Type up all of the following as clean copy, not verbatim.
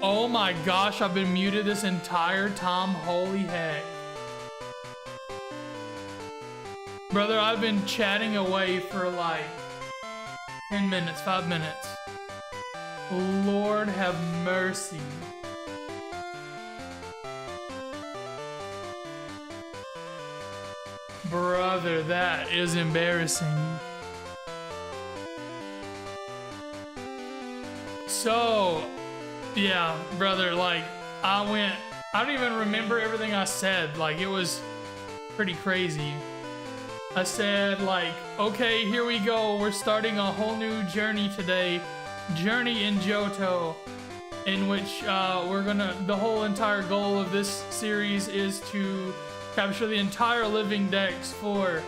Oh my gosh, I've been muted this entire time. Holy heck. Brother, I've been chatting away for like 10 minutes, 5 minutes. Lord have mercy. Brother, that is embarrassing. So, yeah, brother, like, I don't even remember everything I said. Like, it was pretty crazy. I said, like, okay, here we go. We're starting a whole new journey today. Journey in Johto, in which the whole entire goal of this series is to capture the entire LivingDex for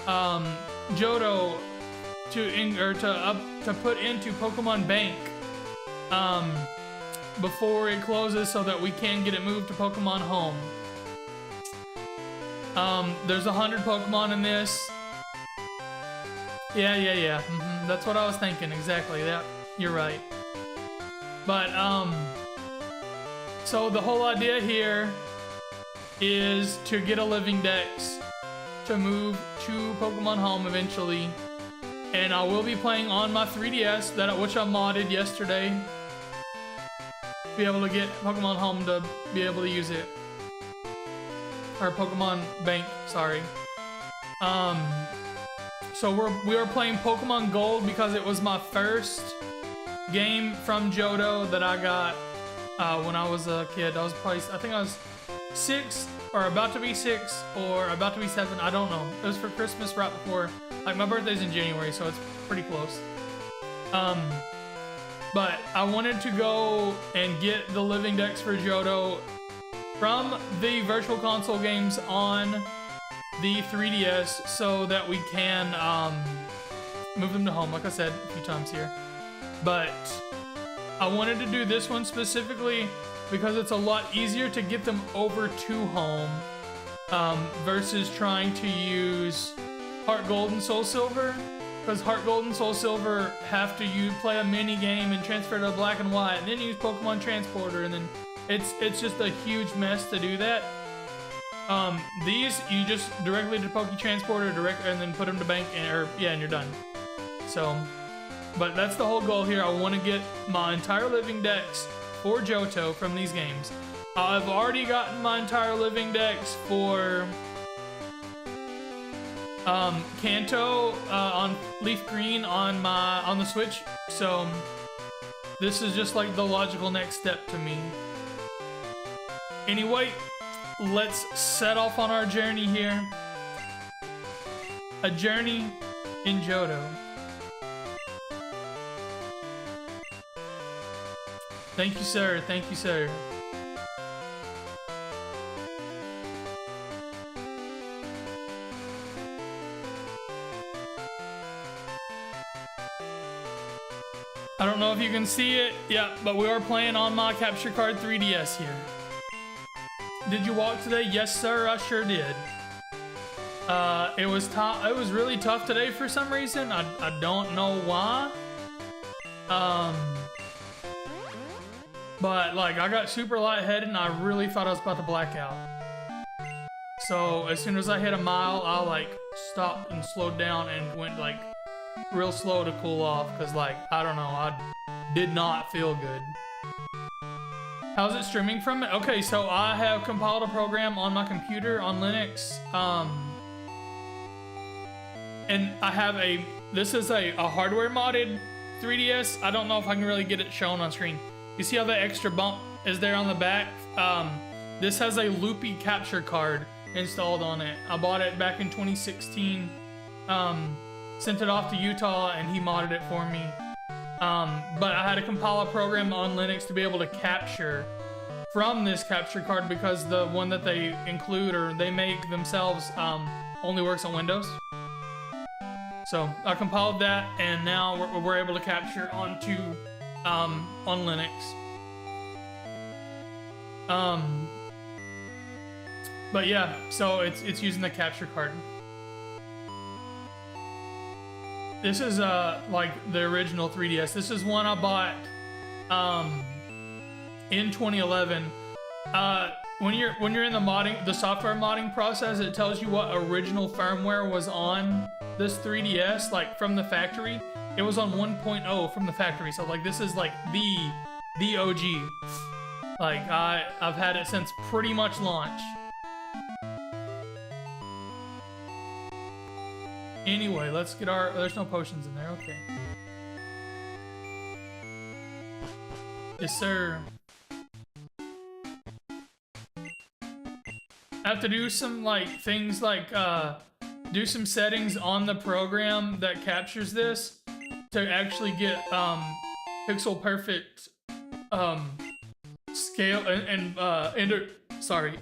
Johto to put into Pokemon Bank before it closes so that we can get it moved to Pokemon Home. There's 100 Pokemon in this. Yeah. That's what I was thinking, exactly. That, you're right. But, so the whole idea here is to get a LivingDex to move to Pokemon Home eventually. And I will be playing on my 3DS, which I modded yesterday. Be able to get Pokemon Home to be able to use it. Or Pokemon Bank, sorry. So we are playing Pokemon Gold because it was my first game from Johto that I got when I was a kid. I think I was 6 or about to be 6 or about to be 7. I don't know. It was for Christmas right before. Like, my birthday's in January, so it's pretty close. But I wanted to go and get the LivingDex for Johto from the Virtual Console games on the 3DS so that we can move them to home, like I said a few times here. But I wanted to do this one specifically because it's a lot easier to get them over to home versus trying to use Heart Gold and Soul Silver. Because Heart Gold and Soul Silver have to play a mini game and transfer to Black and White, and then use Pokemon Transporter, and then it's just a huge mess to do that. These you just directly to Poke Transporter and then put them to Bank, and you're done. So, but that's the whole goal here. I want to get my entire LivingDex for Johto from these games. I've already gotten my entire LivingDex for Kanto on Leaf Green on the Switch. So this is just like the logical next step to me. Anyway, let's set off on our journey here. A journey in Johto. Thank you, sir. Thank you, sir. I don't know if you can see it. Yeah, but we are playing on my Capture Card 3DS here. Did you walk today? Yes, sir, I sure did. It was really tough today for some reason. I don't know why. But like I got super lightheaded and I really thought I was about to black out. So as soon as I hit a mile, I like stopped and slowed down and went like real slow to cool off because like, I don't know, I did not feel good. How's it streaming from it? Okay, so I have compiled a program on my computer on Linux. And I have this is a hardware modded 3DS. I don't know if I can really get it shown on screen. You see how the extra bump is there on the back? This has a loopy capture card installed on it. I bought it back in 2016. Sent it off to Utah and he modded it for me. But I had to compile a program on Linux to be able to capture from this capture card because the one that they include or they make themselves only works on Windows. So I compiled that and now we're able to capture onto on Linux. But yeah, so it's using the capture card. This is like the original 3DS. This is one I bought in 2011. When you're in the software modding process, it tells you what original firmware was on this 3DS, like from the factory. It was on 1.0 from the factory, so like this is like the OG. Like I've had it since pretty much launch. Anyway, let's get our. There's no potions in there. Okay. Yes, sir. I have to do some like things like do some settings on the program that captures this to actually get pixel perfect scale and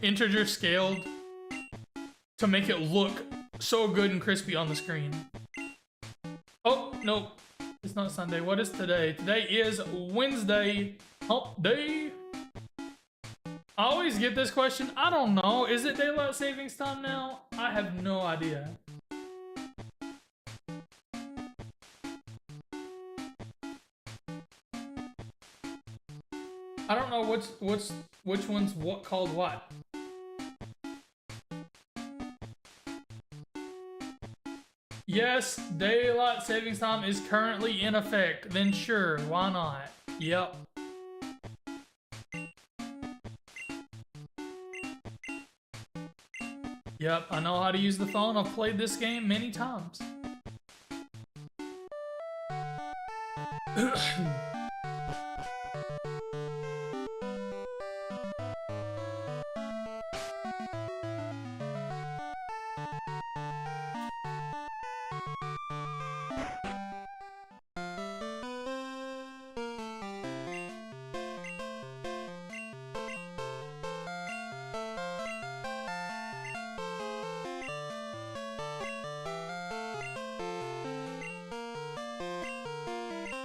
integer scaled to make it look so good and crispy on the screen. Oh no, it's not Sunday. What is today? Today is Wednesday, hump day. I always get this question. I don't know. Is it daylight savings time now? I have no idea. I don't know which one's what called what. Yes, daylight savings time is currently in effect. Then sure, why not? Yep. Yep, I know how to use the phone. I've played this game many times.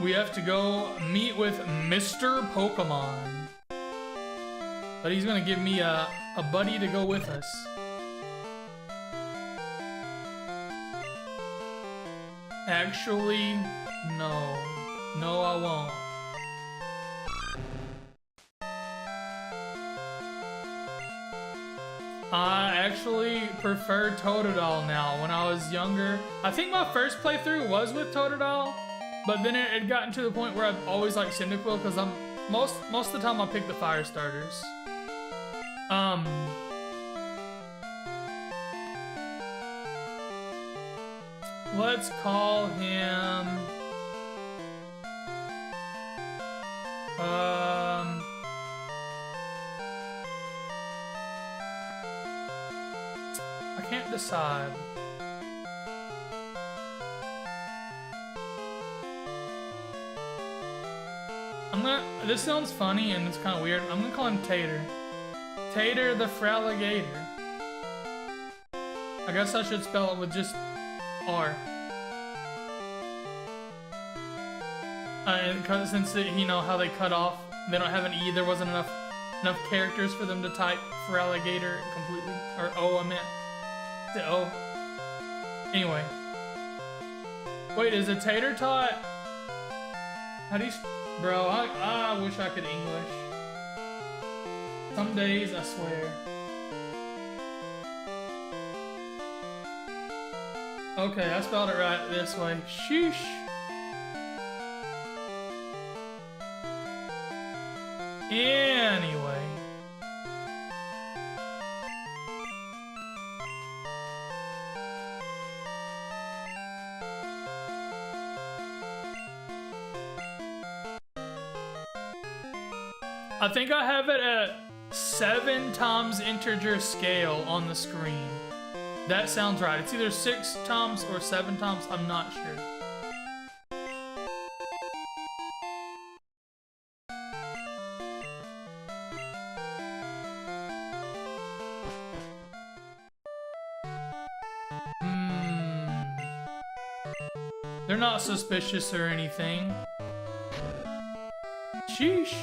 We have to go meet with Mr. Pokemon. But he's gonna give me a buddy to go with us. Actually, no. No, I won't. I actually prefer Totodile now. When I was younger, I think my first playthrough was with Totodile. But then it had gotten to the point where I've always liked Cyndaquil because I'm most of the time I pick the fire starters. Let's call him I can't decide. This sounds funny and it's kind of weird. I'm gonna call him Tater. Tater the Fraligator. I guess I should spell it with just R. And cause since you know how they cut off, they don't have an E. There wasn't enough characters for them to type Fraligator completely. Or O, I meant. The O. Anyway. Wait, is a tater tot? How do you? Bro, I wish I could English. Some days, I swear. Okay, I spelled it right this way. Sheesh. Anyway. I think I have it at 7 times integer scale on the screen. That sounds right. It's either 6 times or 7 times. I'm not sure. They're not suspicious or anything. Sheesh.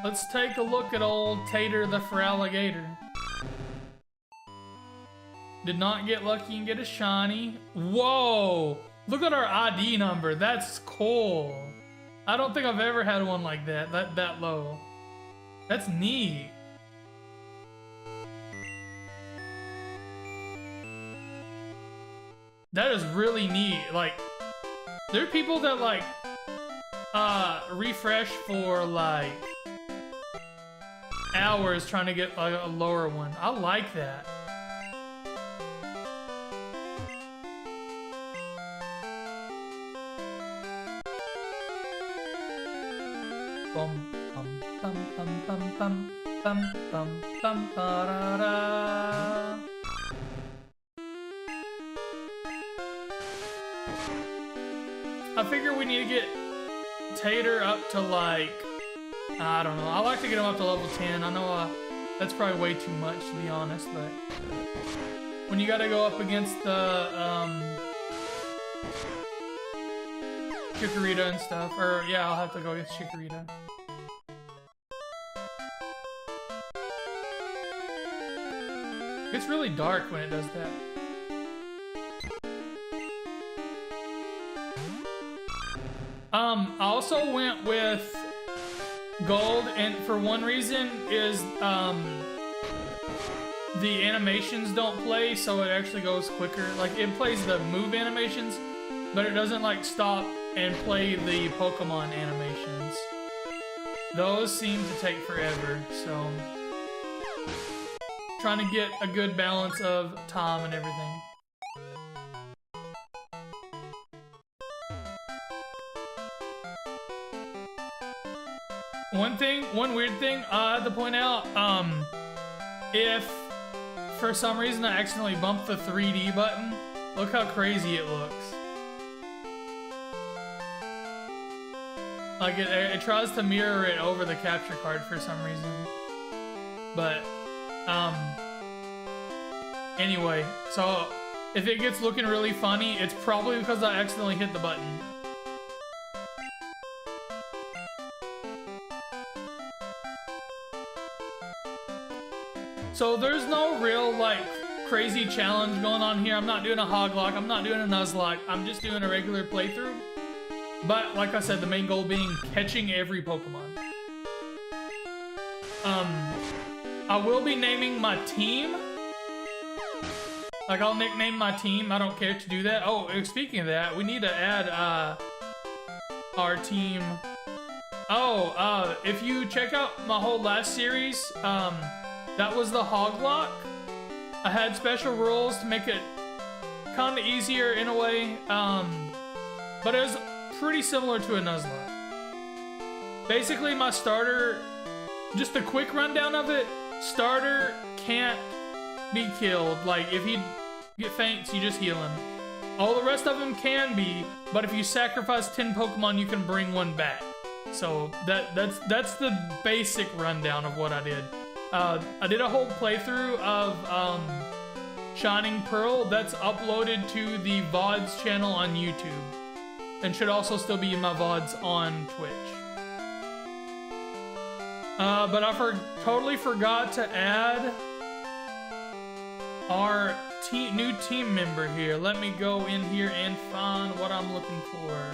Let's take a look at old Tater the Fraligator. Did not get lucky and get a shiny. Whoa! Look at our ID number. That's cool. I don't think I've ever had one like that. That low. That's neat. That is really neat. Like, there are people that like refresh for like hours trying to get like a lower one. I like that. Bum bum bum bum bum bum bum bum bum ba da da. I figure we need to get Tater up to like, I don't know. I like to get him up to level 10. I know that's probably way too much to be honest, but when you gotta go up against the Chikorita and stuff, or yeah, I'll have to go against Chikorita. It's really dark when it does that. I also went with gold, and for one reason is the animations don't play, so it actually goes quicker. Like, it plays the move animations, but it doesn't like stop and play the Pokemon animations. Those seem to take forever, so trying to get a good balance of time and everything. One weird thing I had to point out, if for some reason I accidentally bumped the 3D button, look how crazy it looks. Like it tries to mirror it over the capture card for some reason. But, anyway, so if it gets looking really funny, it's probably because I accidentally hit the button. So there's no real, like, crazy challenge going on here. I'm not doing a Hoglock, I'm not doing a Nuzlocke, I'm just doing a regular playthrough. But, like I said, the main goal being catching every Pokemon. I will be naming my team. Like, I'll nickname my team, I don't care to do that. Oh, speaking of that, we need to add, our team. Oh, if you check out my whole last series, that was the Hoglock. I had special rules to make it kind of easier in a way, but it was pretty similar to a Nuzlocke. Basically, my starter, just a quick rundown of it, starter can't be killed. Like, if he get faints, you just heal him. All the rest of them can be, but if you sacrifice 10 Pokemon, you can bring one back. So that's the basic rundown of what I did. I did a whole playthrough of Shining Pearl that's uploaded to the VODs channel on YouTube, and should also still be in my VODs on Twitch. But I totally forgot to add our new team member here. Let me go in here and find what I'm looking for.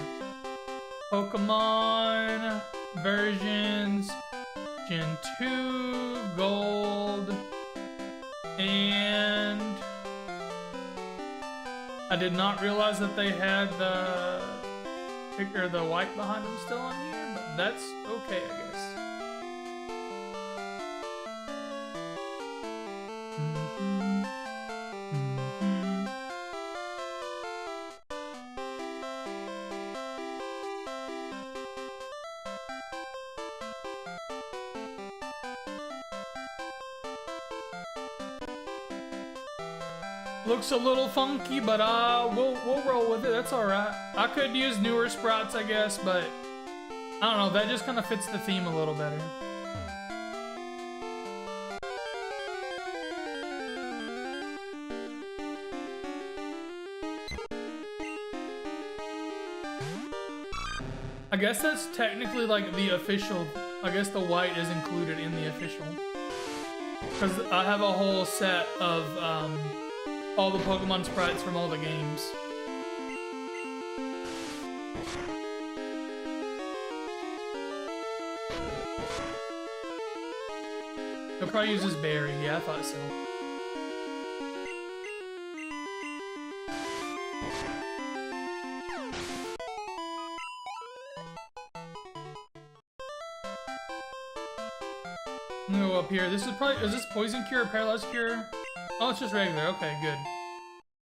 Pokemon versions. Gen 2, Gold, and I did not realize that they had the picture, the white behind them still on here, but that's okay, I guess. Looks a little funky, but we'll roll with it. That's all right. I could use newer sprites, I guess, but I don't know. That just kind of fits the theme a little better. I guess that's technically like the official. I guess the white is included in the official, because I have a whole set of all the Pokemon sprites from all the games. He'll probably use his berry. Yeah, I thought so. I'm gonna go up here. This is probably, is this poison cure or paralyzed cure? Oh, it's just regular. Okay, good.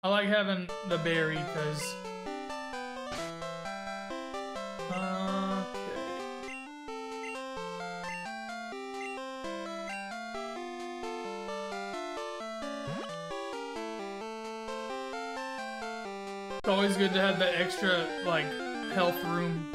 I like having the berry because it's always good to have that extra, like, health room.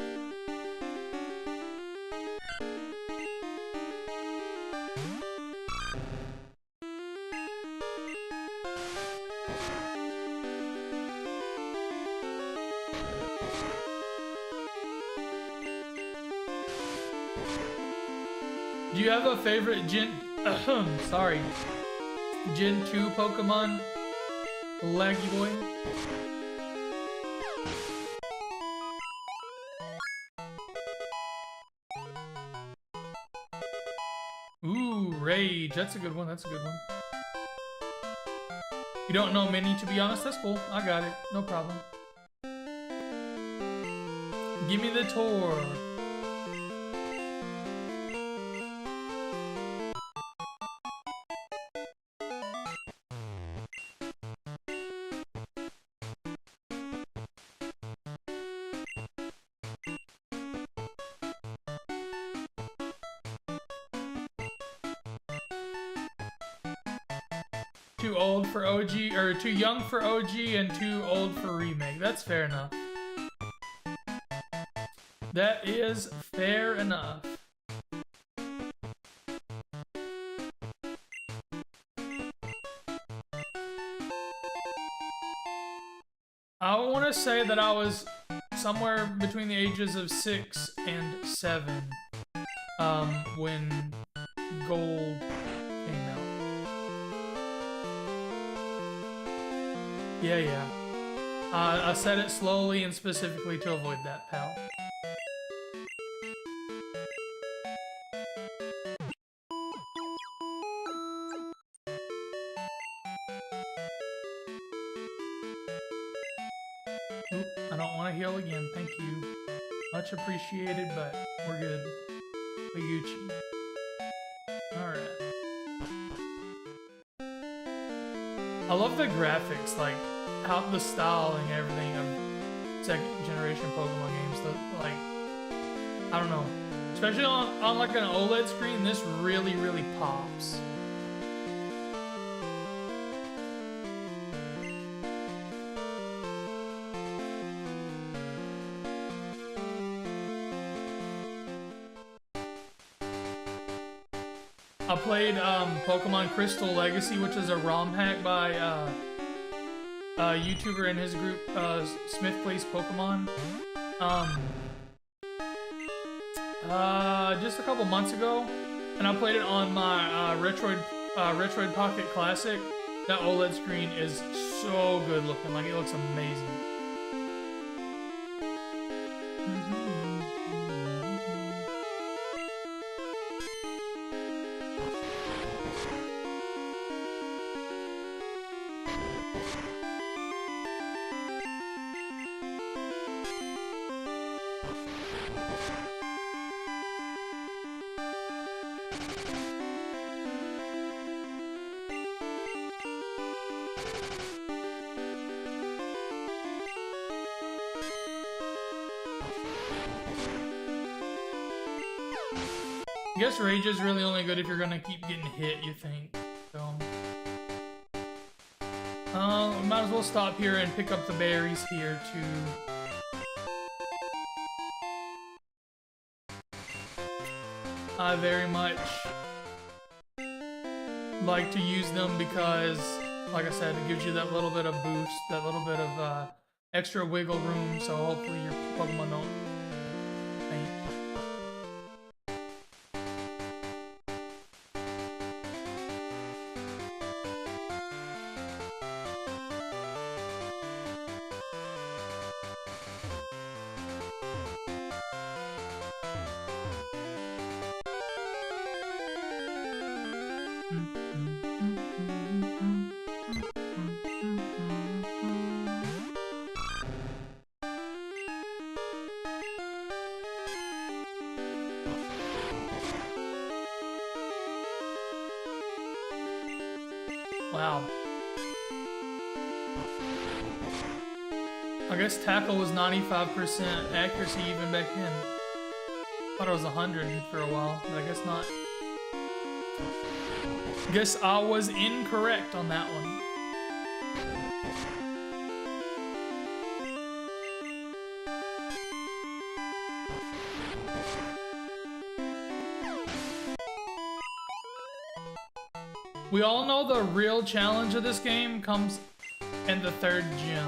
Do you have a favorite Gen 2 Pokemon? Laggy boy? Ooh, Rage. That's a good one. That's a good one. You don't know many, to be honest? That's cool. I got it. No problem. Give me the tour. Too old for OG, or too young for OG and too old for remake. That's fair enough. That is fair enough. I want to say that I was somewhere between the ages of 6 and 7 when Gold came out. Yeah. I said it slowly and specifically to avoid that, pal. Oop, I don't want to heal again, thank you. Much appreciated, but we're good. Gucci. Alright. I love the graphics, like, how the style and everything of second generation Pokemon games. Like, I don't know. Especially on like an OLED screen, this really, really pops. I played Pokemon Crystal Legacy, which is a ROM hack by a YouTuber in his group, Smith Plays Pokemon. Just a couple months ago, and I played it on my Retroid Pocket Classic. That OLED screen is so good looking, like it looks amazing. I guess Rage is really only good if you're gonna keep getting hit, you think. So, we might as well stop here and pick up the berries here too. I very much like to use them because, like I said, it gives you that little bit of boost, that little bit of extra wiggle room, so hopefully your Pokemon don't faint. Wow. I guess tackle was 95% accuracy even back then. Thought it was 100 for a while, but I guess not. Guess I was incorrect on that one. We all know the real challenge of this game comes in the third gym.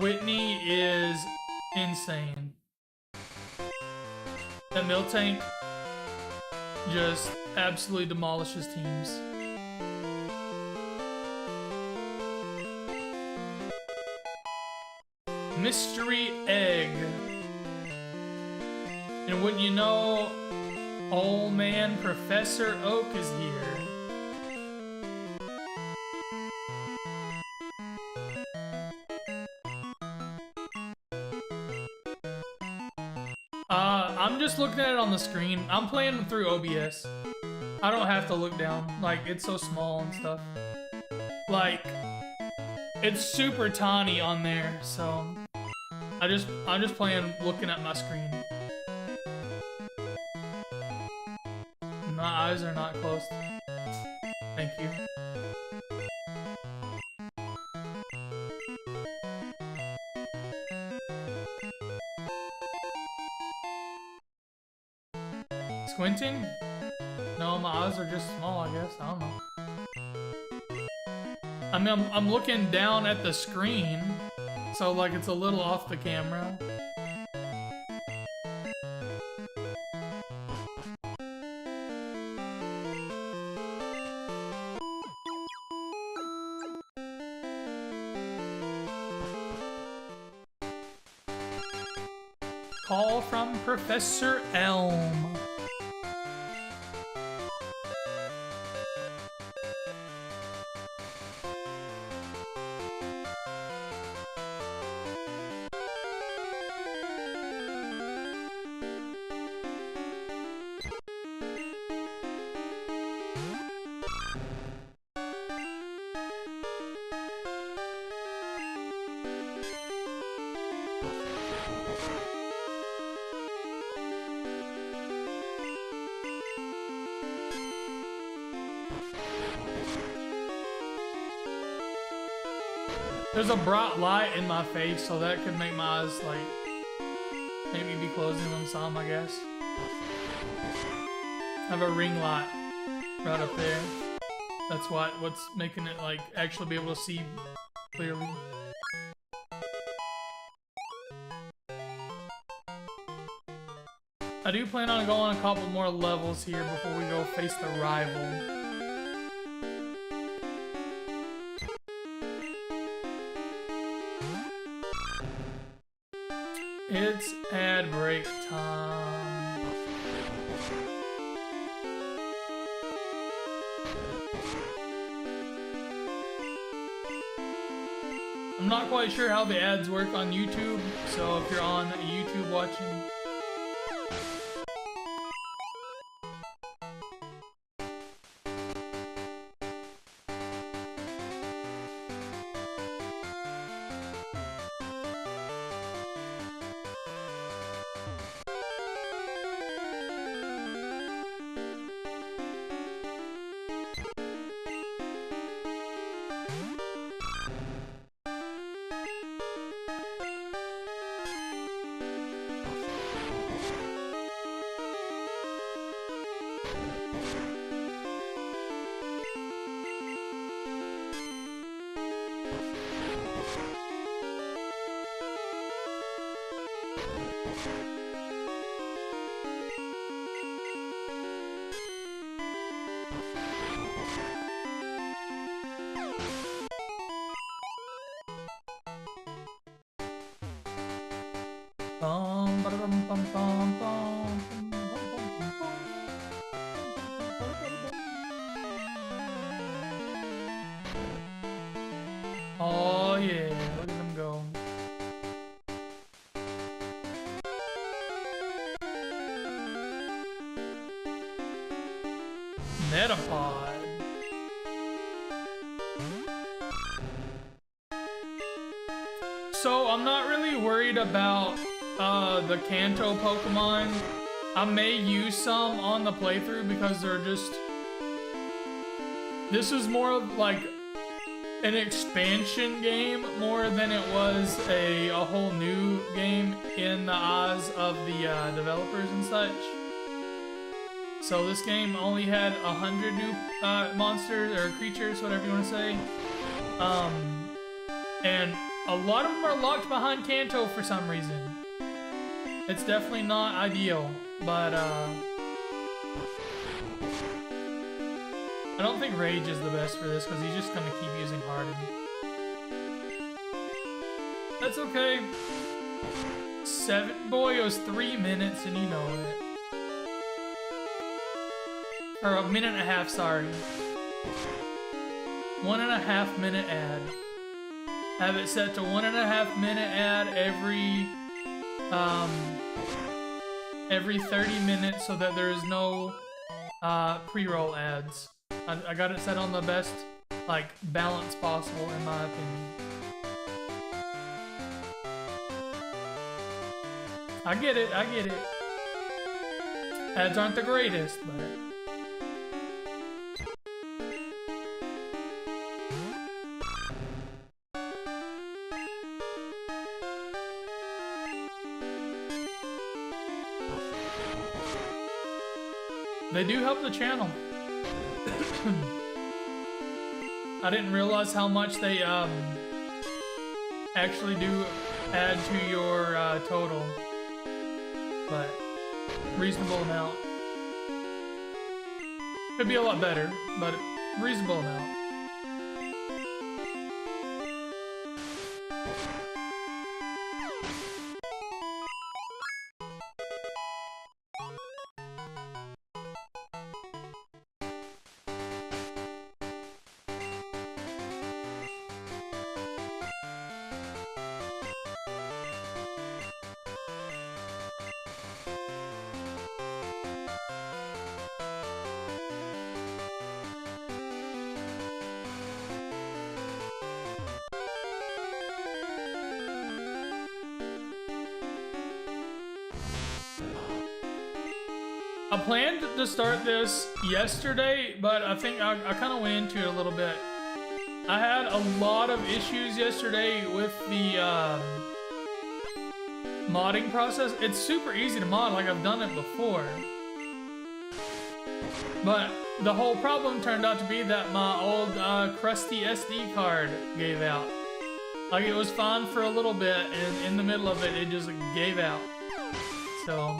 Whitney is insane. That Miltank just absolutely demolishes teams. Mystery egg. And wouldn't you know, old man Professor Oak is here. I'm just looking at it on the screen. I'm playing through OBS. I don't have to look down. Like, it's so small and stuff. Like, it's super tiny on there, so I'm just playing looking at my screen. My eyes are not closed. Thank you. Squinting? No, my eyes are just small, I guess. I don't know. I mean, I'm looking down at the screen, so like it's a little off the camera. Call from Professor Elm. There's a bright light in my face, so that could make my eyes, like, maybe be closing them some, I guess. I have a ring light right up there. That's what's making it, like, actually be able to see clearly. I do plan on going a couple more levels here before we go face the rival. It's ad break time. I'm not quite sure how the ads work on YouTube, so if you're on YouTube watching, oh yeah, look at them go. Metapod. So I'm not really worried about the Kanto Pokemon. I may use some on the playthrough because they're just... This is more of like an expansion game more than it was a whole new game in the eyes of the developers and such. So this game only had 100 new monsters or creatures, whatever you want to say. And a lot of them are locked behind Kanto for some reason. It's definitely not ideal, but I don't think Rage is the best for this because he's just gonna keep using Harden. That's okay. Boy, it was 3 minutes and you know it. Or a minute and a half, sorry. 1.5 minute ad. Have it set to 1.5 minute ad every 30 minutes so that there is no pre-roll ads. I got it set on the best like balance possible in my opinion. I get it. Ads aren't the greatest, but they do help the channel. I didn't realize how much they actually do add to your total, but reasonable amount. Could be a lot better, but reasonable amount. I planned to start this yesterday, but I think I kind of went into it a little bit. I had a lot of issues yesterday with the modding process. It's super easy to mod, like I've done it before. But the whole problem turned out to be that my old crusty SD card gave out. Like it was fine for a little bit, and in the middle of it, it just gave out. So...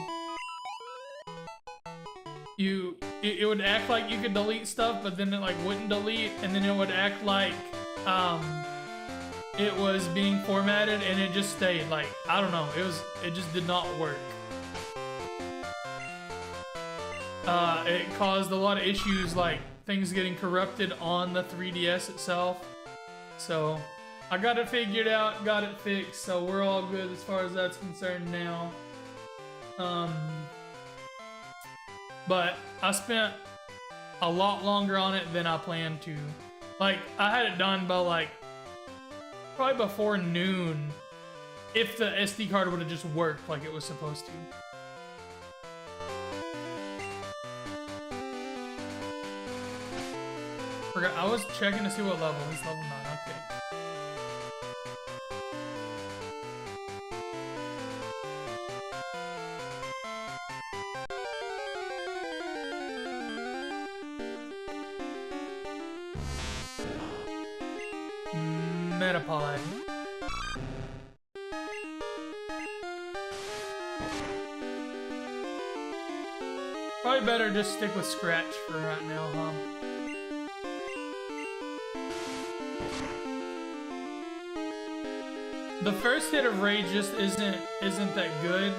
it would act like you could delete stuff, but then it like wouldn't delete, and then it would act like it was being formatted, and it just stayed. Like, I don't know, it just did not work. It caused a lot of issues, like things getting corrupted on the 3DS itself. So I got it figured out, got it fixed, so we're all good as far as that's concerned now. But I spent a lot longer on it than I planned to. Like, I had it done by like, probably before noon, if the SD card would have just worked like it was supposed to. Forgot, I was checking to see what level. It's level 9, okay. Metapod. Probably better just stick with Scratch for right now, huh? The first hit of Rage just isn't that good.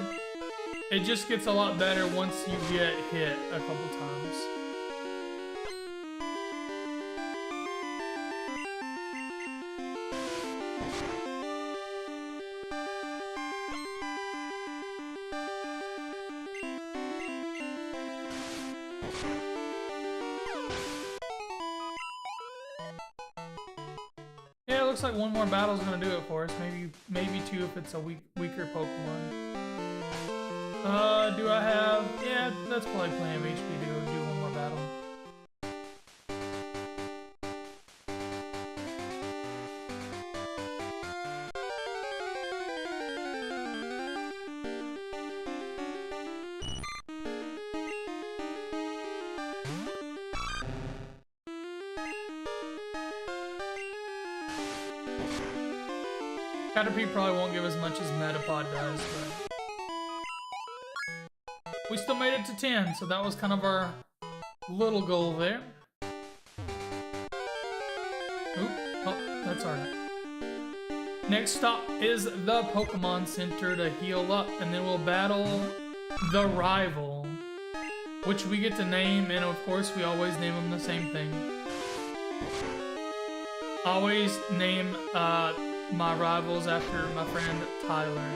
It just gets a lot better once you get hit a couple times. looks like one more battle is gonna do it for us. Maybe two if it's a weaker Pokemon. Do I have? Yeah, that's probably plenty of HP to do one more battle. Caterpie probably won't give as much as Metapod does, but we still made it to 10, so that was kind of our little goal there. Oop, oh, that's alright. Next stop is the Pokemon Center to heal up, and then we'll battle the rival, which we get to name, and of course we always name them the same thing. Always name my rivals after my friend Tyler.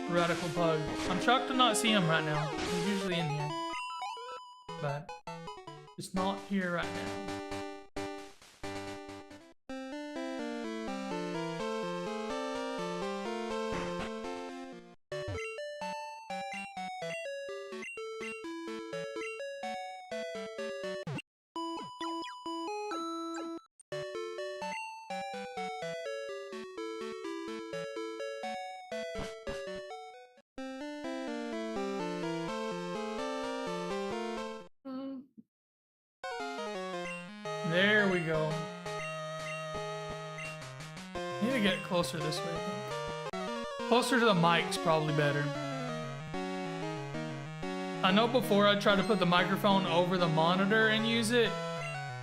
Radical Pug. I'm shocked to not see him right now. He's usually in here. But it's not here right now. There we go. Need to get closer this way, I think. Closer to the mic's probably better. I know before I tried to put the microphone over the monitor and use it,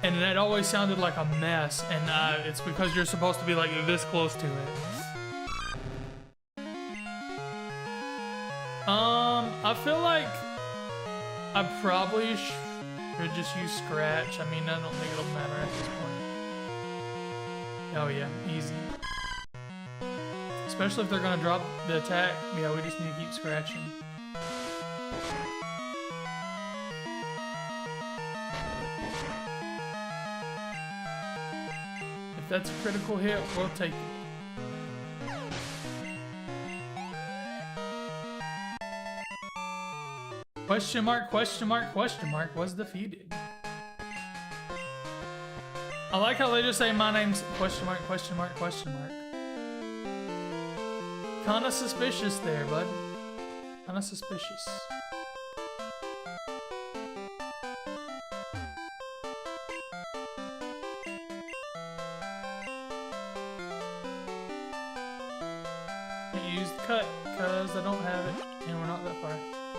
and it always sounded like a mess, and it's because you're supposed to be like this close to it. I feel like I probably should just use Scratch. I mean, I don't think it'll matter at this point. Oh yeah, easy. Especially if they're gonna drop the attack. Yeah, we just need to keep scratching. If that's a critical hit, we'll take it. Question mark, question mark, question mark was defeated. I like how they just say my name's question mark, question mark, question mark. Kinda suspicious there, bud. Kinda suspicious. Can't use the cut because I don't have it and we're not that far.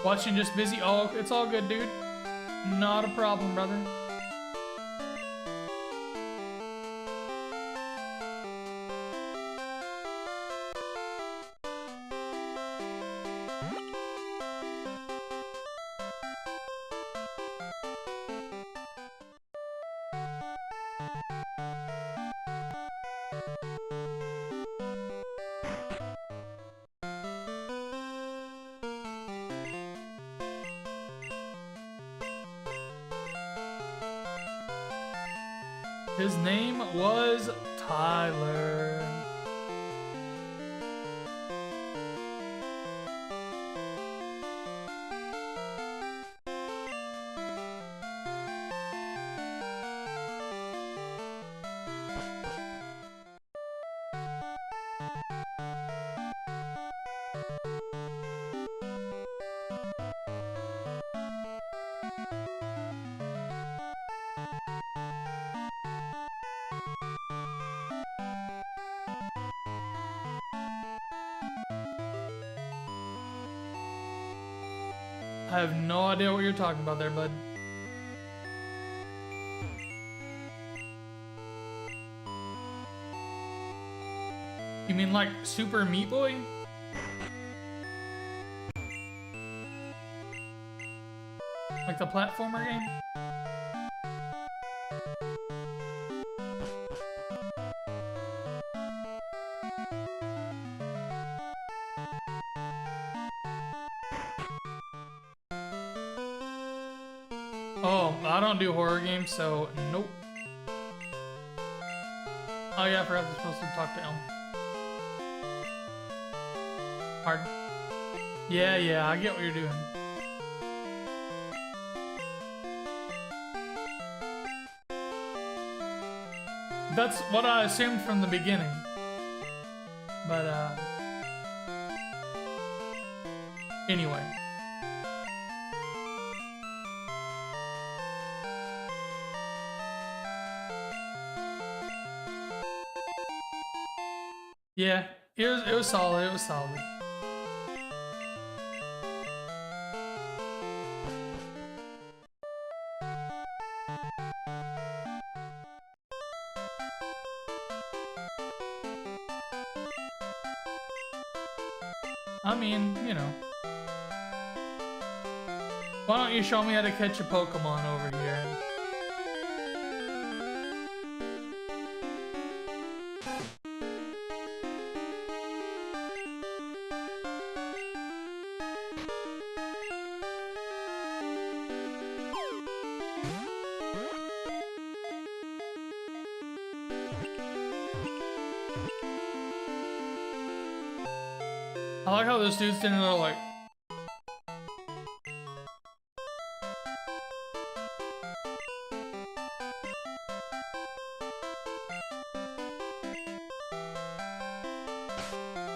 Watching just busy. Oh, it's all good, dude. Not a problem, brother. His name was Tyler. I have no idea what you're talking about there, bud. You mean like Super Meat Boy? Like the platformer game? Oh, I don't do horror games, so nope. Oh yeah, I forgot they're supposed to talk to Elm. Hard. Yeah, I get what you're doing. That's what I assumed from the beginning. But, anyway. Yeah, it was solid, it was solid. I mean, you know. Why don't you show me how to catch a Pokemon over here? I like how this dude's standing there like...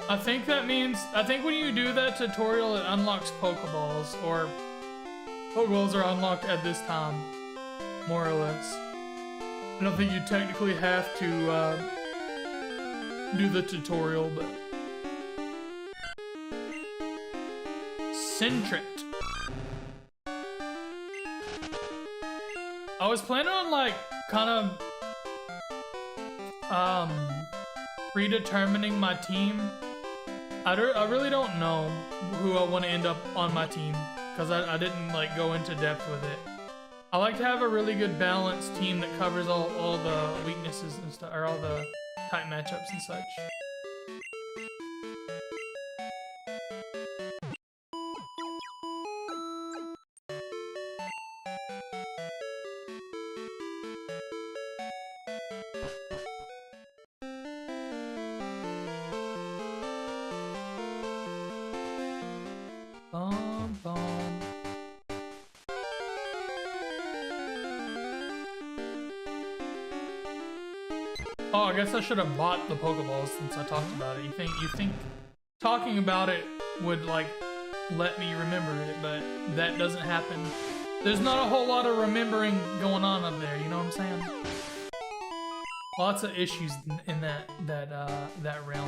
I think that means... I think when you do that tutorial, it unlocks Pokeballs, or... Pokeballs are unlocked at this time, more or less. I don't think you technically have to, do the tutorial, but... Centret. I was planning on like kind of predetermining my team. I really don't know who I want to end up on my team because I didn't like go into depth with it. I like to have a really good balanced team that covers all the weaknesses and stuff, or all the type matchups and such. Oh, I guess I should have bought the Pokeballs since I talked about it. You think talking about it would like let me remember it, but that doesn't happen. There's not a whole lot of remembering going on up there, you know what I'm saying? Lots of issues in that realm.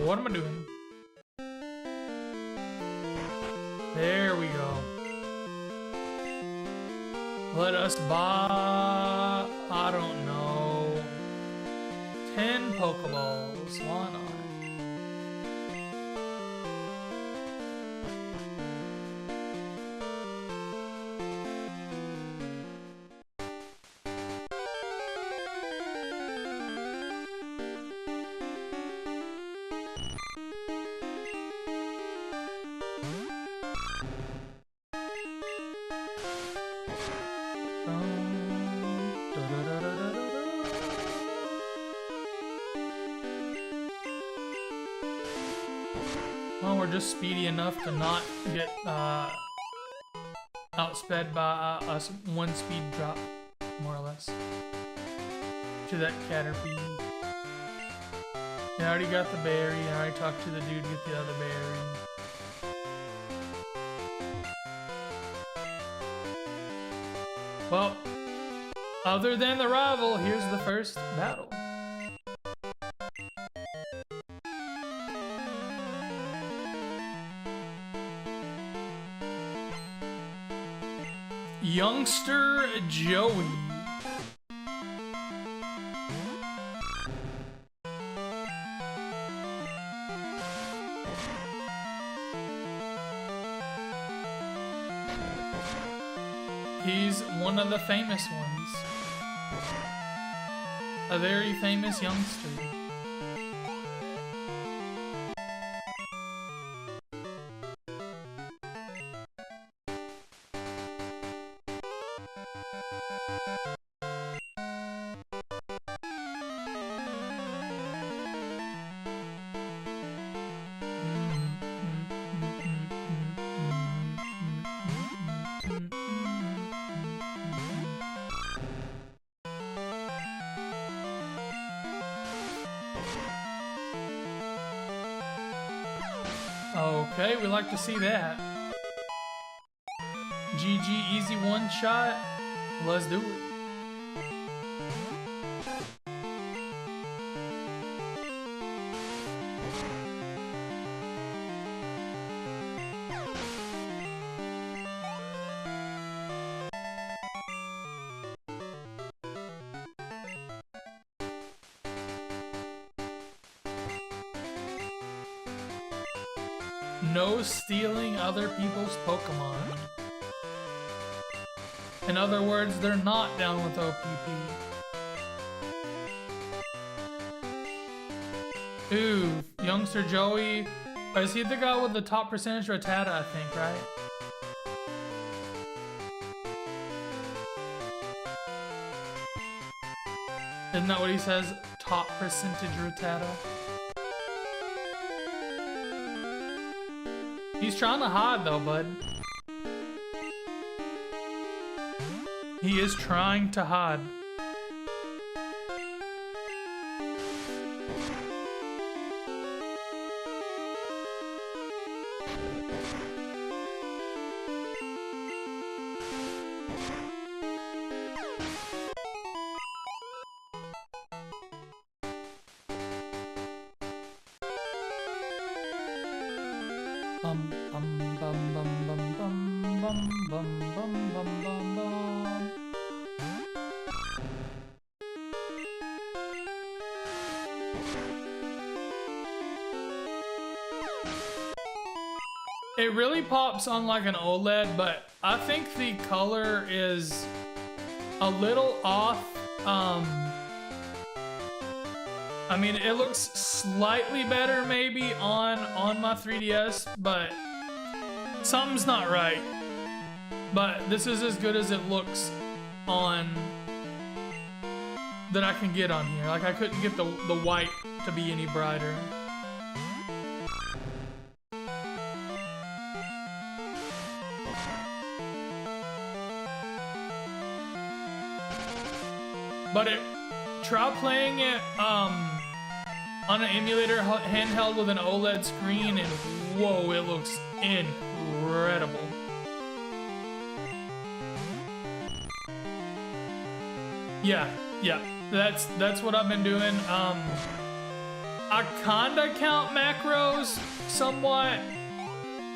What am I doing? There we go. Let us buy, I don't know, 10 Pokeballs. Why not? Well, we're just speedy enough to not get outsped by a one speed drop, more or less, to that Caterpie. I already got the berry, I already talked to the dude to get the other berry. Well, other than the rival, here's the first battle. Youngster Joey. He's one of the famous ones. A very famous youngster. Okay, we like to see that. GG, easy one shot. Let's do it. No stealing other people's Pokemon. In other words, they're not down with OPP. Ooh, youngster Joey. Is he the guy with the top percentage Rattata, I think, right? Isn't that what he says? Top percentage Rattata? He's trying to hide though, bud. He is trying to hide. It really pops on like an OLED, but I think the color is a little off. I mean, it looks slightly better maybe on my 3DS, but something's not right. But this is as good as it looks on that I can get on here. Like I couldn't get the white to be any brighter. But try playing it on an emulator handheld with an OLED screen, and whoa, it looks incredible. Yeah, that's what I've been doing. I kinda count macros somewhat,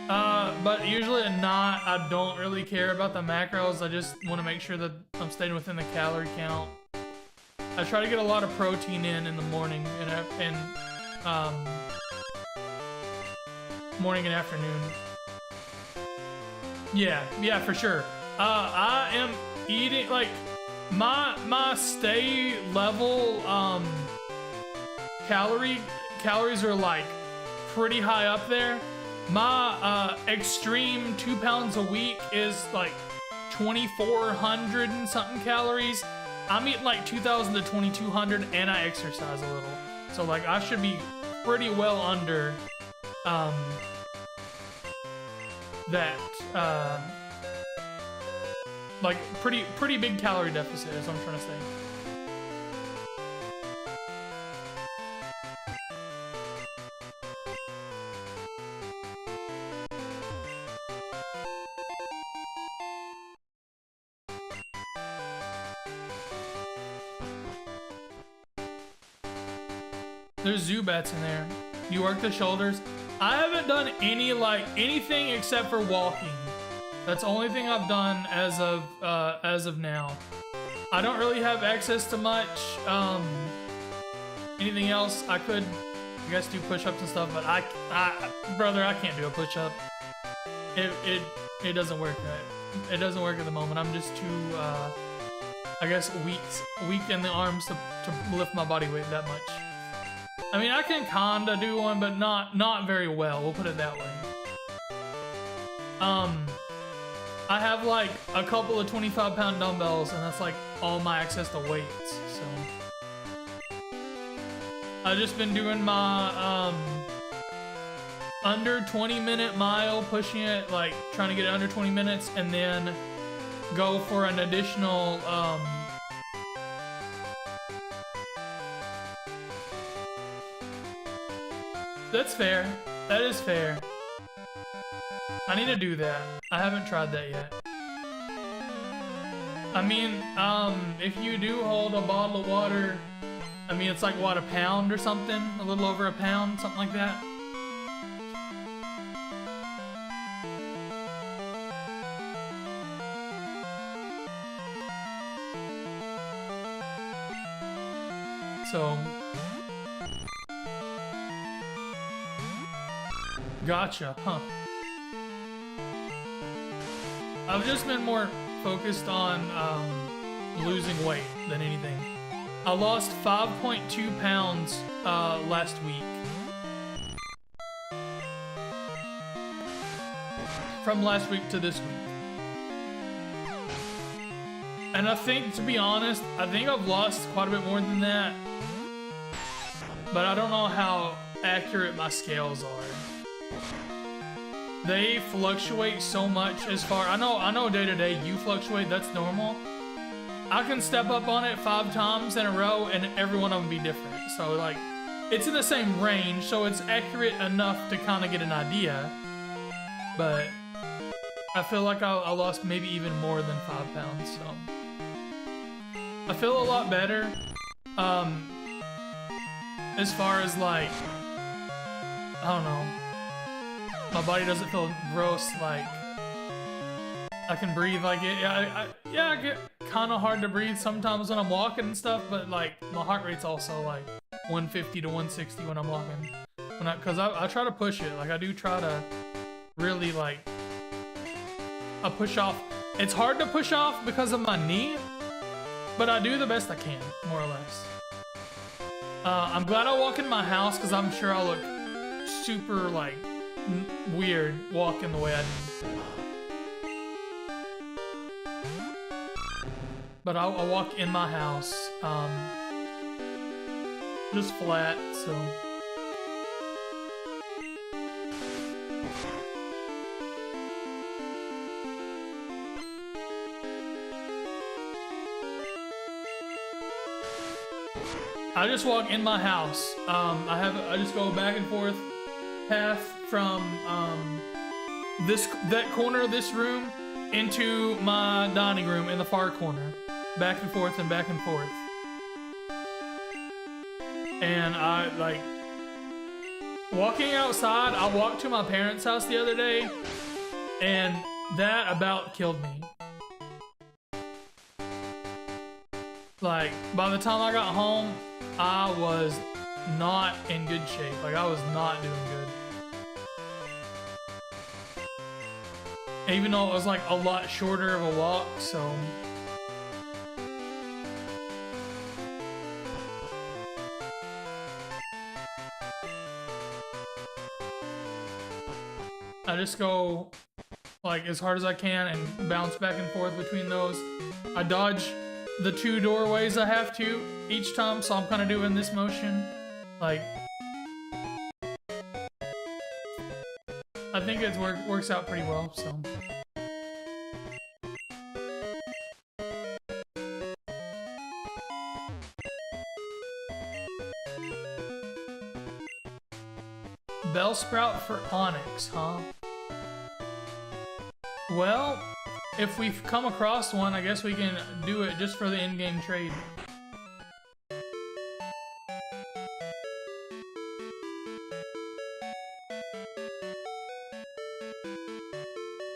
but usually not. I don't really care about the macros. I just want to make sure that I'm staying within the calorie count. I try to get a lot of protein in the morning and morning and afternoon. Yeah, for sure. I am eating like my stay level calories are like pretty high up there. My extreme 2 pounds a week is like 2,400 and something calories. I'm eating like 2,000 to 2,200 and I exercise a little. So like I should be pretty well under that like pretty big calorie deficit is what I'm trying to say. There's Zubats in there. You work the shoulders. I haven't done anything except for walking. That's the only thing I've done as of now. I don't really have access to much. Anything else I could, I guess, do push-ups and stuff, but brother, I can't do a push-up. It doesn't work right. It doesn't work at the moment. I'm just too I guess weak in the arms to lift my body weight that much. I mean, I can kinda do one, but not very well. We'll put it that way. I have like a couple of 25-pound dumbbells, and that's like all my access to weights. So I've just been doing my under 20-minute mile, pushing it, like trying to get it under 20 minutes, and then go for an additional that's fair. That is fair. I need to do that. I haven't tried that yet. I mean, if you do hold a bottle of water, I mean, it's like, what, a pound or something? A little over a pound, something like that. So, gotcha, huh? I've just been more focused on losing weight than anything. I lost 5.2 pounds last week. From last week to this week. And I think, to be honest, I think I've lost quite a bit more than that. But I don't know how accurate my scales are. They fluctuate so much as far... I know day to day you fluctuate, that's normal. I can step up on it 5 times in a row and every one of them be different. So like, it's in the same range, so it's accurate enough to kind of get an idea. But I feel like I lost maybe even more than 5 pounds, so... I feel a lot better. As far as like, I don't know, my body doesn't feel gross, like I can breathe like it. Yeah, I get kind of hard to breathe sometimes when I'm walking and stuff, but like my heart rate's also like 150 to 160 when I'm walking. Cause I try to push it, like I do try to really like, I push off. It's hard to push off because of my knee, but I do the best I can, more or less. I'm glad I walk in my house because I'm sure I'll look super like weird walking the way I do. But I'll walk in my house, just flat, so. I just walk in my house. I just go back and forth path from that corner of this room into my dining room in the far corner, back and forth and back and forth. And I like walking outside. I walked to my parents' house the other day, and that about killed me. Like by the time I got home, I was not in good shape. Like I was not doing good. Even though it was like a lot shorter of a walk, so. I just go like as hard as I can and bounce back and forth between those. I dodge the 2 doorways I have to each time, so I'm kind of doing this motion. Like, I think it works out pretty well, so. Bellsprout for Onyx, huh? Well, if we've come across one, I guess we can do it just for the in-game trade.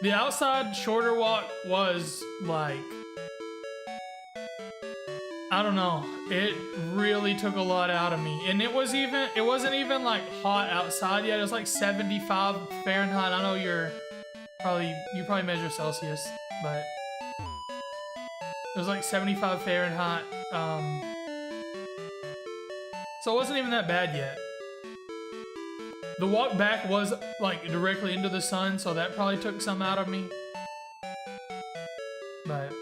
The outside shorter walk was like, I don't know, it really took a lot out of me. And it wasn't even like hot outside yet. It was like 75 Fahrenheit. I know you probably measure Celsius, but it was like 75 Fahrenheit. So it wasn't even that bad yet. The walk back was like directly into the sun, so that probably took some out of me. But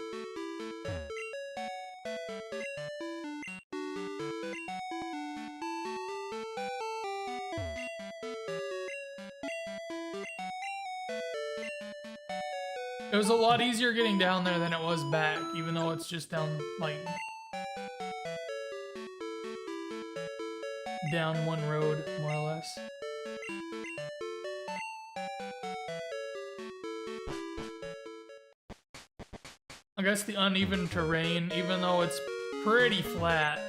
it was a lot easier getting down there than it was back, even though it's just down, like, down one road, more or less. I guess the uneven terrain, even though it's pretty flat.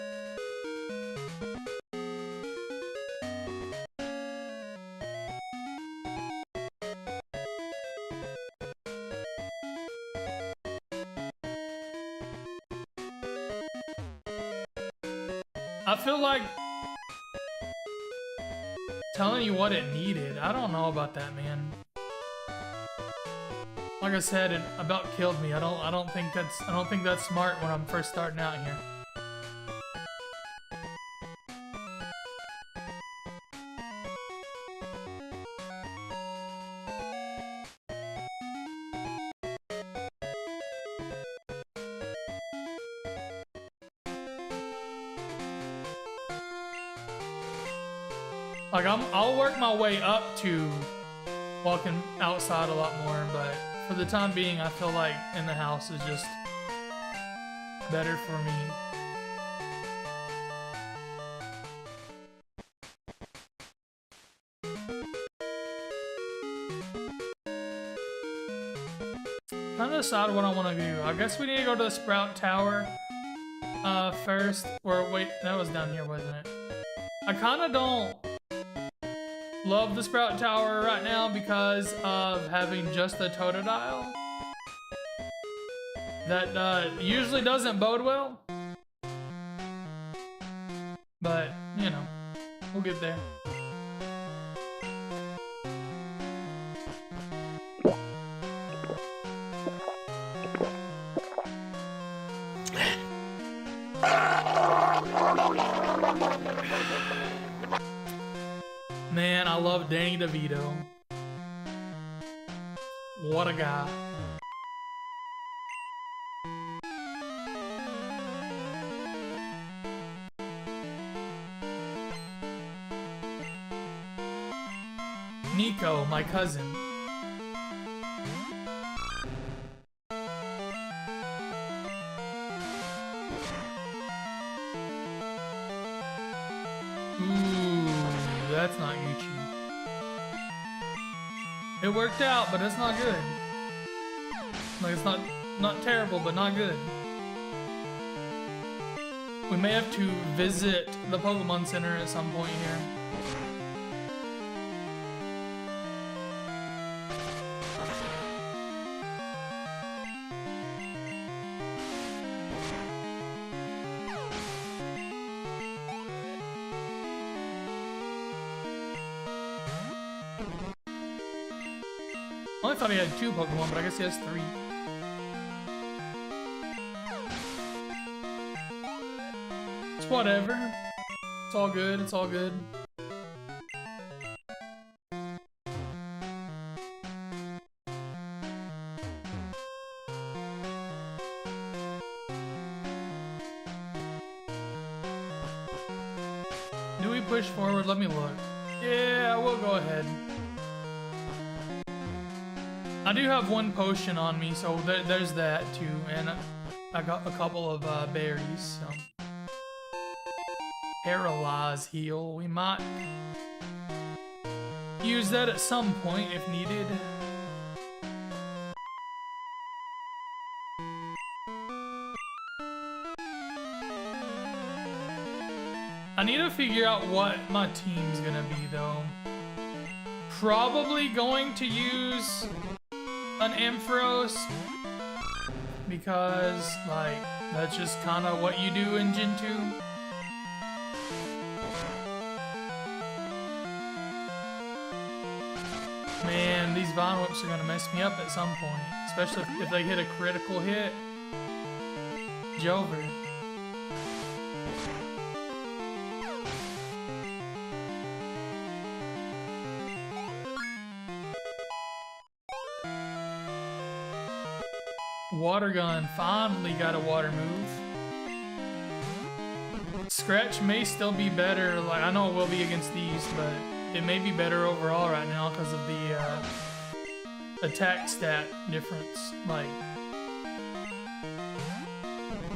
I feel like telling you what it needed. I don't know about that, man. Like I said, it about killed me. I don't think that's smart when I'm first starting out here. Like I'll work my way up to walking outside a lot more, but for the time being, I feel like in the house is just better for me. Trying to decide what I want to do. I guess we need to go to the Sprout Tower first. Or wait, that was down here, wasn't it? I kind of don't love the Sprout Tower right now because of having just the Totodile. That usually doesn't bode well. But, you know, we'll get there. Man, I love Danny DeVito. What a guy. Nico, my cousin. That's not Yuchi. It worked out, but it's not good. Like, it's not terrible, but not good. We may have to visit the Pokemon Center at some point here. I thought he had 2 Pokemon, but I guess he has 3. It's whatever. It's all good, it's all good. Do we push forward? Let me look. Yeah, we'll go ahead. I do have 1 potion on me, so there's that too, and I got a couple of berries, so. Paralyze heal, we might use that at some point if needed. I need to figure out what my team's gonna be though. Probably going to use an Ampharos because, like, that's just kind of what you do in Gen 2. Man, these Vine Whips are gonna mess me up at some point, especially if they hit a critical hit. Jover. Water gun finally got a water move. Scratch may still be better. Like, I know it will be against these, but it may be better overall right now because of the attack stat difference. Like,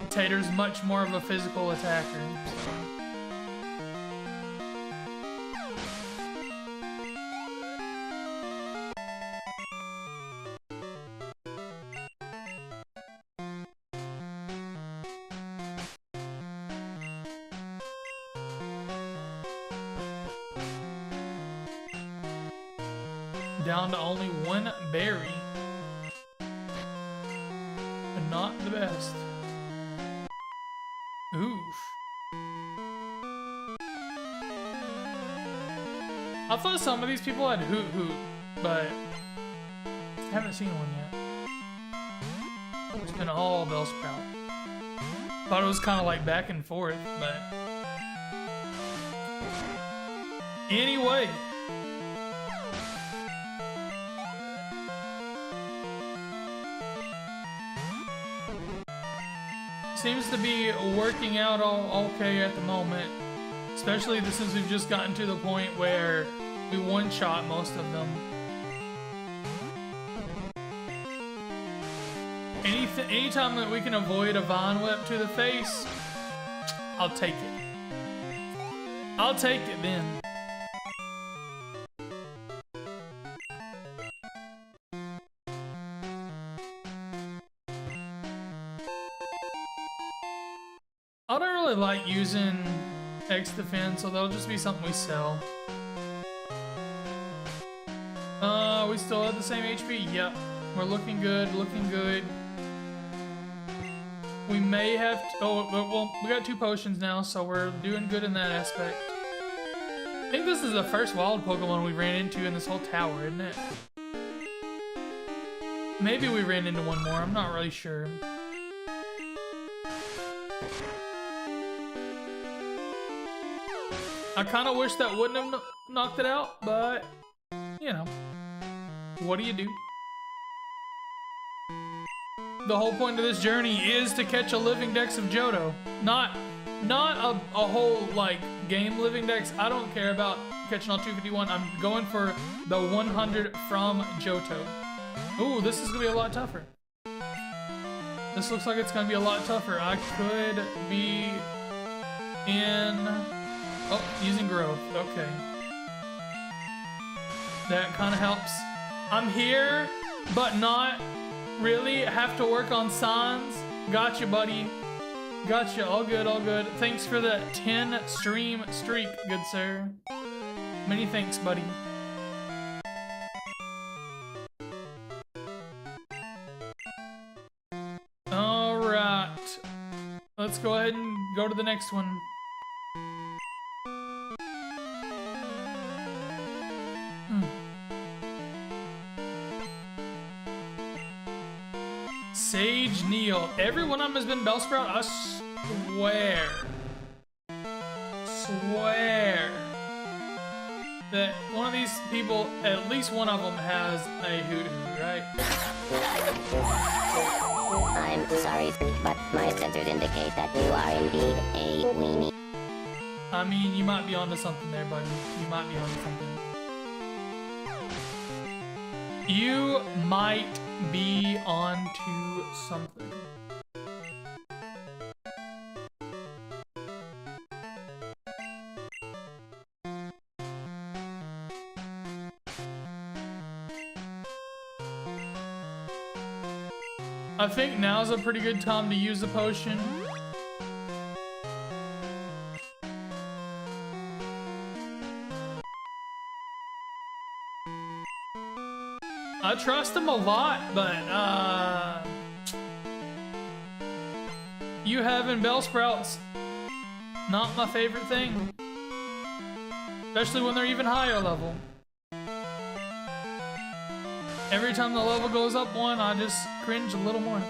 Tater's much more of a physical attacker. So. Down to only one berry. But not the best. Oof. I thought some of these people had Hoot Hoot, but I haven't seen one yet. It's been all Bellsprout. Thought it was kind of like back and forth, but anyway. Seems to be working out all okay at the moment, especially since we've just gotten to the point where we one-shot most of them. Anytime that we can avoid a Vine Whip to the face, I'll take it. I'll take it then. I don't really like using X defense, so that'll just be something we sell. We still have the same HP? Yep. We're looking good, looking good. We may have to, well, we got 2 potions now, so we're doing good in that aspect. I think this is the first wild Pokemon we ran into in this whole tower, isn't it? Maybe we ran into one more, I'm not really sure. I kind of wish that wouldn't have knocked it out, but, you know, what do you do? The whole point of this journey is to catch a LivingDex of Johto. Not a whole, like, game LivingDex. I don't care about catching all 251. I'm going for the 100 from Johto. Ooh, this is going to be a lot tougher. This looks like it's going to be a lot tougher. I could be in... Oh, using growth. Okay. That kind of helps. I'm here, but not really. Have to work on signs. Gotcha, buddy. Gotcha. All good, all good. Thanks for the 10 stream streak, good sir. Many thanks, buddy. All right. Let's go ahead and go to the next one. Sage Neil. Every one of them has been Bellsprout, I swear that one of these people, at least one of them, has a Hoot Hoot, right? I'm sorry, but my sensors indicate that you are indeed a weenie. I mean, you might be onto something there, buddy. You might be onto something. You might be onto something. I think now's a pretty good time to use a potion. I trust him a lot, but you having Bellsprouts, not my favorite thing. Especially when they're even higher level. Every time the level goes up one, I just cringe a little more.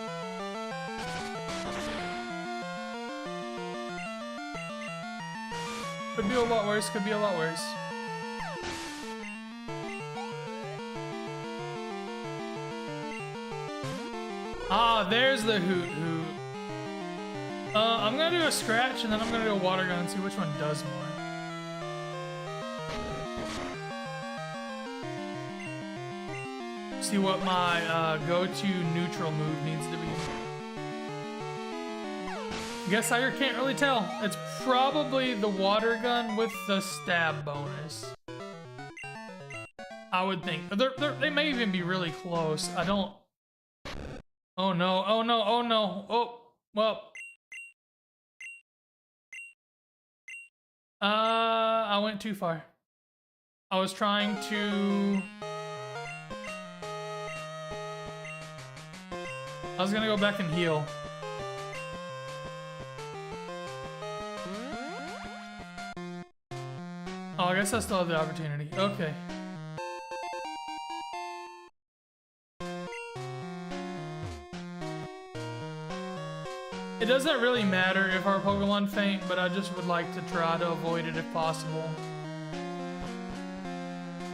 Could be a lot worse, could be a lot worse. Ah, there's the hoot hoot. I'm gonna do a scratch and then I'm gonna do a water gun and see which one does more. See what my go-to neutral move needs to be. Guess I can't really tell. It's probably the water gun with the stab bonus. I would think. They may even be really close. I don't... Oh no, oh no, oh no. Oh, well. I went too far. I was trying to... I was gonna go back and heal. Oh, I guess I still have the opportunity. Okay. It doesn't really matter if our Pokemon faint, but I just would like to try to avoid it if possible.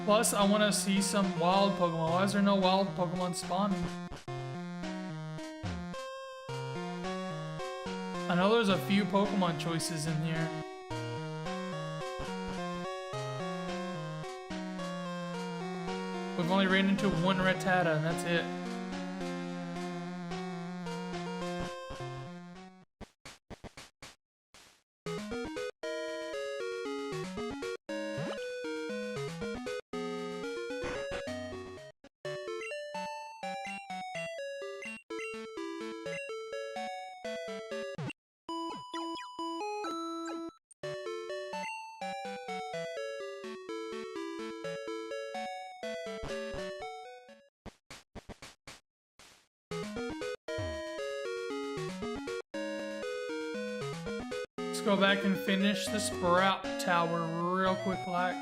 Plus, I want to see some wild Pokemon. Why is there no wild Pokemon spawning? I know there's a few Pokemon choices in here. We've only ran into one Rattata, and that's it. Go back and finish the Sprout Tower real quick like.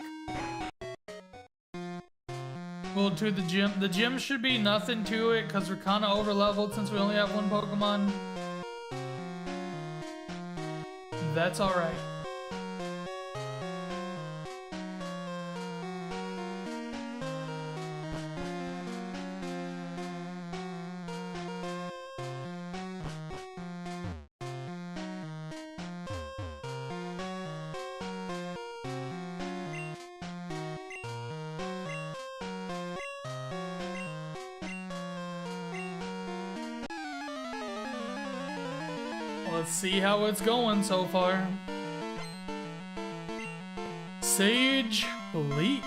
We'll do the gym. The gym should be nothing to it because we're kind of over leveled since we only have one Pokemon. That's alright. Let's see how it's going so far. Sage Bleak.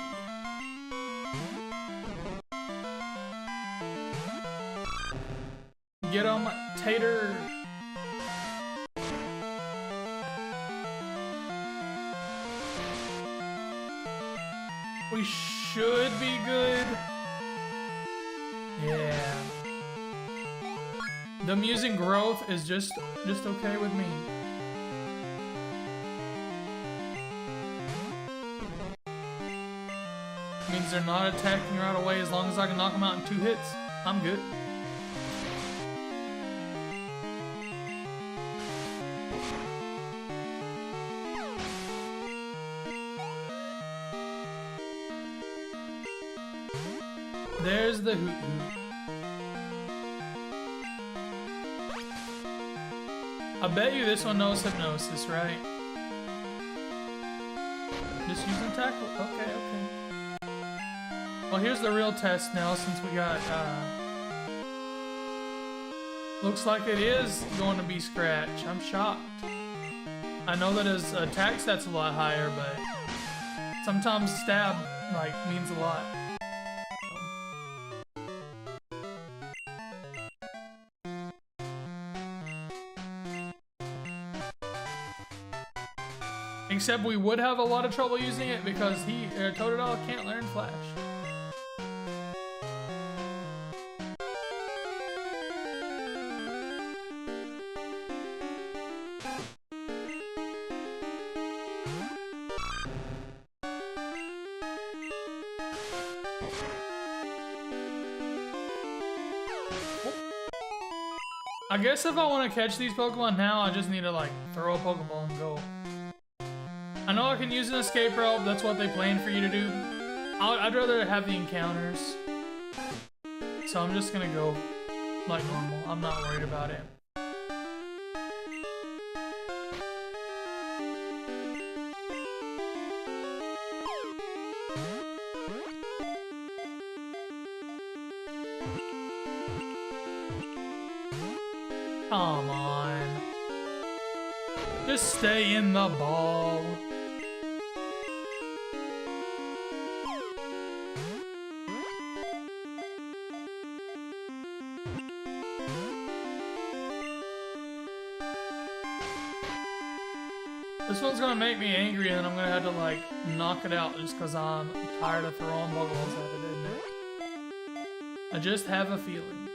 Get 'em, Tater. We should be good. Yeah. Them using growth is just okay with me. Means they're not attacking right away. As long as I can knock them out in 2 hits, I'm good. There's the hoot hoot. I bet you this one knows Hypnosis, right? Just using Tackle? Okay, okay. Well, here's the real test now since we got, looks like it is going to be Scratch. I'm shocked. I know that his attack stat's a lot higher, but sometimes Stab, like, means a lot. Except we would have a lot of trouble using it because Totodile can't learn Flash. I guess if I want to catch these Pokemon now, I just need to like throw a Pokeball and go. I know I can use an escape rope, that's what they plan for you to do. I'd rather have the encounters. So I'm just gonna go. like normal. I'm not worried about it. Come on. Just stay in the ball. This one's gonna make me angry and then I'm gonna have to like knock it out just because I'm tired of throwing Pokeballs at it, isn't it? I just have a feeling.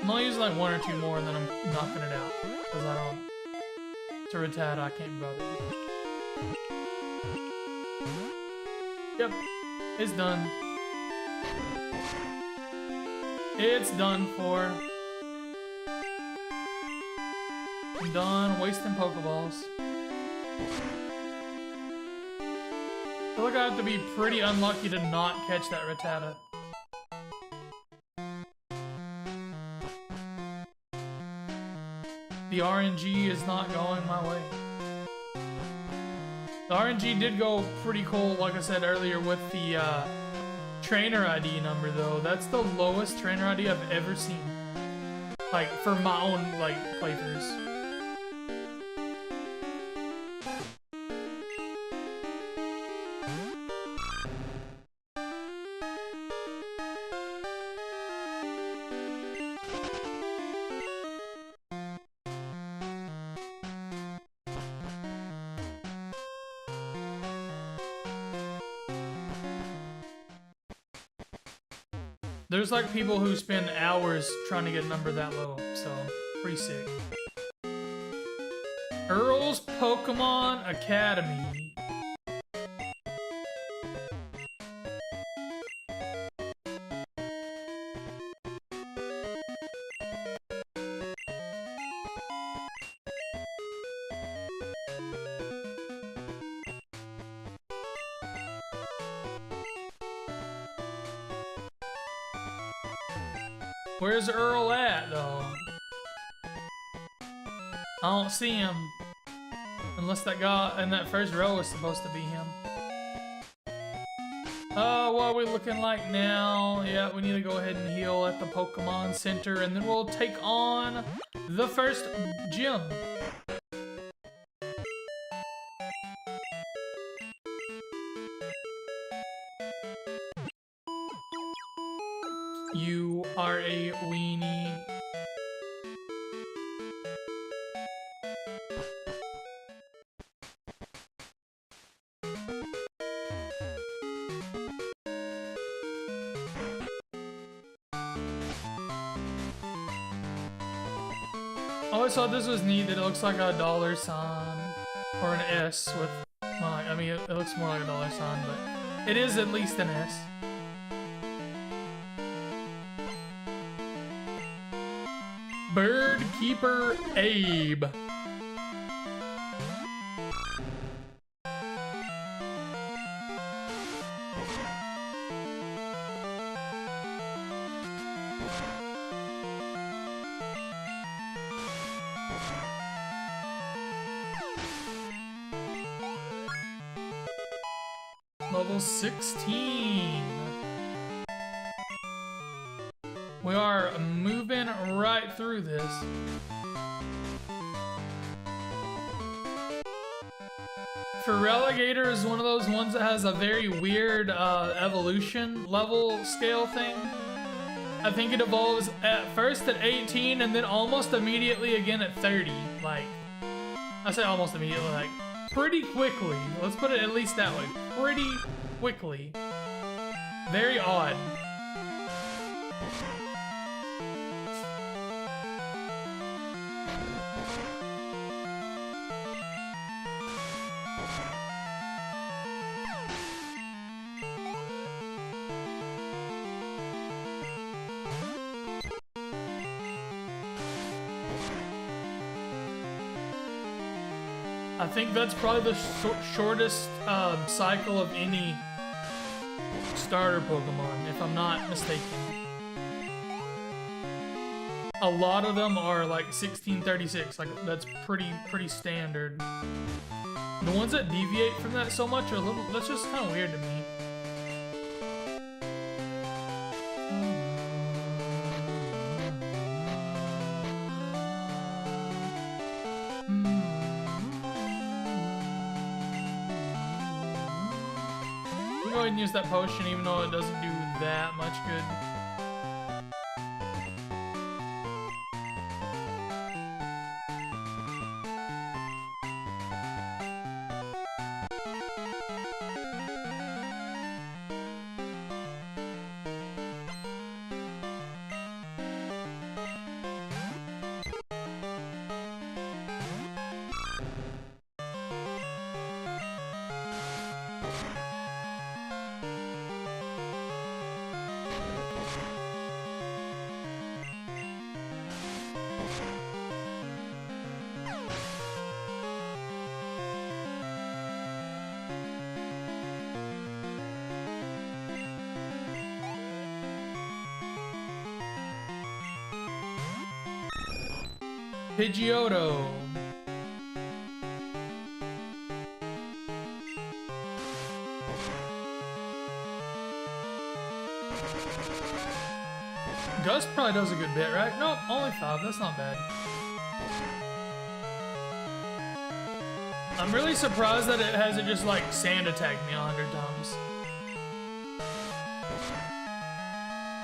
I'm gonna use like 1 or 2 more and then I'm knocking it out. Because I don't... To Rattata, I can't bother. Yep. It's done. It's done for. I'm done wasting Pokeballs. I feel like I have to be pretty unlucky to not catch that Rattata. The RNG is not going my way. The RNG did go pretty cool, like I said earlier, with the trainer ID number, though. That's the lowest trainer ID I've ever seen. Like, for my own, like, playthroughs. There's like people who spend hours trying to get a number that low, so pretty sick. Earl's Pokemon Academy. Where's Earl at, though? I don't see him. Unless that guy in that first row is supposed to be him. What are we looking like now? Yeah, we need to go ahead and heal at the Pokemon Center, and then we'll take on the first gym. You are a weenie. I always thought this was neat that it looks like a dollar sign or an S with, well, I mean, it looks more like a dollar sign, but it is at least an S. Bird Keeper Abe. Level 16. We are moving right through this. Feraligatr is one of those ones that has a very weird evolution level scale thing. I think it evolves at first at 18 and then almost immediately again at 30. Like, I say almost immediately, like pretty quickly. Let's put it at least that way. Pretty quickly. Very odd. I think that's probably the shortest cycle of any starter Pokemon, if I'm not mistaken. A lot of them are like 1636, like that's pretty standard. The ones that deviate from that so much are a little, that's just kind of weird to me. We'll go ahead and use that potion even though it doesn't do that much good. Pidgeotto. Gust probably does a good bit, right? Nope, only 5. That's not bad. I'm really surprised that it hasn't just like sand attacked me 100 times.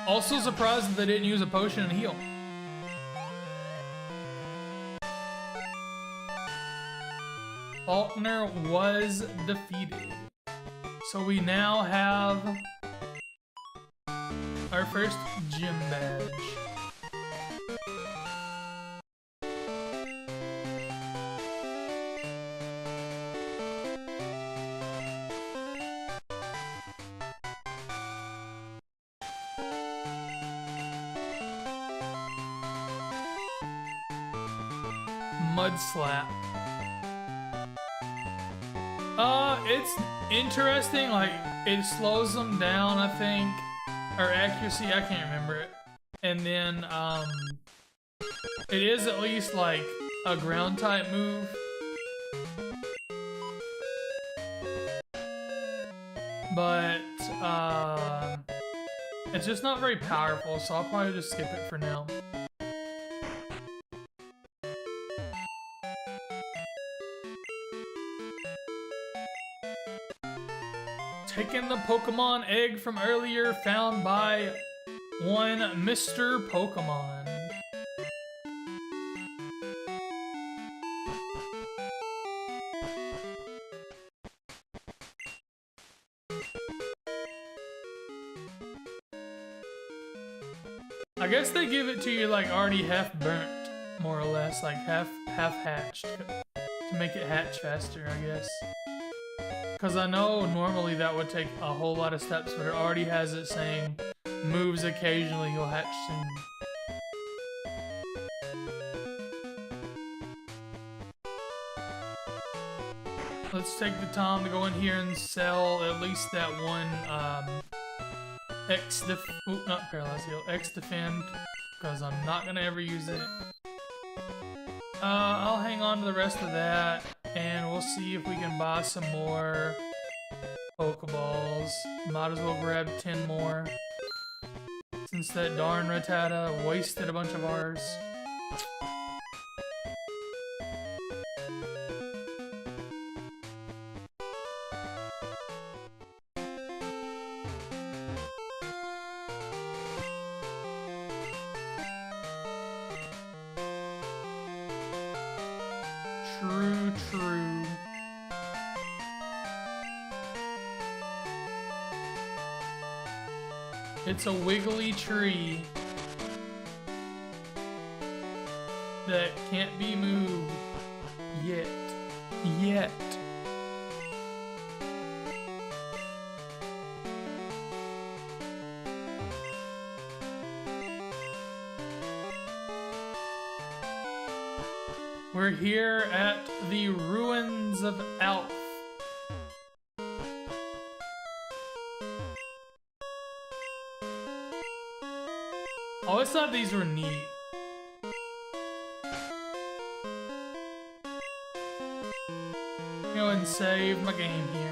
Also surprised that they didn't use a potion and heal. Faulkner was defeated. So we now have our first gym badge. Mud Slap. It's interesting, like, it slows them down, I think. Or accuracy, I can't remember it. And then, it is at least, like, a ground type move. But, it's just not very powerful, so I'll probably just skip it for now. Taking the Pokemon egg from earlier, found by one Mr. Pokemon. I guess they give it to you like already half burnt, more or less, like half hatched, to make it hatch faster, I guess. Because I know normally that would take a whole lot of steps, but it already has it saying moves occasionally, you'll hatch soon. Let's take the time to go in here and sell at least that one not Paralyze Heal, X Defend, because I'm not going to ever use it. I'll hang on to the rest of that, and we'll see if we can buy some more Pokeballs. Might as well grab 10 more, since that darn Rattata wasted a bunch of ours. True. It's a wiggly tree that can't be moved yet. We're here at the ruins of Alf. I always thought these were neat. Go ahead and save my game here.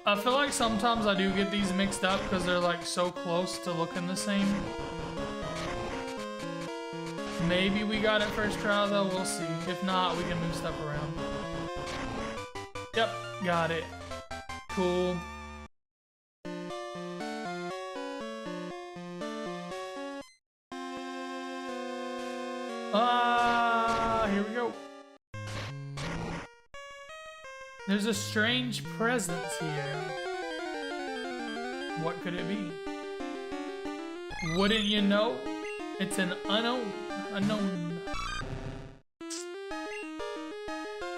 I feel like sometimes I do get these mixed up because they're like so close to looking the same. Maybe we got it first try though, we'll see. If not, we can move stuff around. Yep, got it. Cool. Here we go. There's a strange presence here. What could it be? Wouldn't you know? It's an unknown.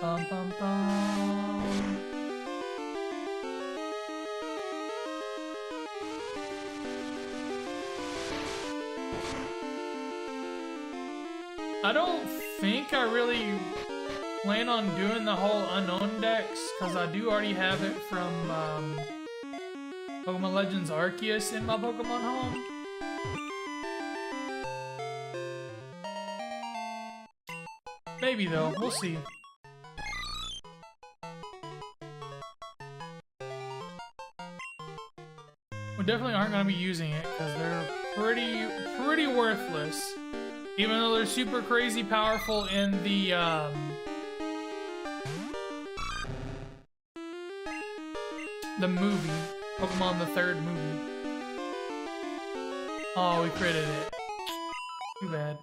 Bum, bum, bum. I don't think I really plan on doing the whole unknown dex, because I do already have it from Pokemon Legends Arceus in my Pokemon home. Maybe though, we'll see. We definitely aren't going to be using it because they're pretty worthless. Even though they're super crazy powerful in the movie, Pokemon the third movie. Oh, we critted it. Too bad.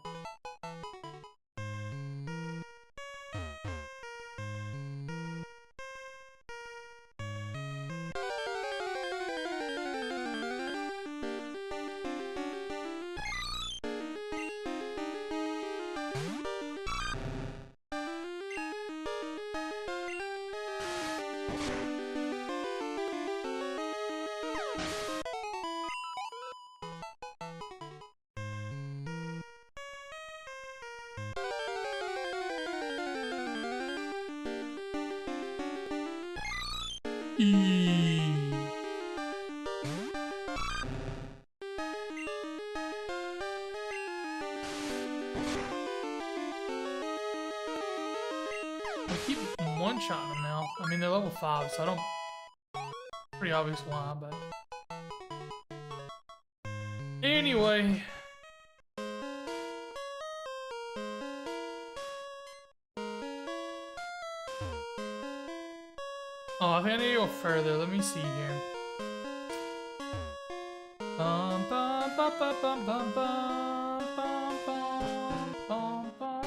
I keep one-shotting them now. I mean, they're level 5, so I don't... Pretty obvious why, but... Anyway... Oh, I think I need to go further. Let me see here. Bum, bum, bum, bum, bum, bum, bum, bum, bum, bum,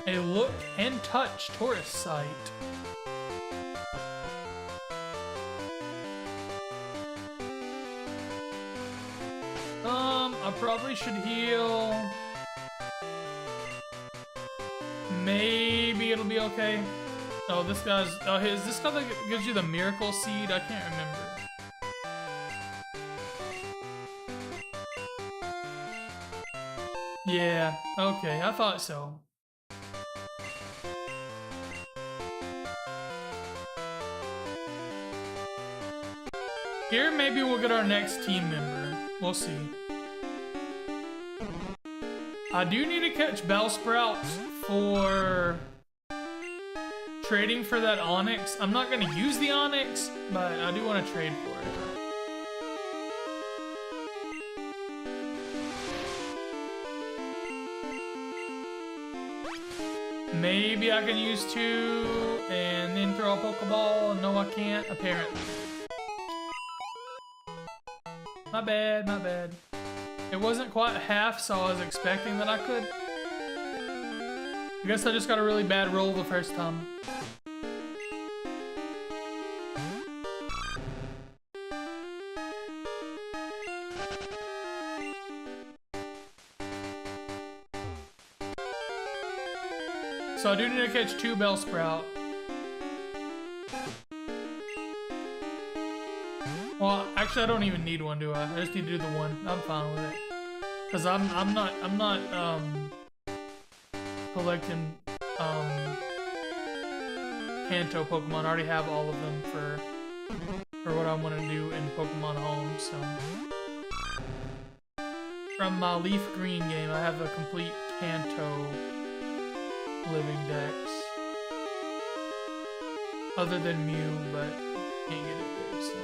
a look and touch tourist site. I probably should heal. Maybe it'll be okay. Oh, this guy's... Oh, is this guy that gives you the miracle seed? I can't remember. Yeah, okay, I thought so. Here, maybe we'll get our next team member. We'll see. I do need to catch Bellsprouts for trading for that Onyx. I'm not gonna use the Onyx, but I do want to trade for it. Maybe I can use 2 and then throw a Pokeball. No, I can't, apparently. My bad, my bad. It wasn't quite half, so I was expecting that I could. I guess I just got a really bad roll the first time. So I do need to catch 2 Bellsprout. Well, actually I don't even need one, do I? I just need to do the one. I'm fine with it. Cause I'm not collecting Kanto Pokemon. I already have all of them for what I want to do in Pokemon Home, so. From my Leaf Green game, I have a complete Kanto LivingDex. Other than Mew, but can't get it there, so.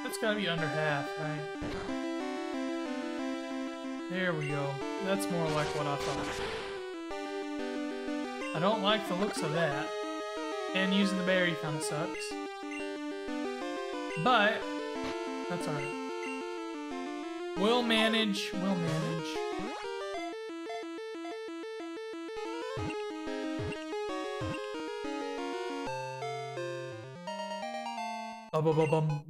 That's gotta be under half, right? There we go. That's more like what I thought. I don't like the looks of that. And using the berry kinda sucks. But that's alright. We'll manage, we'll manage. Bum.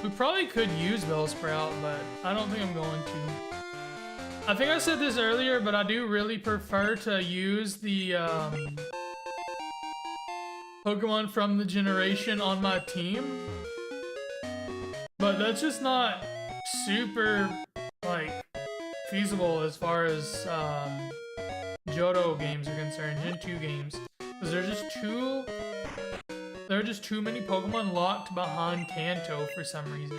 We probably could use Bellsprout, but I don't think I'm going to. I think I said this earlier, but I do really prefer to use the Pokemon from the generation on my team. But that's just not super, like, feasible as far as Johto games are concerned, Gen 2 games. Because there are just too many Pokemon locked behind Kanto for some reason.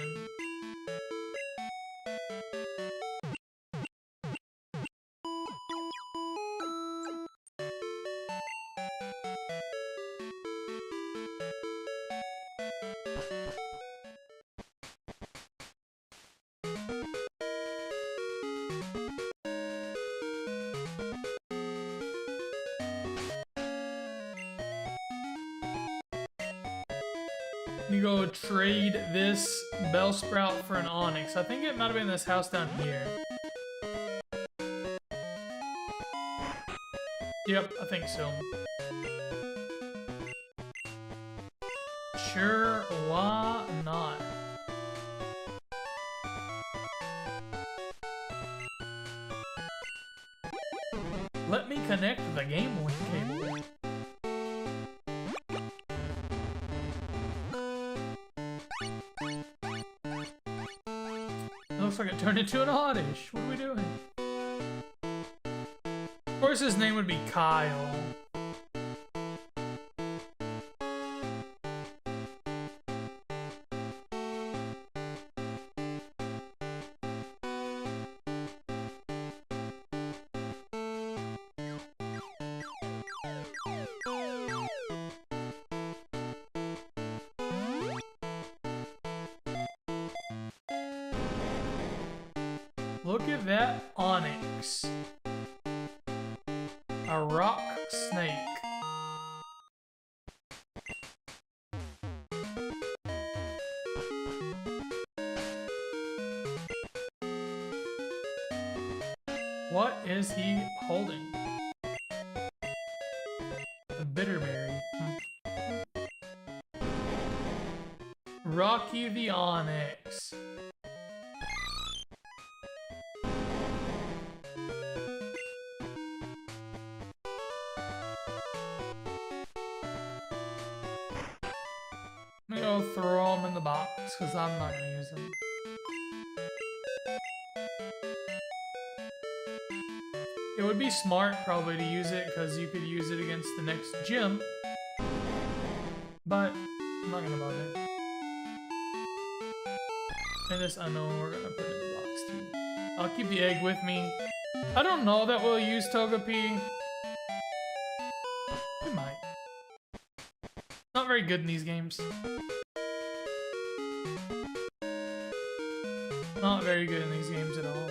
Let me go trade this Bellsprout for an Onyx. I think it might have been this house down here. Yep, I think so. Sure, why not? Let me connect the Game Link cable. Looks like it turned into an Oddish. What are we doing? Of course his name would be Kyle. Look at that Onyx. A rock snake. What is he holding? A bitterberry. Rocky the Onyx. go throw them in the box because I'm not gonna use them. It would be smart probably to use it because you could use it against the next gym, but I'm not gonna bother. And this unknown we're gonna put in the box too. I'll keep the egg with me. I don't know that we'll use Togepi. We might. Not very good in these games. Not very good in these games at all.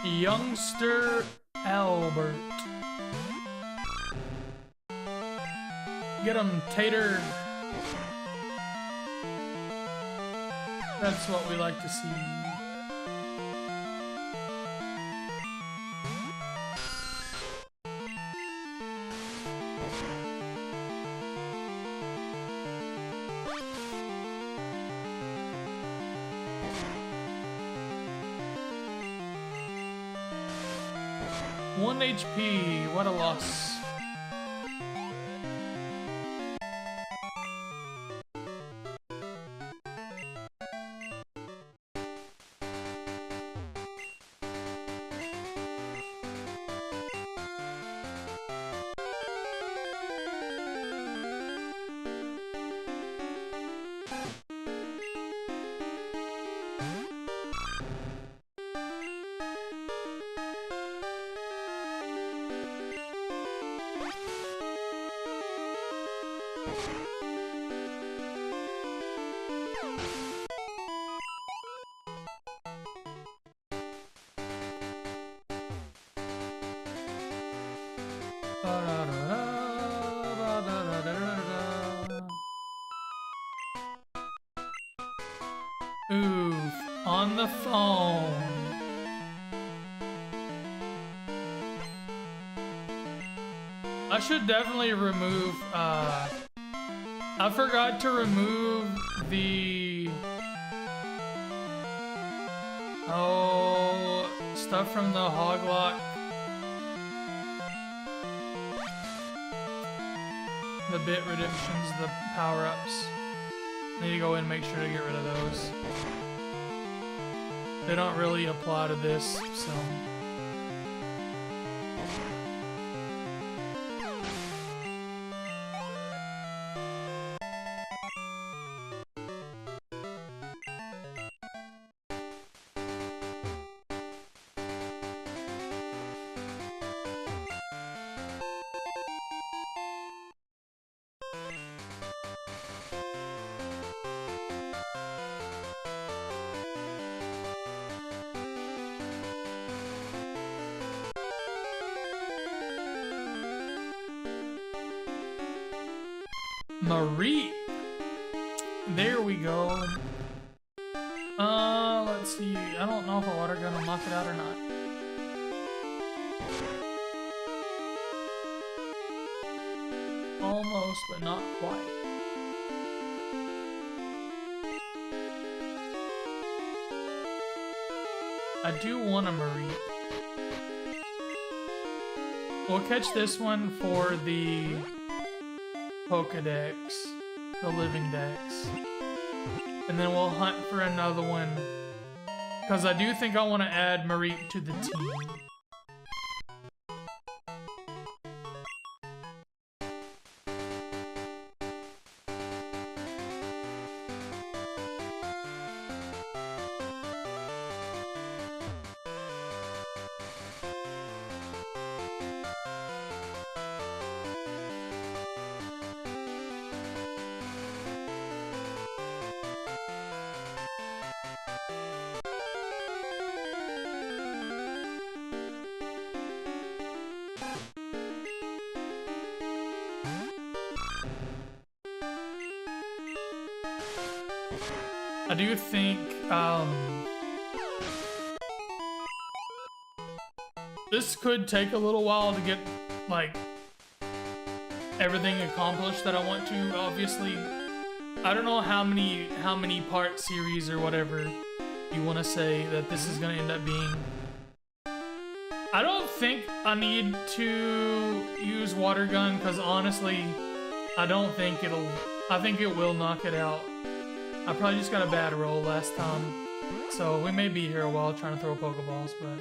Youngster Albert. Get him, Tater. That's what we like to see. One HP, what a loss. Oof, on the phone. I should definitely remove, I forgot to remove the, stuff from the Hoglock. The bit redemptions, the power-ups. Need to go in and make sure to get rid of those. They don't really apply to this, so. Marie. There we go. Let's see. I don't know if a water gun will knock it out or not. Almost, but not quite. I do want a Marie. We'll catch this one for the Pokedex, the LivingDex, and then we'll hunt for another one, because I do think I want to add Marie to the team. I do think this could take a little while to get like everything accomplished that I want to. Obviously, I don't know how many part series or whatever you want to say that this is gonna end up being. I don't think I need to use water gun because honestly, I don't think I think it will knock it out. I probably just got a bad roll last time, so we may be here a while trying to throw Pokeballs, but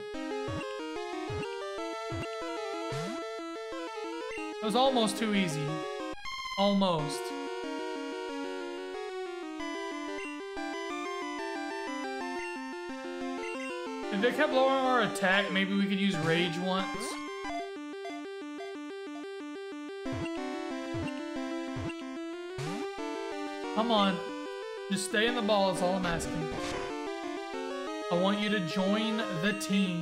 it was almost too easy. Almost. If it kept lowering our attack, maybe we could use Rage once. Come on. Just stay in the ball is all I'm asking. I want you to join the team.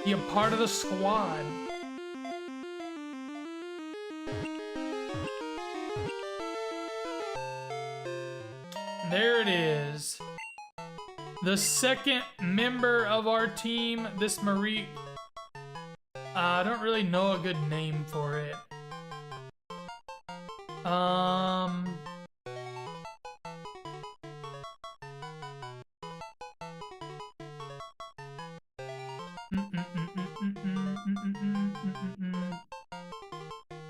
Be a part of the squad. There it is. The second member of our team, this Marie. I don't really know a good name for it.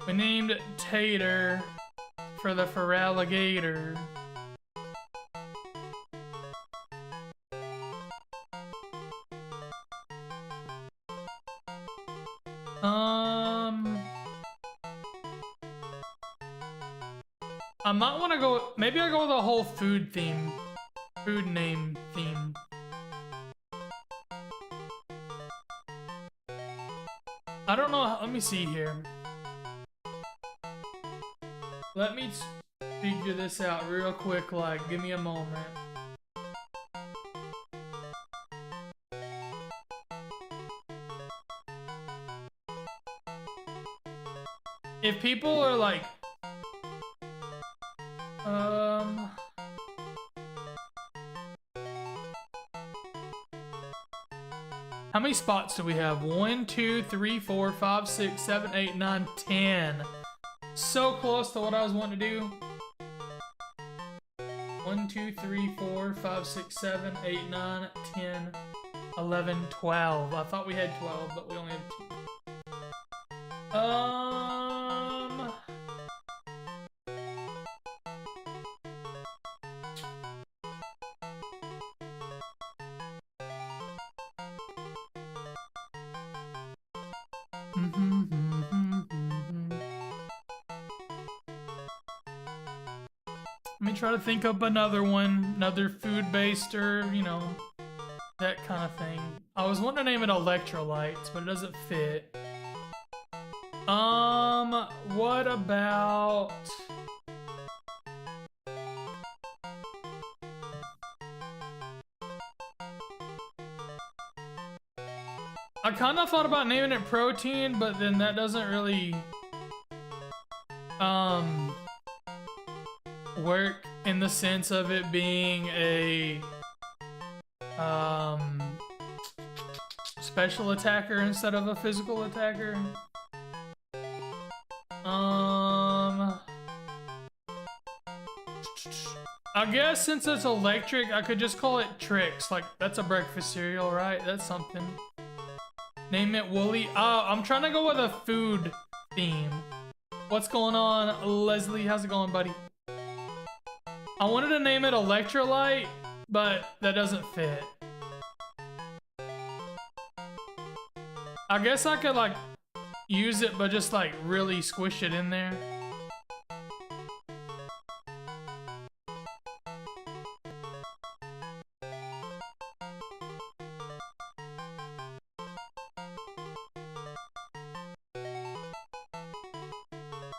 We named Tater for the Feraligator. I might want to go. Maybe I go with a whole food theme, food name theme. I don't know. Let me see here. Let me figure this out real quick. Like, give me a moment. If people are like, how many spots do we have? 1, 2, 3, 4, 5, 6, 7, 8, 9, 10. So close to what I was wanting to do. 1, 2, 3, 4, 5, 6, 7, 8, 9, 10, 11, 12. I thought we had 12, but we only have 2. Let me try to think up another one, another food-based or, you know, that kind of thing. I was wanting to name it Electrolytes, but it doesn't fit. What about... I kind of thought about naming it Protein, but then that doesn't really, work in the sense of it being a, special attacker instead of a physical attacker. I guess since it's electric, I could just call it Tricks. Like, that's a breakfast cereal, right? That's something. Name it Wooly. I'm trying to go with a food theme. What's going on, Leslie? How's it going, buddy? I wanted to name it Electrolyte, but that doesn't fit. I guess I could, like, use it, but just, like, really squish it in there.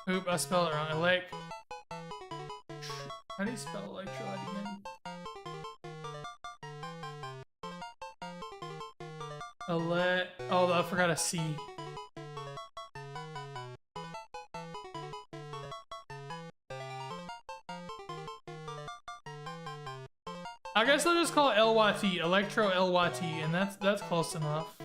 Oop, I spelled it wrong. How do you spell electrolyte again? Oh, I forgot a C. I guess I'll just call it LYT, Electro LYT, and that's close enough.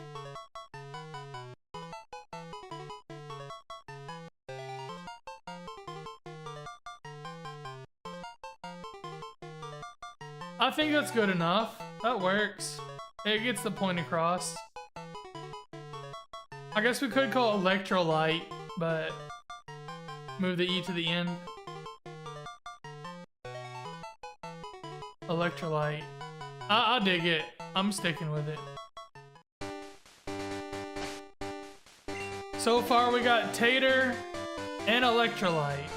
I think that's good enough. That works. It gets the point across. I guess we could call it Electrolyte, but move the E to the end. Electrolyte. I dig it. I'm sticking with it. So far we got Tater and Electrolyte.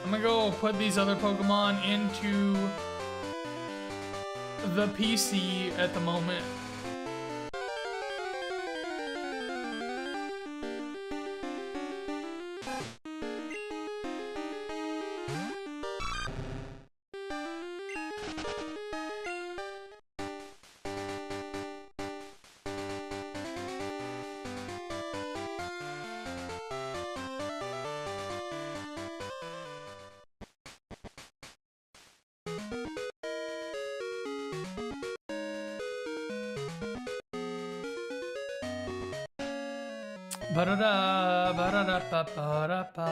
I'm gonna go put these other Pokemon into the PC at the moment. Ba-da-da, ba-da-da-ba-ba-da-ba.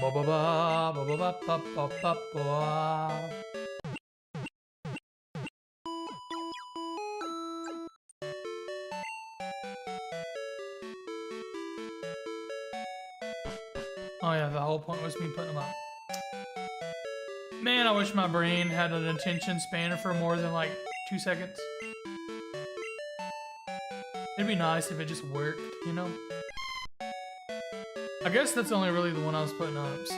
Ba-ba-ba, ba-ba-ba-ba-ba-ba. Oh yeah, the whole point was me putting them up. Man, I wish my brain had an attention span for more than like 2 seconds. It'd be nice if it just worked, you know? I guess that's only really the one I was putting up, so.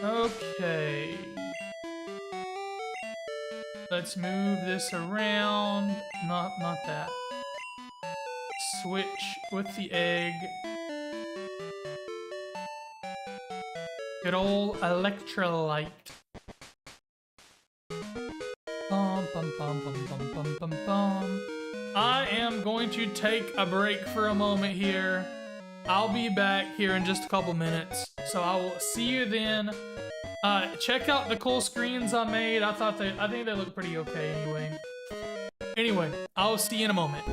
Okay. Let's move this around. Not that. Switch with the egg. Good old Electrolyte. Bum, bum, bum, bum, bum, bum, bum, bum. I am going to take a break for a moment here. I'll be back here in just a couple minutes. So I will see you then. Check out the cool screens I made. I think they look pretty okay anyway. Anyway, I'll see you in a moment.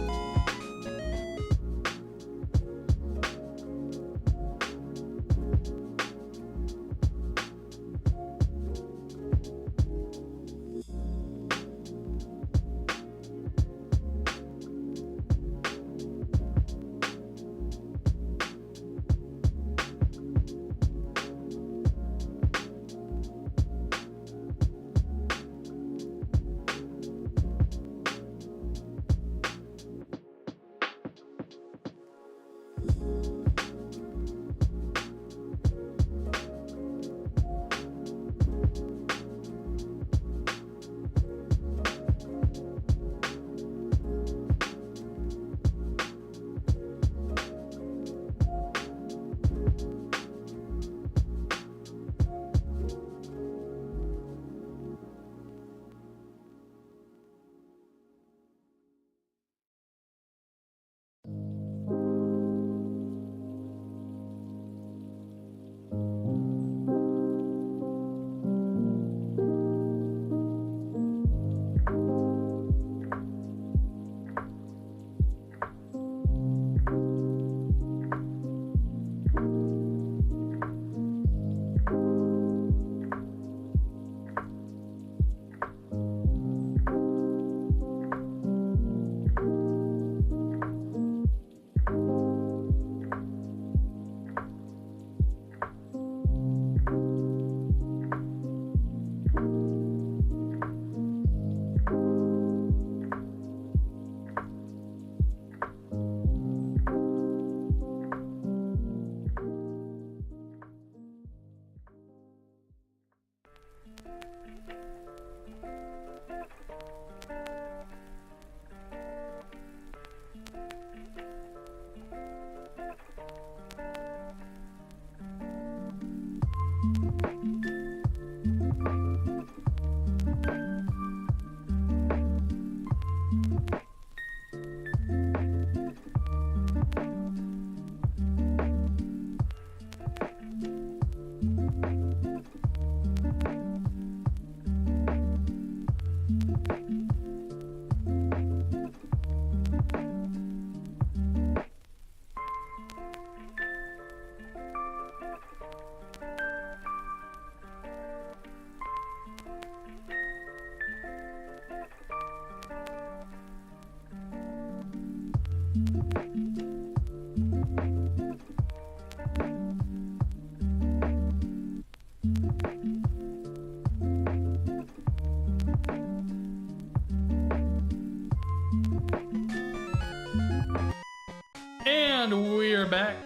And we're back.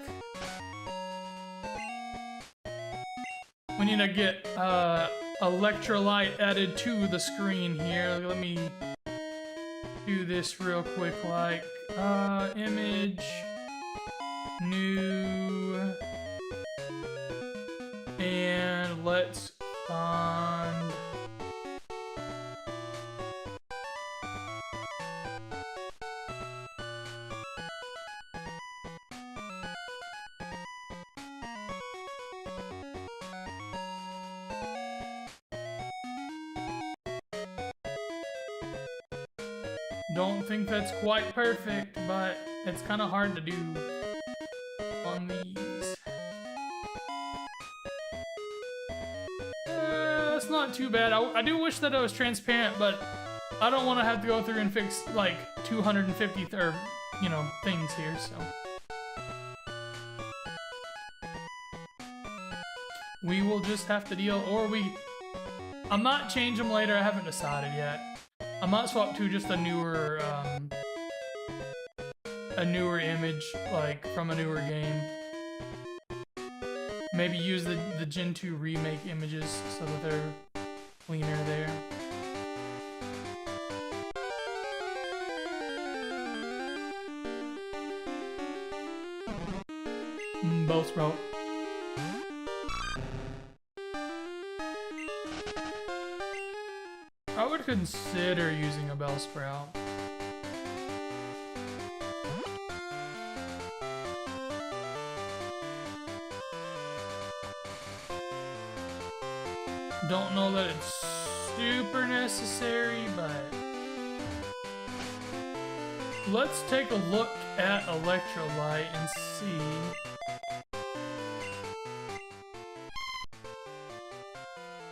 We need to get electrolyte added to the screen here. Let me do this real quick, like image, new, and let's find don't think that's quite perfect, but it's kind of hard to do on these. It's not too bad. I do wish that it was transparent, but I don't want to have to go through and fix like 250 or you know things here. So we will just have to deal, or I might change them later. I haven't decided yet. I might swap to just a newer image, like from a newer game. Maybe use the Gen 2 remake images so that they're cleaner there. Bellsprout. I would consider using a Bellsprout. Don't know that it's super necessary, but let's take a look at electrolyte and see.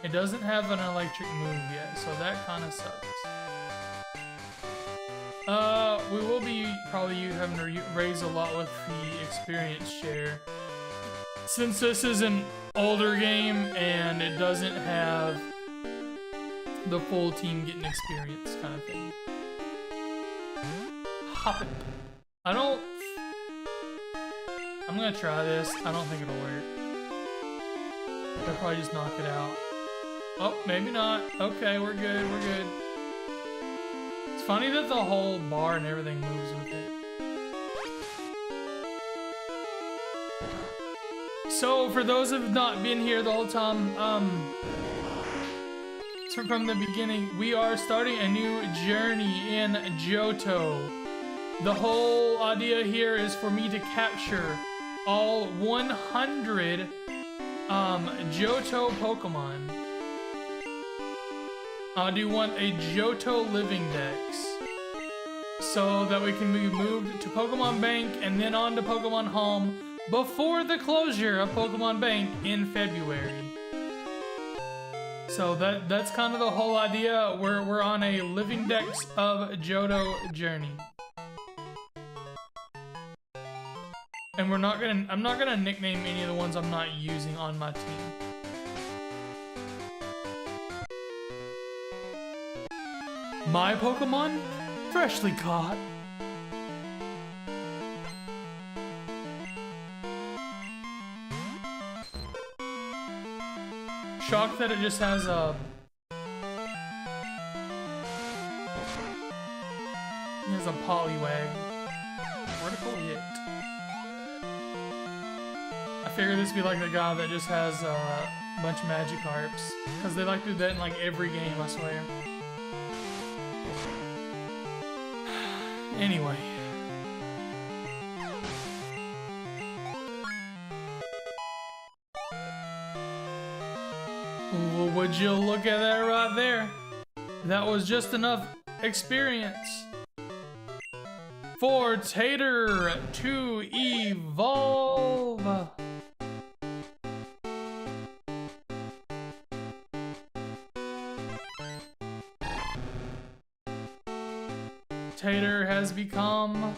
It doesn't have an electric move yet, so that kind of sucks. We will be probably having to raise a lot with the experience share. Since this is an older game and it doesn't have the full team getting experience kind of thing. Hop it. I'm gonna try this. I don't think it'll work. I'll probably just knock it out. Oh, maybe not. Okay, we're good, we're good. It's funny that the whole bar and everything moves with it. So, for those who have not been here the whole time, so from the beginning, we are starting a new journey in Johto. The whole idea here is for me to capture all 100 Johto Pokemon. I do want a Johto LivingDex so that we can be moved to Pokemon Bank and then on to Pokemon Home before the closure of Pokemon Bank in February. So that's kind of the whole idea. We're on a LivingDex of Johto journey. And I'm not gonna nickname any of the ones I'm not using on my team. My Pokemon? Freshly caught. Shocked that it just has a... It has a Poliwag. Vertical hit. I figured this would be like the guy that just has a bunch of Magikarps. Because they like to do that in like every game, I swear. Anyway. Well, would you look at that right there? That was just enough experience for Tater to evolve. Tater has become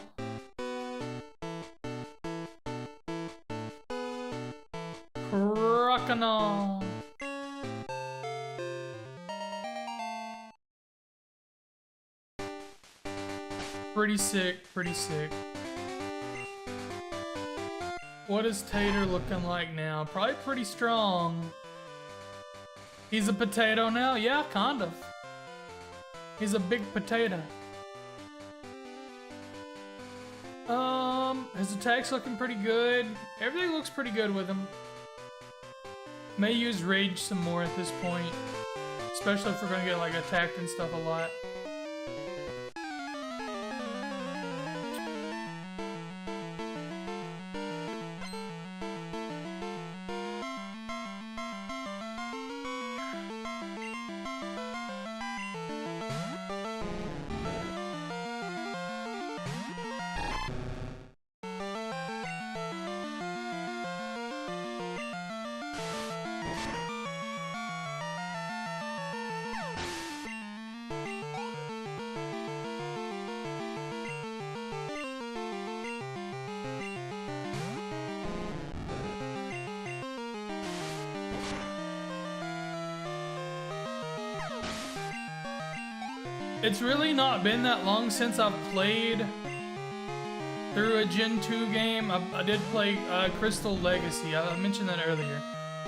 Croconaw. Pretty sick, pretty sick. What is Tater looking like now? Probably pretty strong. He's a potato now? Yeah, kind of. He's a big potato. His attack's looking pretty good. Everything looks pretty good with him. May use Rage some more at this point. Especially if we're gonna get like attacked and stuff a lot. It's really not been that long since I've played through a Gen 2 game. I did play Crystal Legacy. I mentioned that earlier.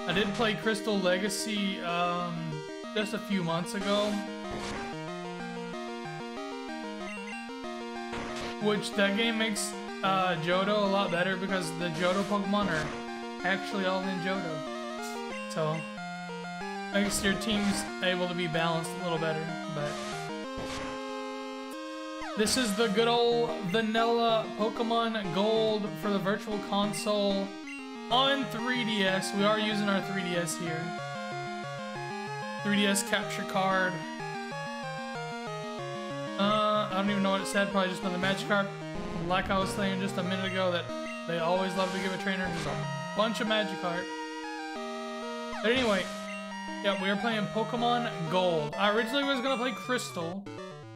I did play Crystal Legacy just a few months ago. Which that game makes Johto a lot better because the Johto Pokemon are actually all in Johto. So, makes your teams able to be balanced a little better. But this is the good old vanilla Pokemon Gold for the Virtual Console on 3DS. We are using our 3DS here. 3DS capture card. I don't even know what it said, probably just another Magikarp. Like I was saying just a minute ago that they always love to give a trainer just a bunch of Magikarp. But anyway, yeah, we are playing Pokemon Gold. I originally was gonna play Crystal,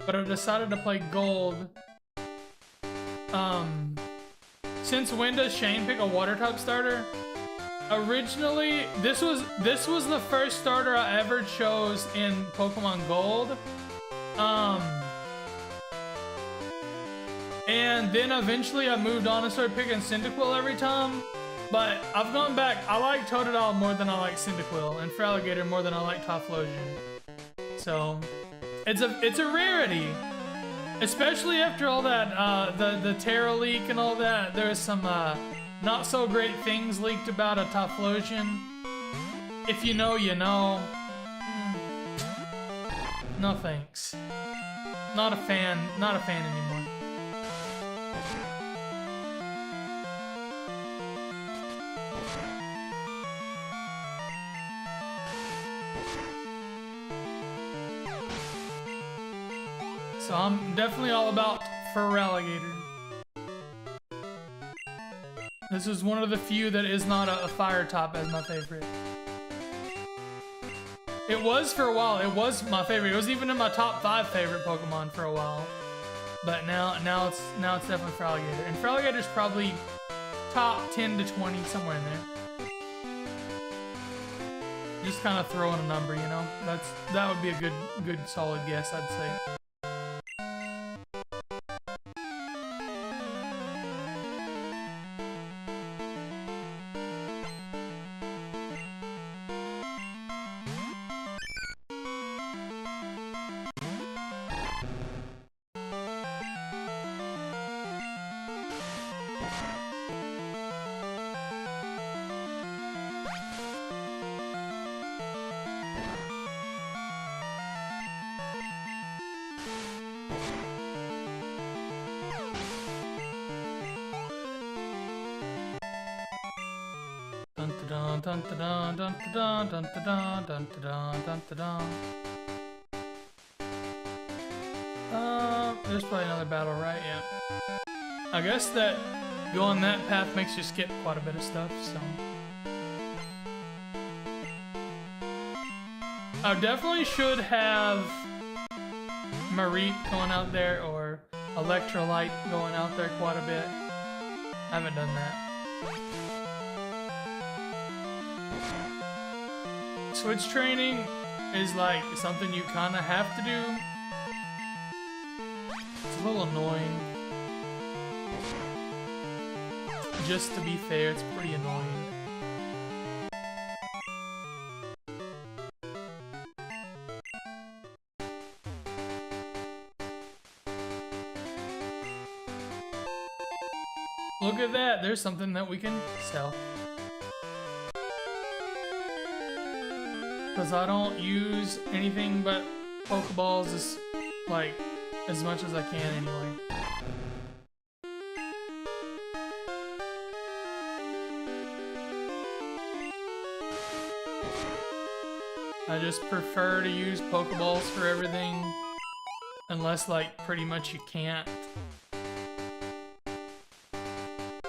but I decided to play Gold. Since when does Shane pick a water type starter? Originally, this was the first starter I ever chose in Pokemon Gold. And then eventually I moved on and started picking Cyndaquil every time. But I've gone back. I like Totodile more than I like Cyndaquil, and Feraligatr more than I like Typhlosion. So it's a rarity, especially after all that the Terra leak and all that. There's some not so great things leaked about a Typhlosion. If you know, you know. No thanks. Not a fan. Not a fan anymore. So I'm definitely all about Feraligatr. This is one of the few that is not a fire type as my favorite. It was for a while. It was my favorite. It was even in my top 5 favorite Pokemon for a while. But now it's definitely Feraligatr. And Feraligatr's probably top 10 to 20, somewhere in there. Just kind of throwing a number, you know. That would be a good solid guess, I'd say. Dun dun dun dun dun dun dun dun dun dun dun. There's probably another battle, right? Yeah. I guess that going that path makes you skip quite a bit of stuff, so. I definitely should have Mareep going out there or Electrolyte going out there quite a bit. I haven't done that. Switch training is like something you kind of have to do. It's a little annoying. just to be fair, it's pretty annoying. Look at that, there's something that we can sell. Because I don't use anything but Pokeballs as much as I can anyway. I just prefer to use Pokeballs for everything, unless like pretty much you can't.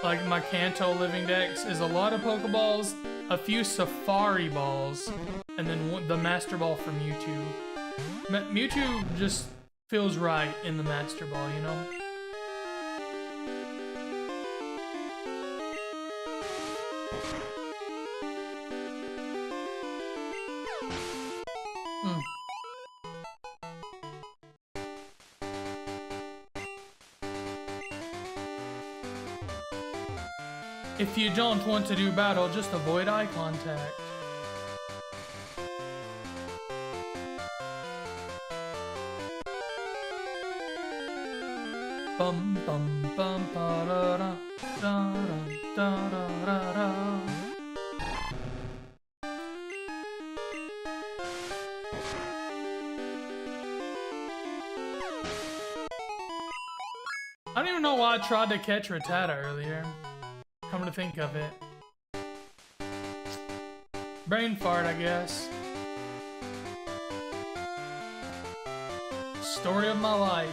Like my Kanto LivingDex is a lot of Pokeballs, a few Safari Balls, and then the Master Ball from Mewtwo. Mewtwo just feels right in the Master Ball, you know? If you don't want to do battle, just avoid eye contact. Bum bum bum ba da da da da da da da. I don't even know why I tried to catch Rattata earlier. Come to think of it. Brain fart, I guess. Story of my life.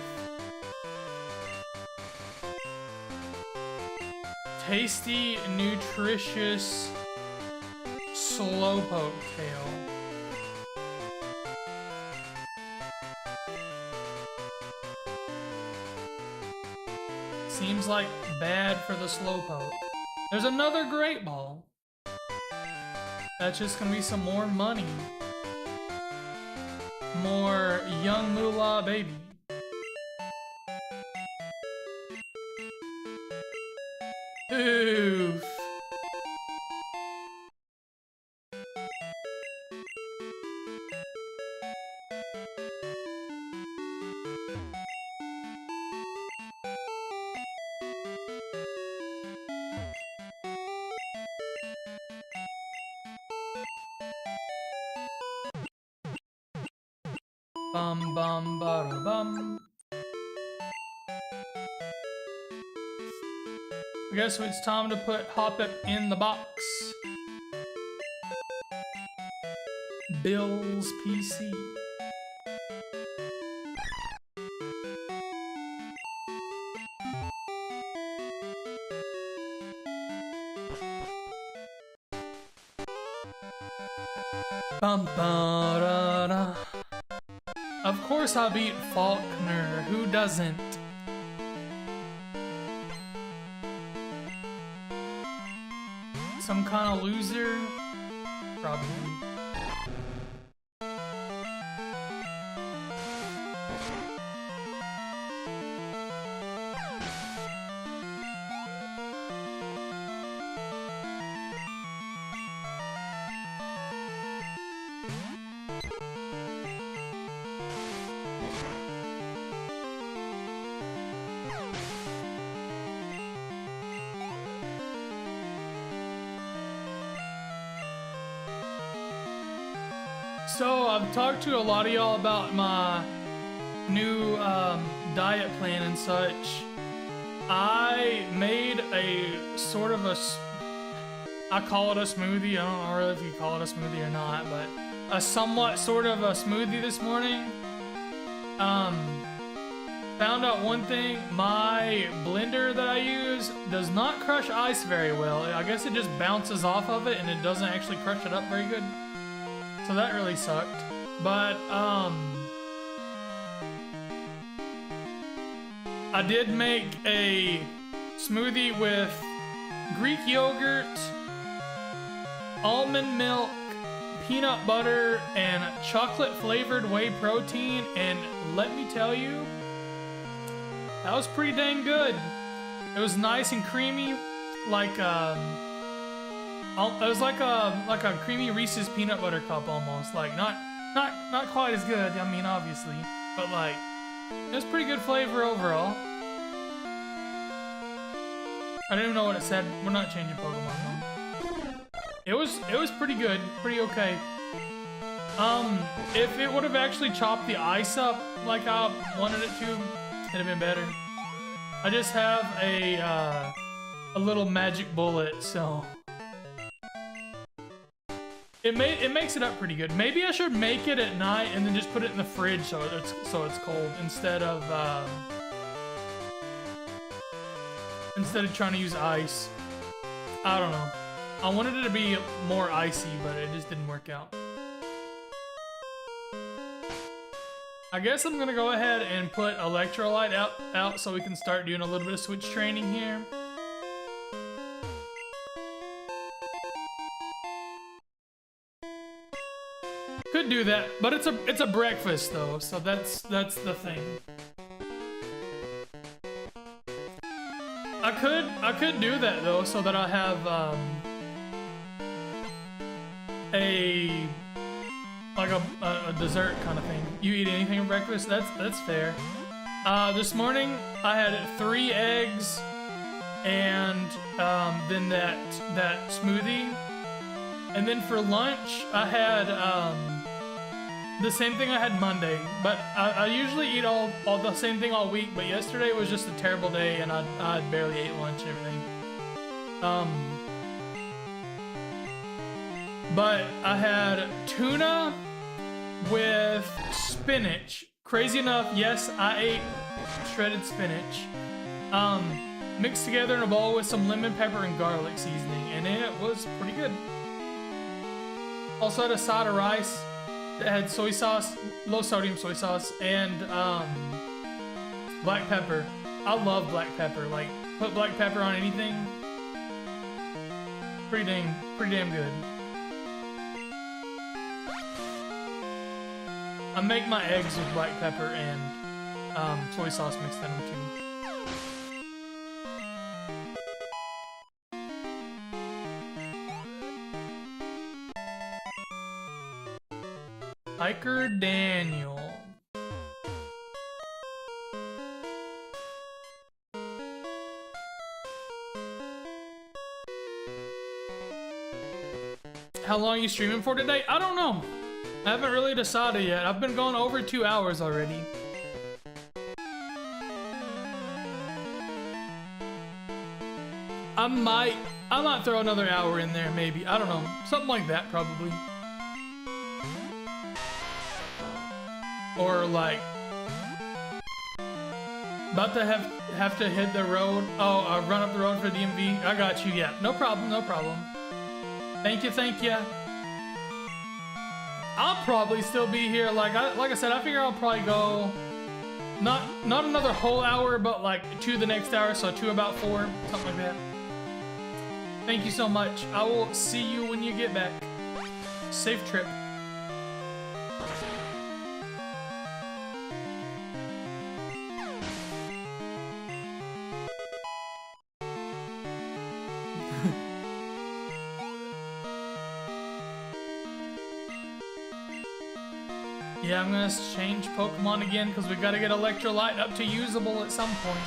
Tasty, nutritious Slowpoke tail. Seems like bad for the Slowpoke. There's another Great Ball. That's just gonna be some more money. More young moolah baby. Oof. Bum bum bada bum. I guess it's time to put Hoppip in the box. Bill's PC. Bum ba da da. Of course I beat Faulkner, who doesn't? Some kind of loser? Probably. So I've talked to a lot of y'all about my new diet plan and such. I made a sort of a, I call it a smoothie. I don't know really if you call it a smoothie or not, but a somewhat sort of a smoothie this morning. Found out one thing, my blender that I use does not crush ice very well. I guess it just bounces off of it and it doesn't actually crush it up very good. So that really sucked. But, I did make a smoothie with Greek yogurt, almond milk, peanut butter, and chocolate flavored whey protein, and let me tell you, that was pretty dang good. It was nice and creamy, like it was like a creamy Reese's peanut butter cup almost. Like not quite as good. I mean, obviously, but like it was pretty good flavor overall. I didn't even know what it said. We're not changing Pokemon. It was pretty good, pretty okay. If it would have actually chopped the ice up like I wanted it to, it'd have been better. I just have a little magic bullet, so it makes it up pretty good. Maybe I should make it at night and then just put it in the fridge so it's cold instead of trying to use ice. I don't know. I wanted it to be more icy, but it just didn't work out. I guess I'm gonna go ahead and put Electrolyte out so we can start doing a little bit of switch training here. Could do that, but it's a breakfast though, so that's the thing. I could do that though, so that I have a dessert kind of thing. You eat anything for breakfast? That's fair. This morning I had 3 eggs and then that smoothie, and then for lunch I had the same thing I had Monday. But I usually eat all the same thing all week, but yesterday was just a terrible day and I barely ate lunch and everything. But I had tuna with spinach. Crazy enough, yes, I ate shredded spinach. Mixed together in a bowl with some lemon pepper and garlic seasoning, and it was pretty good. Also had a side of rice that had soy sauce, low sodium soy sauce, and black pepper. I love black pepper. Like, put black pepper on anything. Pretty damn good. I make my eggs with black pepper and soy sauce mixed in them too. Hiker Daniel. How long are you streaming for today? I don't know. I haven't really decided yet. I've been going over 2 hours already. I might throw another hour in there, maybe. I don't know. Something like that, probably. Or like, about to have to hit the road. Oh, run up the road for DMV. I got you. Yeah, no problem, no problem. Thank you, thank you. I'll probably still be here. Like I said, I figure I'll probably go not another whole hour, but like 2 the next hour, so 2 about 4, something like that. Thank you so much. I will see you when you get back. Safe trip. Yeah, I'm gonna change Pokemon again because we gotta get Electrolyte up to usable at some point.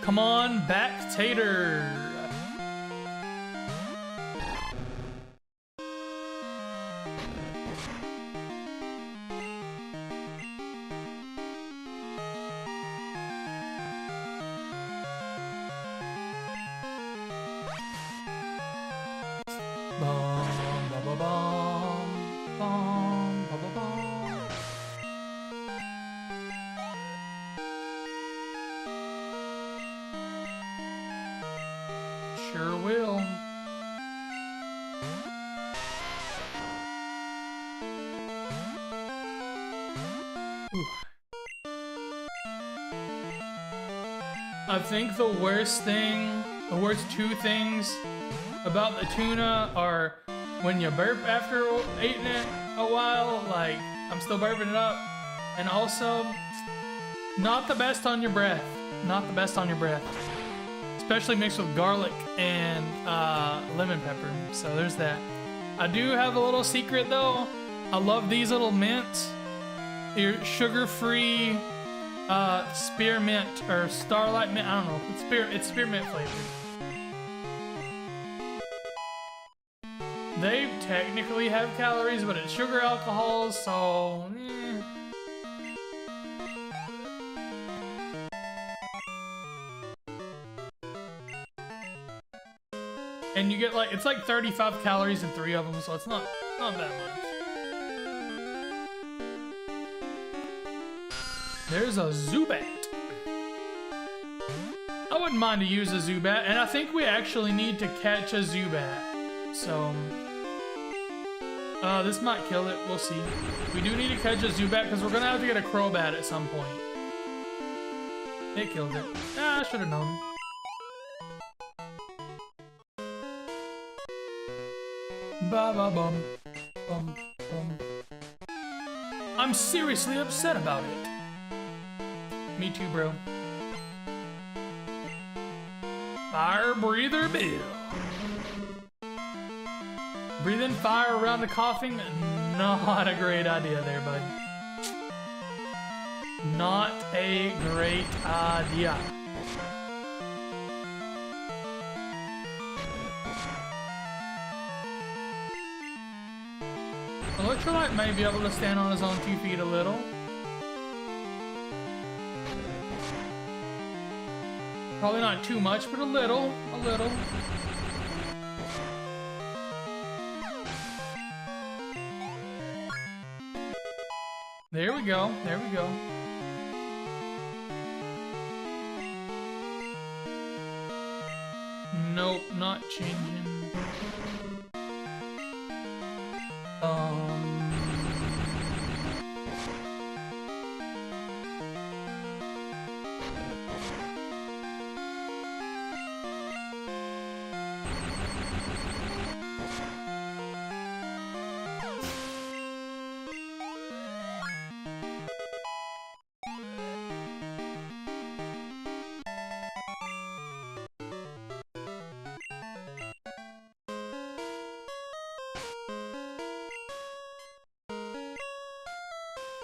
Come on back, Tater. Sure will. Ooh. I think the worst 2 things about the tuna are when you burp after eating it a while, like I'm still burping it up, And also, not the best on your breath. Not the best on your breath. Especially mixed with garlic and lemon pepper. So there's that. I do have a little secret though. I love these little mints. They're sugar-free spearmint or starlight mint. I don't know. It's spearmint flavored. They technically have calories, but it's sugar alcohols, so And you get like, it's like 35 calories in 3 of them, so it's not that much. There's a Zubat. I wouldn't mind to use a Zubat, and I think we actually need to catch a Zubat. So, this might kill it, we'll see. We do need to catch a Zubat, because we're gonna have to get a Crobat at some point. It killed it. Ah, I should have known. Ba ba bum, bum, bum. I'm seriously upset about it. Me too, bro. Fire breather Bill. Breathing fire around the coughing? Not a great idea there, bud. Not a great idea. Electrolyte may be able to stand on his own 2 feet a little. Probably not too much, but a little, a little. There we go, there we go. Nope, not changing.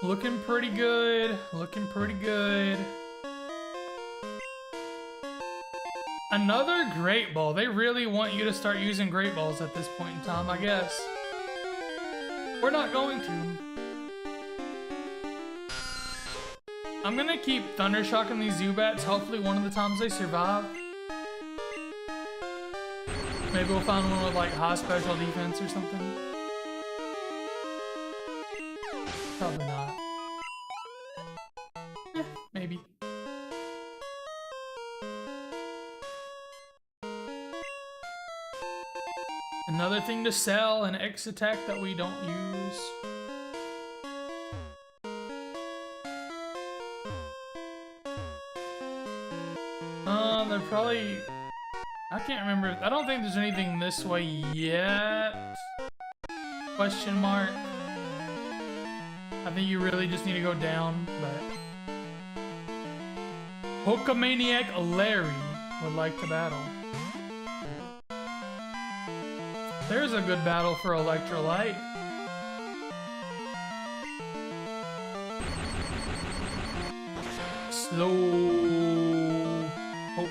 Looking pretty good, looking pretty good. Another Great Ball. They really want you to start using Great Balls at this point in time, I guess. We're not going to. I'm gonna keep Thunder Shocking these Zubats. Hopefully one of the times they survive. Maybe we'll find one with like high special defense or something. Probably not. Yeah, maybe. Another thing to sell, an X attack that we don't use. They're probably... I can't remember. I don't think there's anything this way yet. Question mark. I think you really just need to go down, but... Pokemaniac Larry would like to battle. There's a good battle for Electrolyte. Slow poke.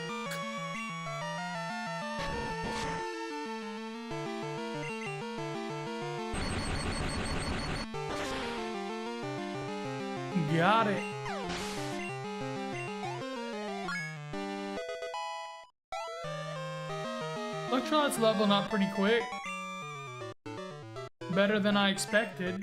Got it. Electrolyte's leveling up pretty quick. Better than I expected.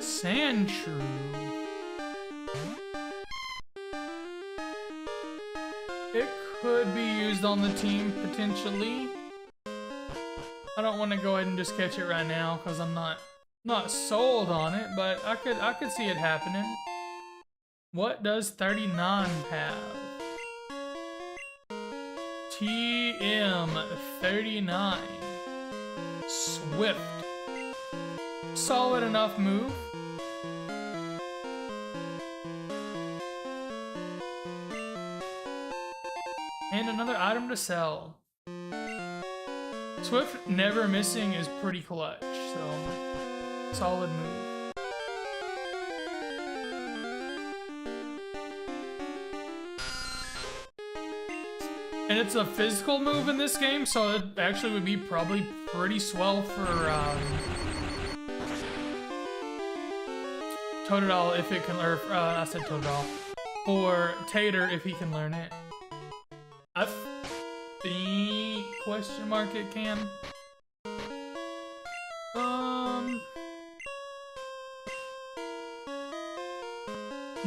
Sandshrew. It could be used on the team potentially. I don't want to go ahead and just catch it right now because I'm not sold on it, but I could see it happening. What does 39 have? AM39. Swift. Solid enough move. And another item to sell. Swift never missing is pretty clutch, so solid move. And it's a physical move in this game, so it actually would be probably pretty swell for Totodile if it can learn. I said Totodile. For Tater if he can learn it. I think question mark it can.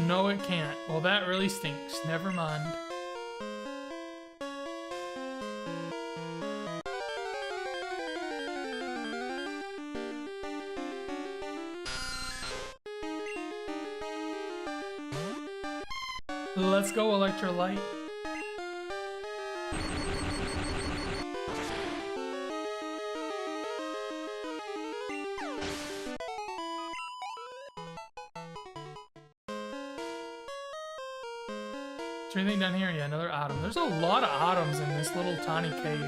No, it can't. Well, that really stinks. Never mind. Let's go, Electrolyte. Is there anything down here? Yeah, another item. There's a lot of items in this little tiny cave.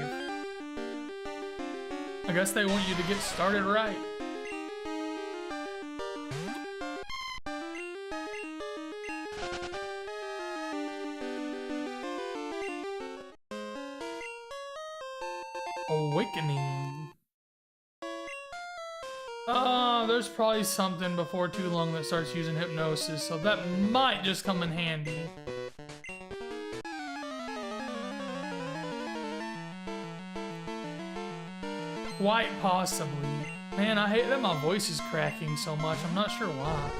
I guess they want you to get started right. Awakening. There's probably something before too long that starts using hypnosis, so that might just come in handy. Quite possibly. Man, I hate that my voice is cracking so much. I'm not sure why.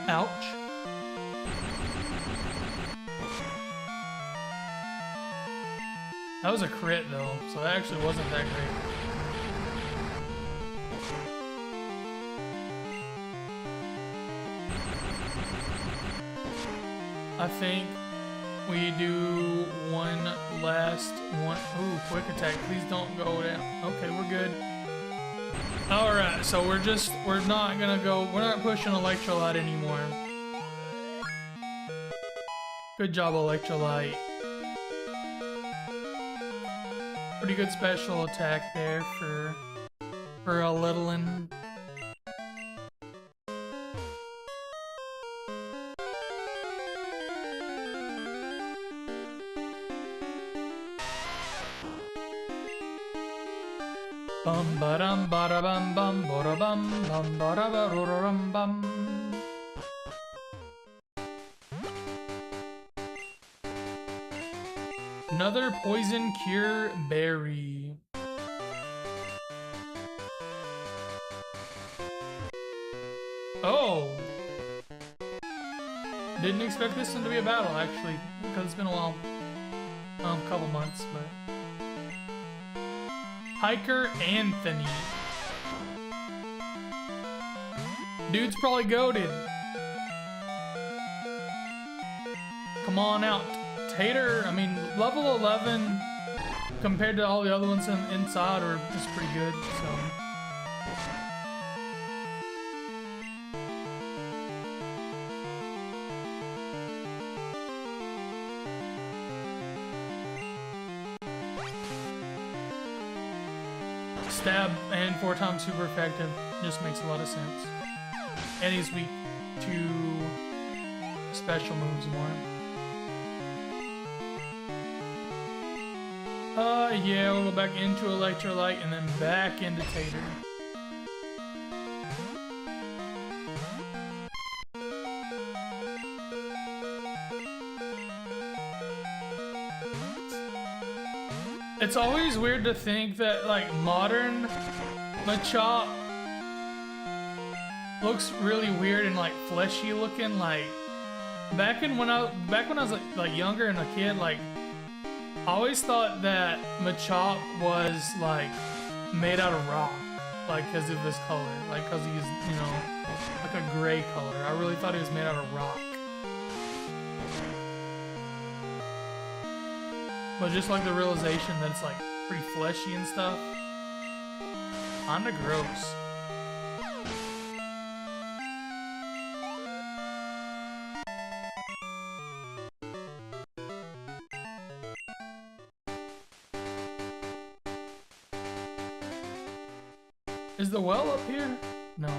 Ouch. That was a crit though, so that actually wasn't that great. I think we do one last one. Ooh, quick attack. Please don't go down. Okay, we're good. Alright, so we're not pushing Electrolyte anymore. Good job, Electrolyte. Pretty good special attack there for a littlin'. Bum ba dum ba da bum bum ba da bum bum ba da ba ro rum bum. Another poison cure berry. Oh! Didn't expect this one to be a battle actually, because it's been a while. Couple months, but. Hiker Anthony. Dude's probably goated. Come on out. Tater, I mean, level 11 compared to all the other ones inside are just pretty good, so. Stab and 4 times super effective. Just makes a lot of sense. And he's weak to special moves more. Yeah, we'll go back into Electrolyte and then back into Tater. It's always weird to think that like modern Machop looks really weird and like fleshy looking. Like back when I was like younger and a kid, like I always thought that Machop was like made out of rock. like because of this color, like because he's, you know, like a gray color. I really thought he was made out of rock. But just like the realization that it's like pretty fleshy and stuff, kinda gross. Is the well up here? No.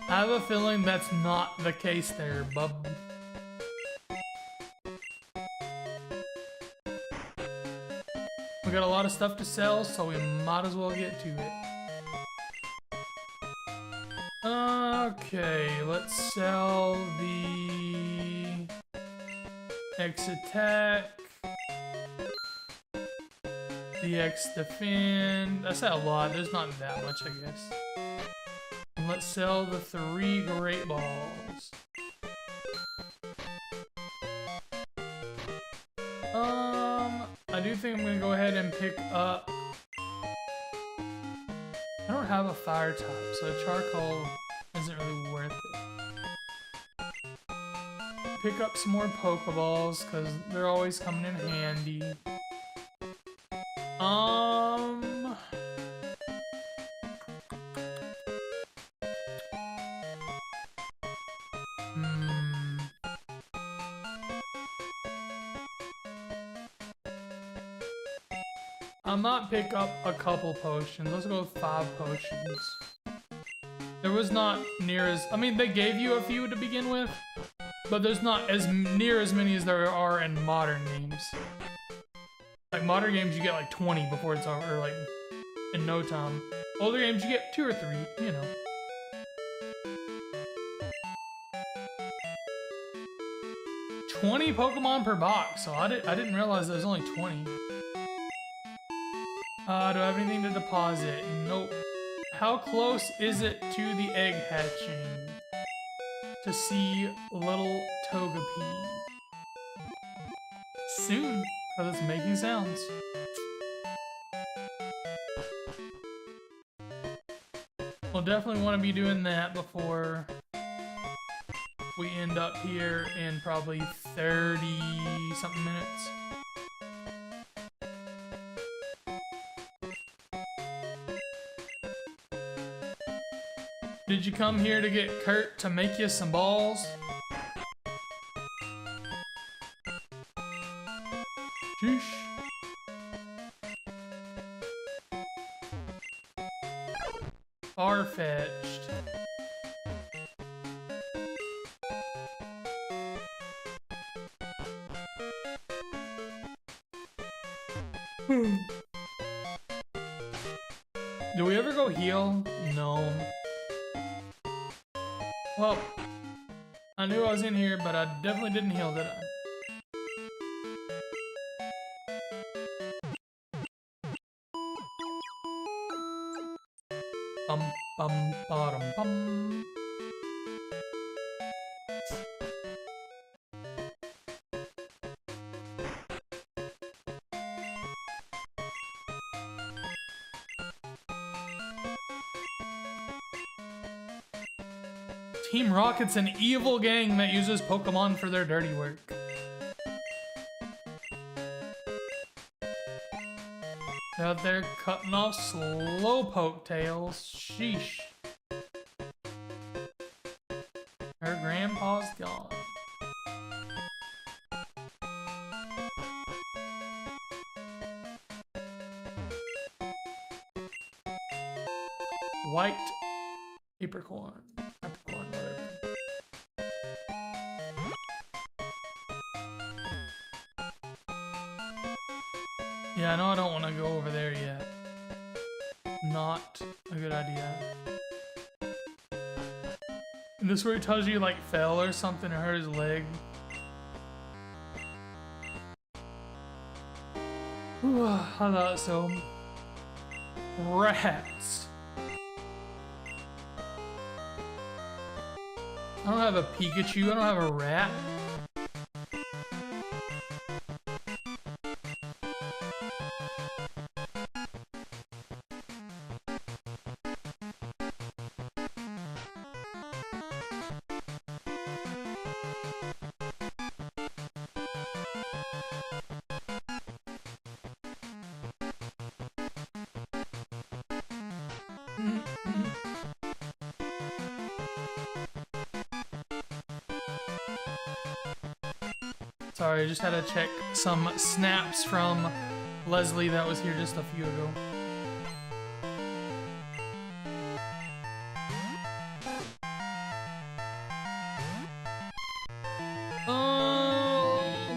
I have a feeling that's not the case there, bub. We got a lot of stuff to sell, so we might as well get to it. Okay, let's sell the X attack, the X defend. That's a lot. There's not that much, I guess. And let's sell the 3 great balls. I do think I'm gonna go ahead and pick up. I don't have a fire type, so charcoal isn't really worth it. Pick up some more Pokeballs, because they're always coming in handy. I might pick up a couple potions. Let's go with 5 potions. There was not near as... I mean, they gave you a few to begin with, but there's not as near as many as there are in modern games. Like, modern games, you get like 20 before it's over, or like, in no time. Older games, you get 2 or 3, you know. $20 Pokemon per box, so I didn't realize there was only 20. Do I have anything to deposit? Nope. How close is it to the egg hatching to see little Togepi? Soon, because it's making sounds. We'll definitely want to be doing that before we end up here in probably 30-something minutes. Did you come here to get Kurt to make you some balls? Sheesh. Far-fetched. Do we ever go heal? No. Well, I knew I was in here, but I definitely didn't heal, did I? Bum bum bottom bum. Team Rocket's an evil gang that uses Pokemon for their dirty work. They're out there cutting off slowpoke tails. Sheesh. Her grandpa's gone. White apricorn. Yeah, I know I don't want to go over there yet. Not a good idea. And this where he tells you like fell or something or hurt his leg. Ooh, I thought so. Rats. I don't have a Pikachu. I don't have a rat. Sorry, I just had to check some snaps from Leslie that was here just a few ago.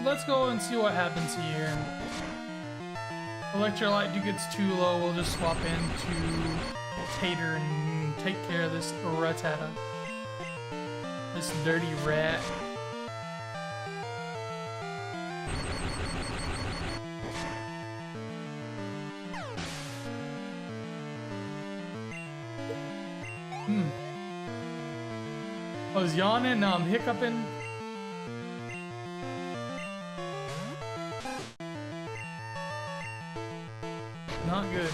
Let's go and see what happens here. Electrolyte dude gets too low, we'll just swap into Tater and take care of this Rattata. This dirty rat. I was yawning, now I'm hiccuping. Not good.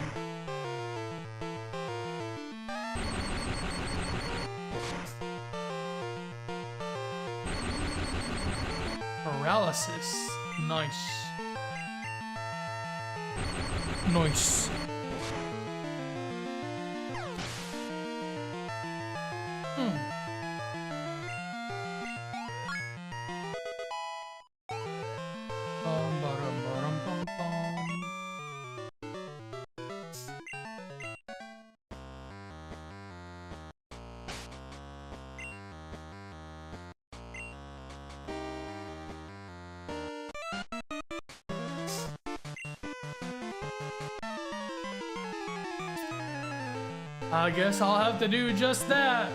Paralysis. Nice. Nice. I guess I'll have to do just that.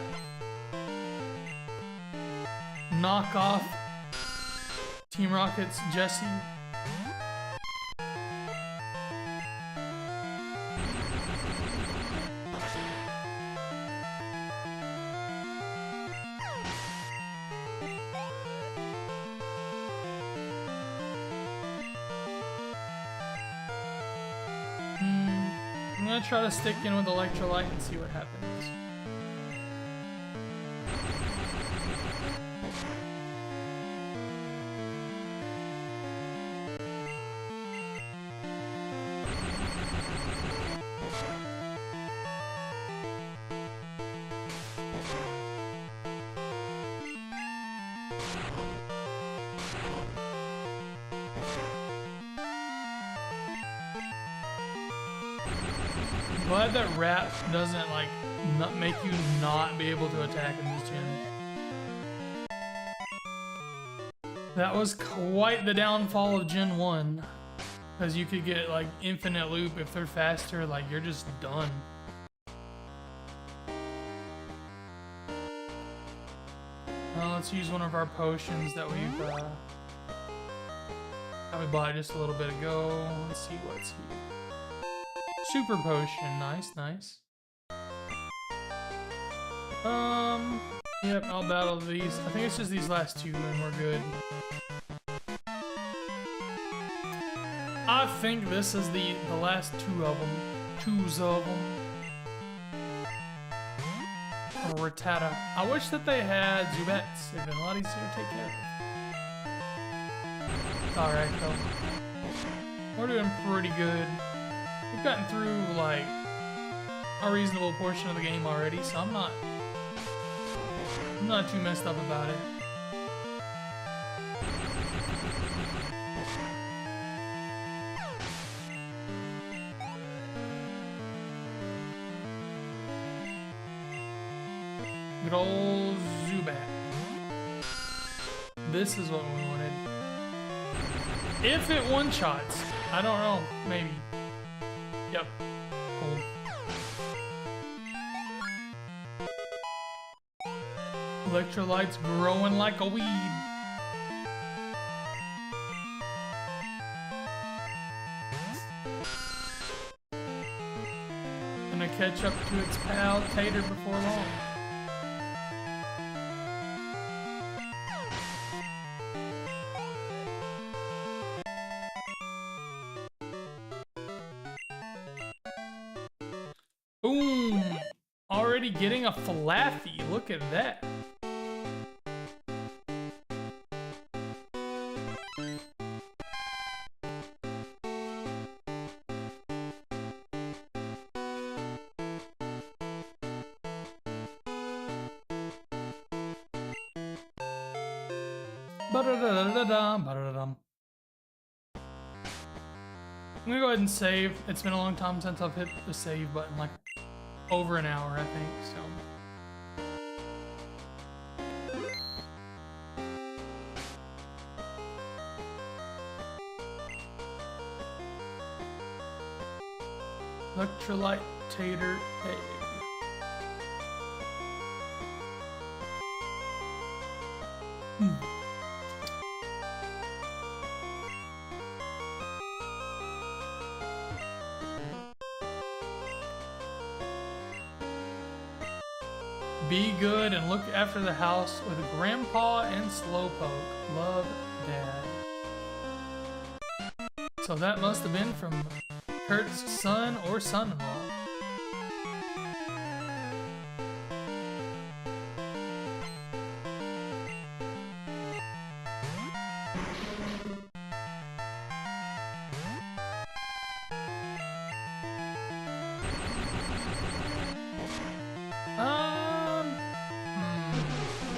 Knock off Team Rocket's Jesse. I'm gonna try to stick in with Electrolyte and see what happens. Glad that rat doesn't like not make you not be able to attack in this gen. That was quite the downfall of Gen 1. Because you could get like infinite loop if they're faster, like you're just done. Now let's use one of our potions that we bought just a little bit ago. Let's see what's here. Super potion, nice, nice. Yep, I'll battle these. I think it's just these last two and we're good. I think this is the last two of them. Twos of them. Rattata. I wish that they had Zubats. It'd been a lot easier to take care of. Alright though. We're doing pretty good. We've gotten through like a reasonable portion of the game already, so I'm not too messed up about it. Good old Zubat. This is what we wanted. If it one-shots, I don't know, maybe. Yep. Cool. Electrolyte's growing like a weed. Gonna catch up to its pal Tater before long. Boom! Already getting a Flaffy. Look at that. Ba-da-da-da-da-dum. I'm gonna go ahead and save. It's been a long time since I've hit the save button, like over an hour, I think, so. Electrolyte tater egg. Be good and look after the house with Grandpa and Slowpoke. Love, Dad. So that must have been from Kurt's son or son-in-law.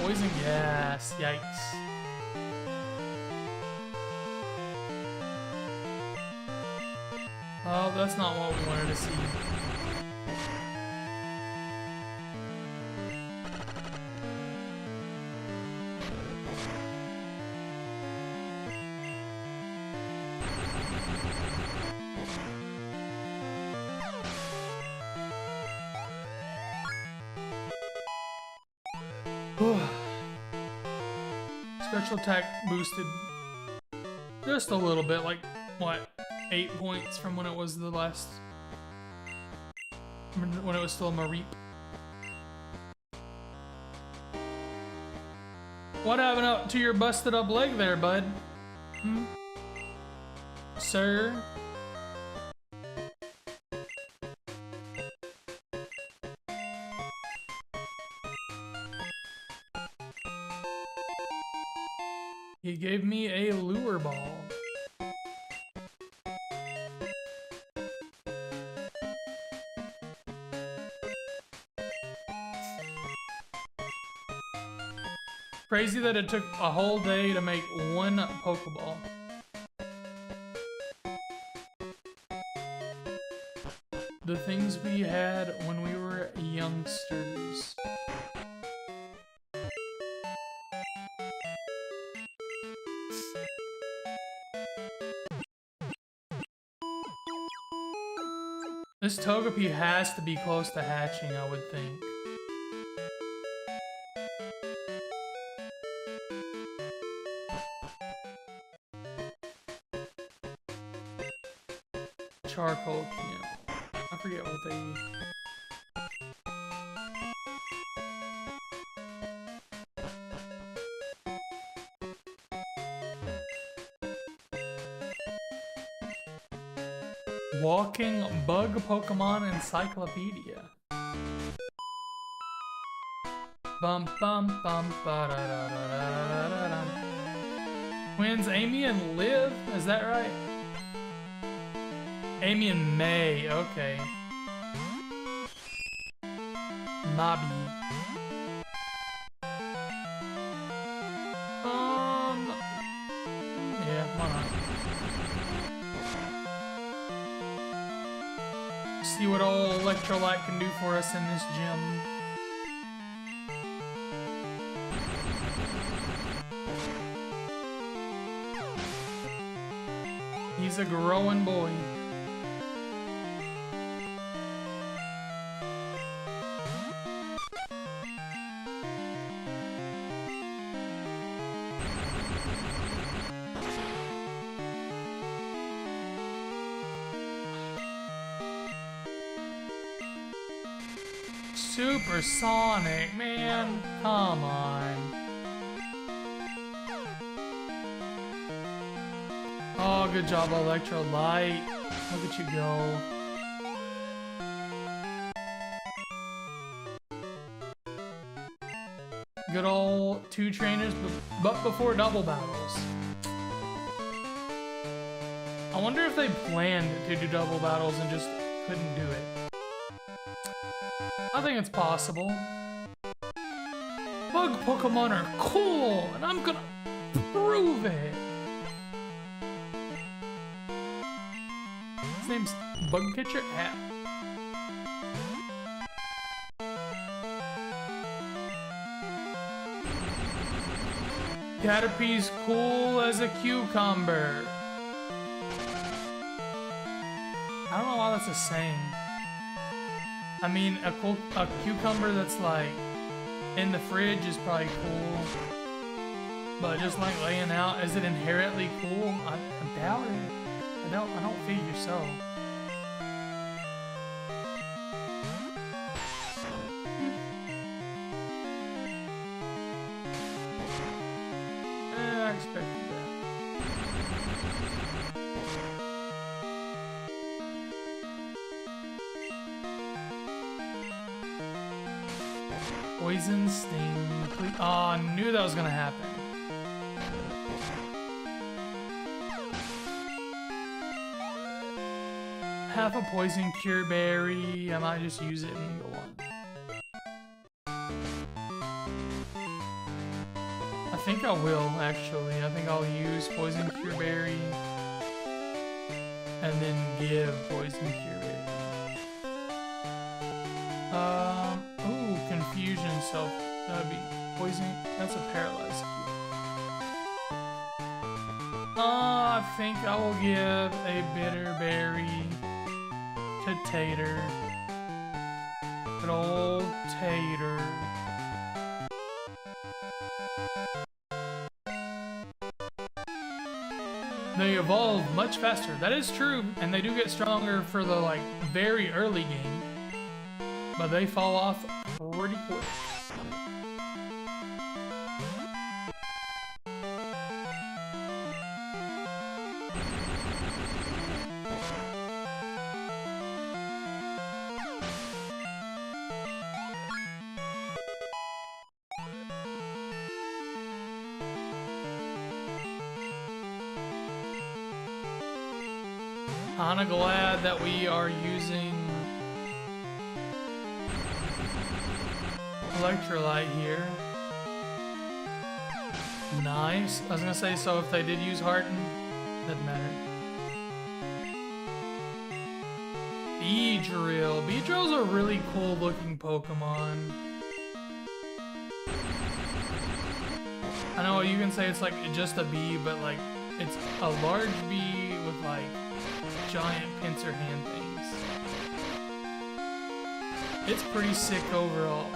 Poison gas, yikes. Oh, that's not what we wanted to see. Special attack boosted just a little bit, like what, 8 points from when it was the last, when it was still a Mareep. What happened up to your busted up leg there, bud? Hmm? Sir? He gave me a lure ball. Crazy that it took a whole day to make one Pokeball. The things we had when we were youngsters. This Togepi has to be close to hatching, I would think. Charcoal can. I forget what they... Walking Bug Pokemon Encyclopedia. Bum bum bum ba da da da da da da. Twins Amy and Liv, is that right? Amy and May, okay. Nobby. Yeah, why not? See what old Electrolyte can do for us in this gym. He's a growing boy. Supersonic, man, come on. Oh, good job, Electrolyte. Look at you go. Good old 2 trainers, but before double battles. I wonder if they planned to do double battles and just couldn't do it. I think it's possible. Bug Pokemon are cool, and I'm gonna prove it. His name's Bug Catcher App. Caterpie's cool as a cucumber. I don't know why that's a saying. I mean, a cucumber that's like in the fridge is probably cool, but just like laying out, is it inherently cool? I doubt it. I don't figure so. I expected that. Poison sting. Oh, I knew that was gonna happen. Half a poison cure berry. I might just use it and go on. I think I will actually. I think I'll use poison cure berry and then give poison cure berry. Ooh, confusion self. That'd be poison. That's a paralyzed cure. I think I will give a bitter berry to Tater. Good old Tater. They evolve much faster. That is true, and they do get stronger for the like very early game, but they fall off pretty quick. Kinda glad that we are using electrolyte here. Nice. I was gonna say, so if they did use Hearten, doesn't matter. Beedrill. Beedrill's a really cool looking Pokemon. I know you can say it's like just a bee, but like it's a large bee with like giant pincer hand things. It's pretty sick overall.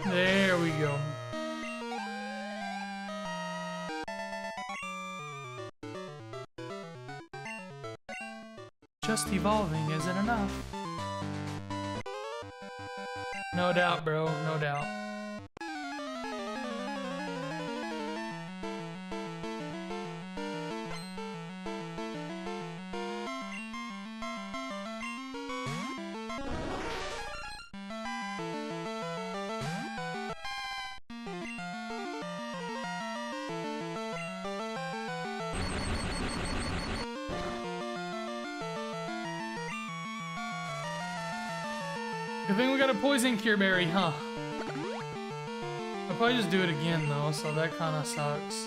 There we go. Just evolving isn't enough. No doubt, bro. No doubt. Good thing we got a poison cure berry, huh? I'll probably just do it again though, so that kind of sucks.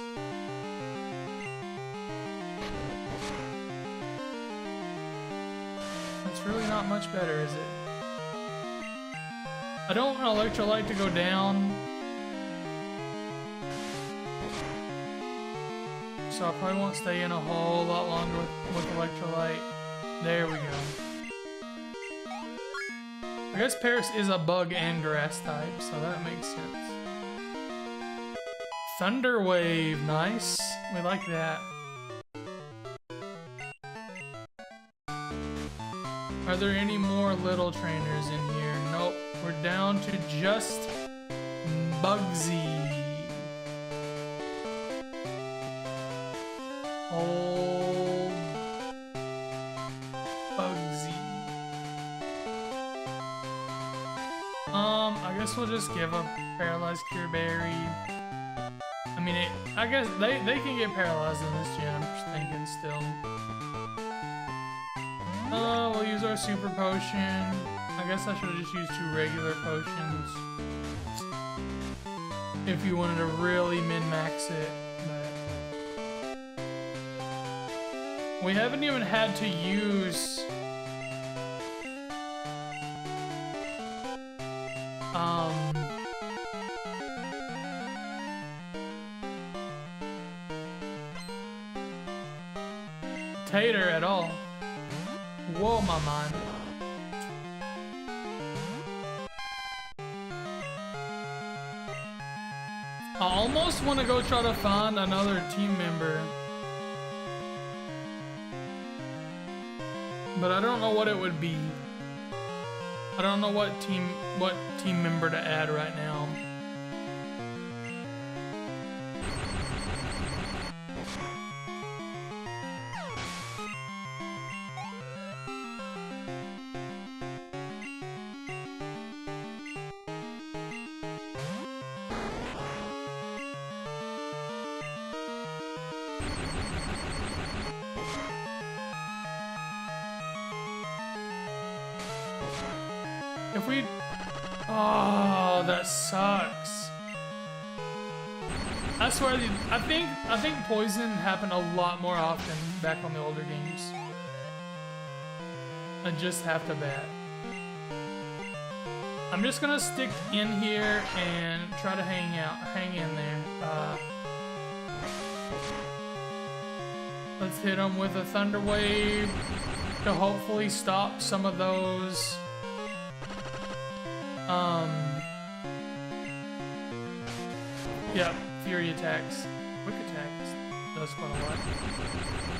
It's really not much better, is it? I don't want electrolyte to go down, so I probably won't stay in a whole lot longer with electrolyte. There we go. I guess Paris is a bug and grass type, so that makes sense. Thunder Wave, nice. We like that. Are there any more little trainers in here? Nope. We're down to just Bugsy. Old Bugsy. I guess we'll just give a paralyzed cure berry. I mean, I guess they can get paralyzed in this gym. I'm just thinking still. We'll use our super potion. I guess I should have just used 2 regular potions. If you wanted to really min-max it. But we haven't even had to use... Tater at all. Whoa, my mind. I almost want to go try to find another team member. But I don't know what it would be. I don't know what team member to add right now. If we... Oh, that sucks. I swear, I think poison happened a lot more often back on the older games. I just have to bet. I'm just gonna stick in here and try to hang in there. Let's hit them with a thunder wave to hopefully stop some of those. Yeah, fury attacks. Quick attacks does quite a lot.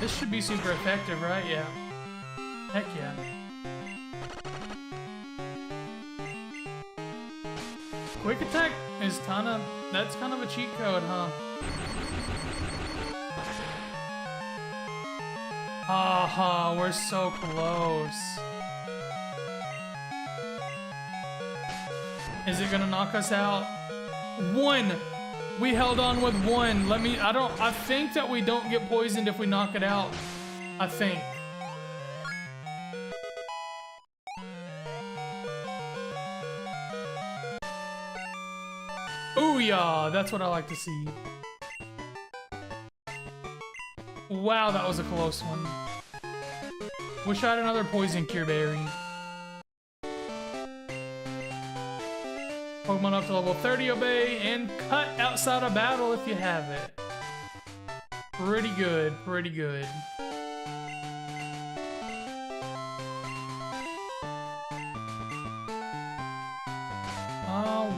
This should be super effective, right? Yeah. Heck yeah. Quick attack is that's kind of a cheat code, huh? Haha, we're so close. Is it gonna knock us out? 1! We held on with 1. I think that we don't get poisoned if we knock it out. I think. Ooh, yeah, that's what I like to see. Wow, that was a close one. Wish I had another poison cure berry. Pokemon up to level 30 obey and cut outside of battle if you have it. Pretty good, pretty good.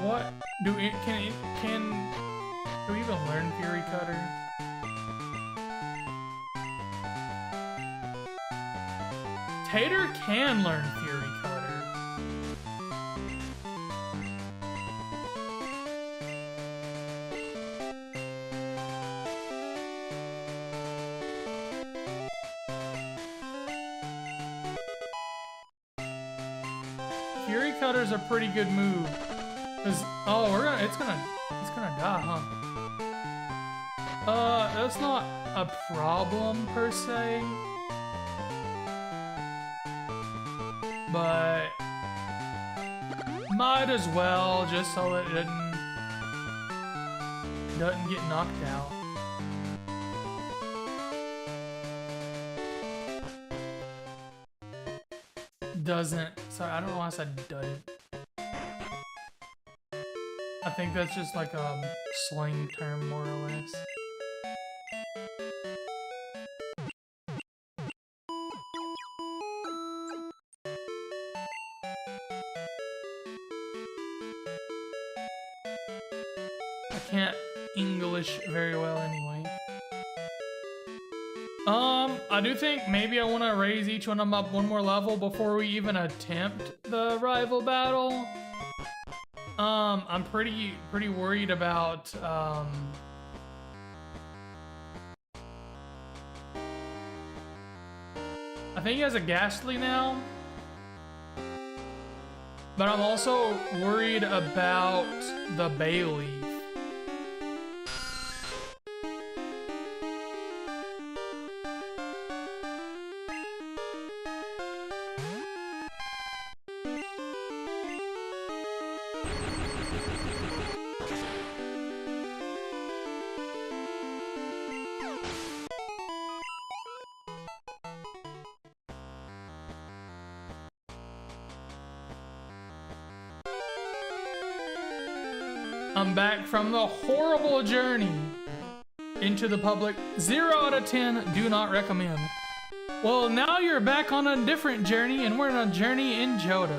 What can we even learn Fury Cutter? Tater can learn Fury Cutter. Fury Cutter's a pretty good move. Cause it's gonna die, huh? That's not a problem per se. But might as well, just so it doesn't get knocked out. Doesn't. Sorry, I don't know why I said doesn't. I think that's just like a slang term, more or less. I can't English very well anyway. I do think maybe I want to raise each one of them up one more level before we even attempt the rival battle. I'm pretty worried about, I think he has a Ghastly now. But I'm also worried about the Bailey. I'm back from the horrible journey into the public. 0 out of 10, do not recommend. Well, now you're back on a different journey, and we're on a journey in Johto.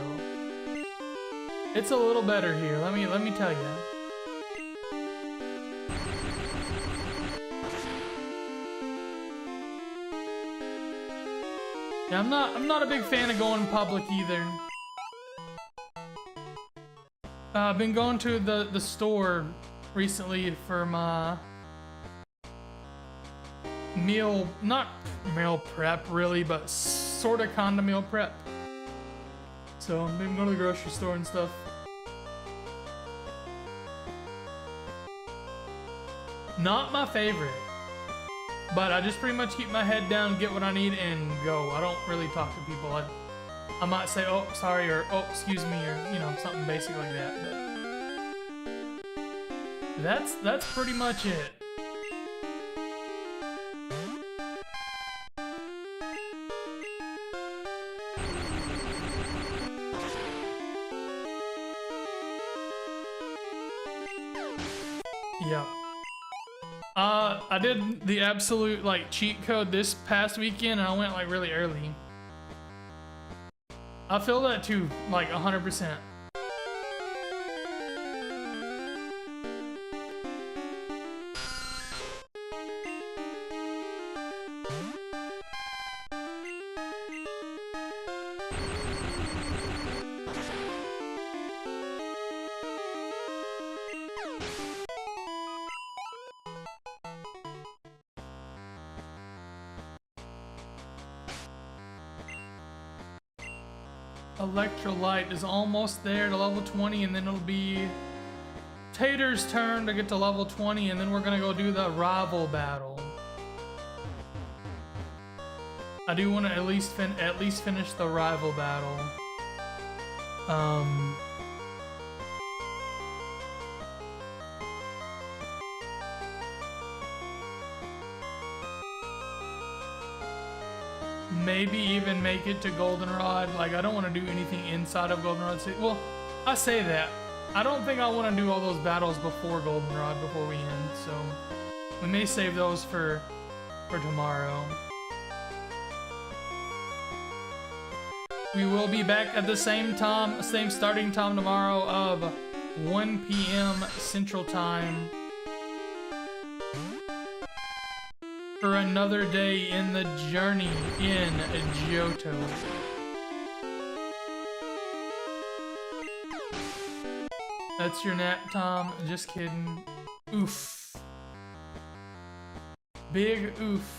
It's a little better here. Let me tell you. Yeah, I'm not a big fan of going public either. I've been going to the store recently for my meal, not meal prep really, but sort of kinda meal prep. So I've been going to the grocery store and stuff. Not my favorite, but I just pretty much keep my head down, get what I need, and go. I don't really talk to people. I might say, oh, sorry, or oh, excuse me, or, you know, something basic like that, but that's pretty much it. Yeah. I did the absolute, like, cheat code this past weekend, and I went, like, really early. I feel that too, like 100%. Electrolyte is almost there to level 20, and then it'll be Tater's turn to get to level 20, and then we're gonna go do the rival battle. I do want to at least finish the rival battle. Maybe even make it to Goldenrod. Like, I don't want to do anything inside of Goldenrod City. Well, I say that. I don't think I want to do all those battles before Goldenrod, before we end, so we may save those for tomorrow. We will be back at the same time, same starting time tomorrow of 1 p.m. Central Time for another day in the journey in Johto. That's your nap, Tom. Just kidding. Oof. Big oof.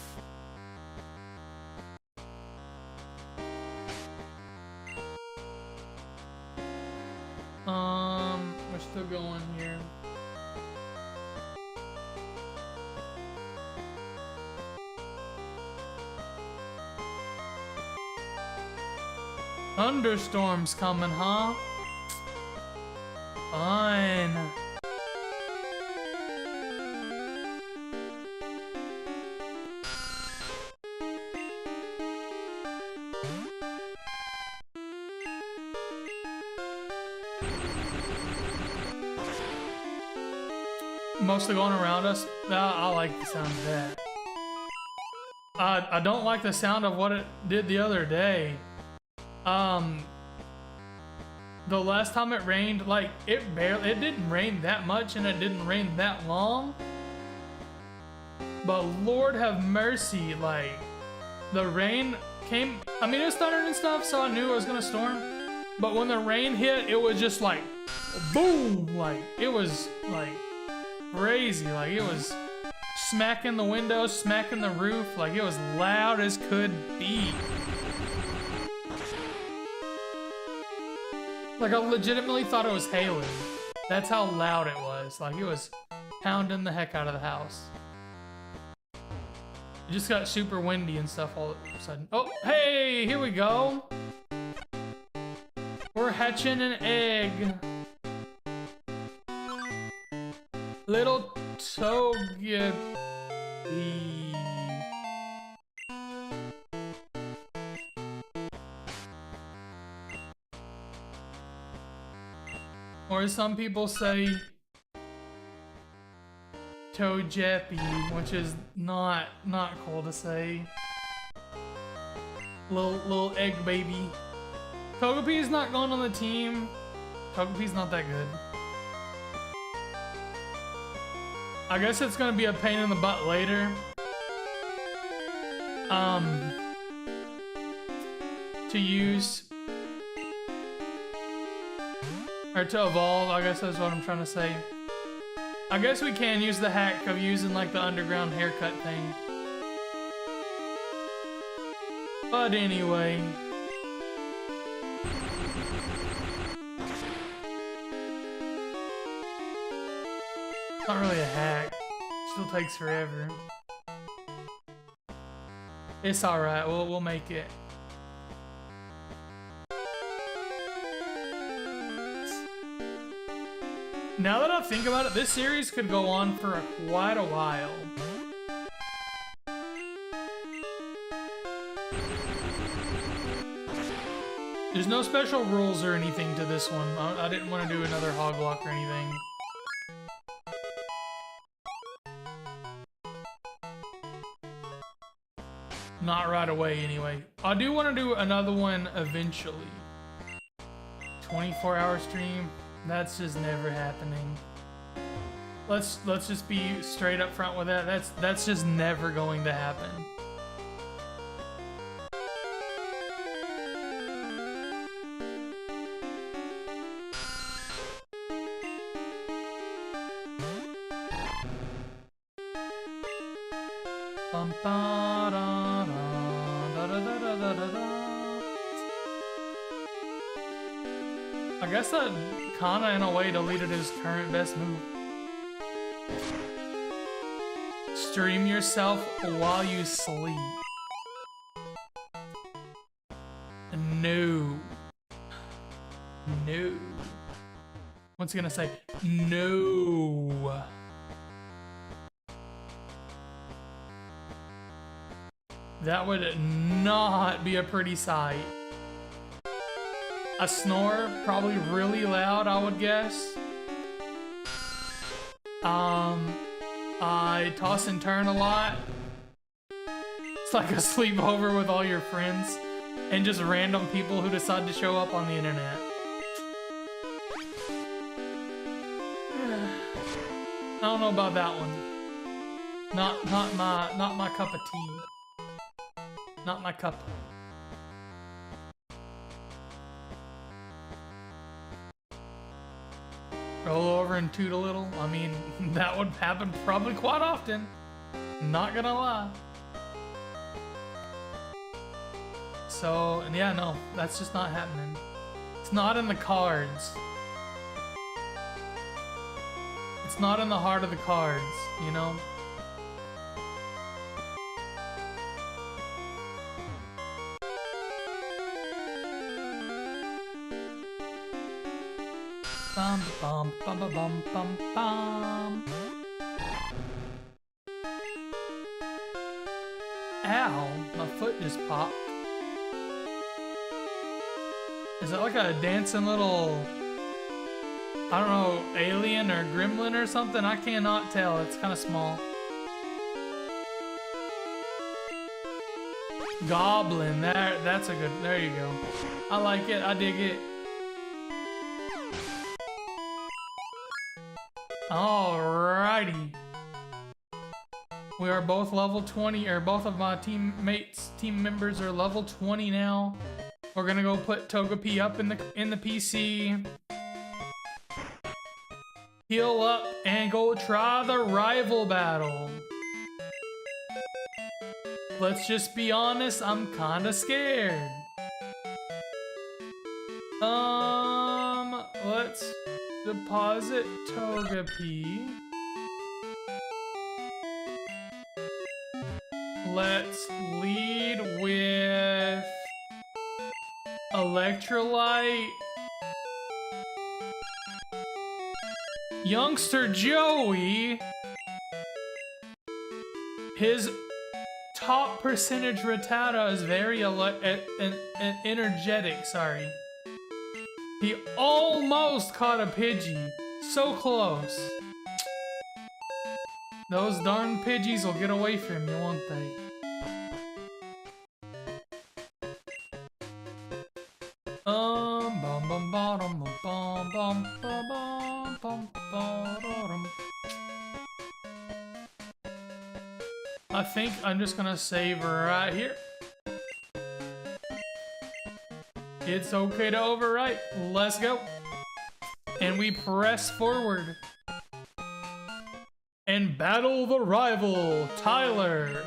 We're still going here. Thunderstorms coming, huh? Fine. Mostly going around us. I like the sound of that. I don't like the sound of what it did the other day. The last time it rained, like, it didn't rain that much and it didn't rain that long. But Lord have mercy, like, the rain came, I mean, it was thundering and stuff, so I knew it was gonna storm. But when the rain hit, it was just like, boom, like, it was like crazy. Like, it was smacking the windows, smacking the roof, like, it was loud as could be. Like, I legitimately thought it was hailing. That's how loud it was. Like, it was pounding the heck out of the house. It just got super windy and stuff all of a sudden. Oh, hey, here we go. We're hatching an egg. Little Togepi. Or as some people say, Togepi, which is not cool to say. Little egg baby. Togepi's not going on the team. Togepi's not that good. I guess it's gonna be a pain in the butt later. To use. Or to evolve, I guess that's what I'm trying to say. I guess we can use the hack of using like the underground haircut thing. But anyway. It's not really a hack. Still takes forever. It's alright, we'll make it. Now that I think about it, this series could go on for quite a while. There's no special rules or anything to this one. I didn't want to do another hog lock or anything. Not right away, anyway. I do want to do another one eventually. 24-hour stream. That's just never happening. Let's just be straight up front with that. That's just never going to happen. I guess that kinda in a way deleted his current best move. Stream yourself while you sleep. No. No. What's he gonna say? No. That would not be a pretty sight. I snore, probably really loud, I would guess. I toss and turn a lot. It's like a sleepover with all your friends and just random people who decide to show up on the internet. I don't know about that one. Not my cup of tea. Not my cup. Roll over and toot a little. I mean, that would happen probably quite often. Not gonna lie. So, and yeah, no, that's just not happening. It's not in the cards. It's not in the heart of the cards, you know? Bum bum bum bum bum bum bum. Ow, my foot just popped. Is that like a dancing little, I don't know, alien or gremlin or something? I cannot tell, it's kind of small. Goblin, that's a good, there you go. I like it, I dig it. Alrighty. We are both level 20, or both of my team members are level 20 now. We're gonna go put Togepi up in the PC. Heal up and go try the rival battle. Let's just be honest, I'm kinda scared. Let's deposit Togepi. Let's lead with Electrolyte. Youngster Joey, his top percentage Rattata is very energetic, sorry. He almost caught a Pidgey. So close. Those darn Pidgeys will get away from you, won't they? I think I'm just gonna save right here. It's okay to overwrite. Let's go. And we press forward. And battle the rival, Tyler.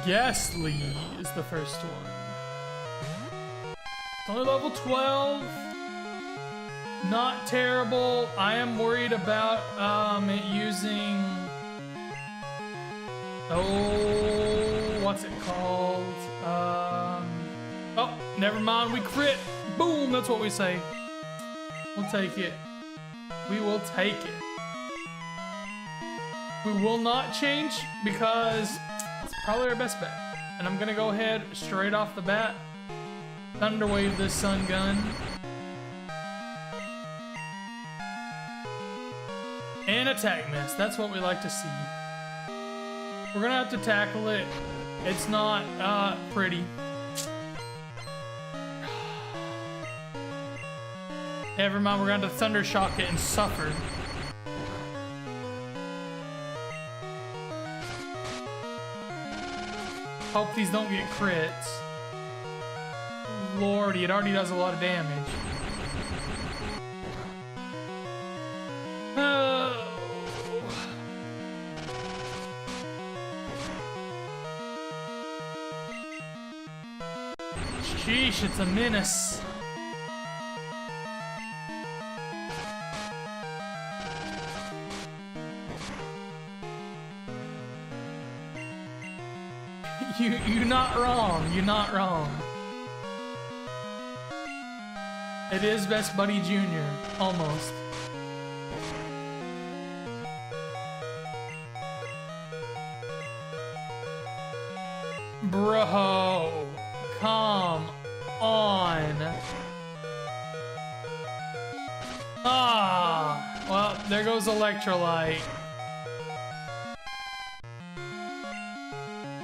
Ghastly is the first one. It's only level 12. Not terrible. I am worried about it using... Oh, what's it called? Oh, never mind. We crit. Boom, that's what we say. We'll take it. We will take it. We will not change because it's probably our best bet. And I'm gonna go ahead straight off the bat. Thunderwave this Sun Gun. And attack miss. That's what we like to see. We're gonna have to tackle it. It's not pretty. Never mind, we're gonna have to Thunder Shock it and suffer. Hope these don't get crits. Lordy, it already does a lot of damage. Oh. Sheesh, it's a menace. You're not wrong. You're not wrong. It is Best Buddy Jr. Almost. Bro, come on. Ah, well, there goes Electrolyte.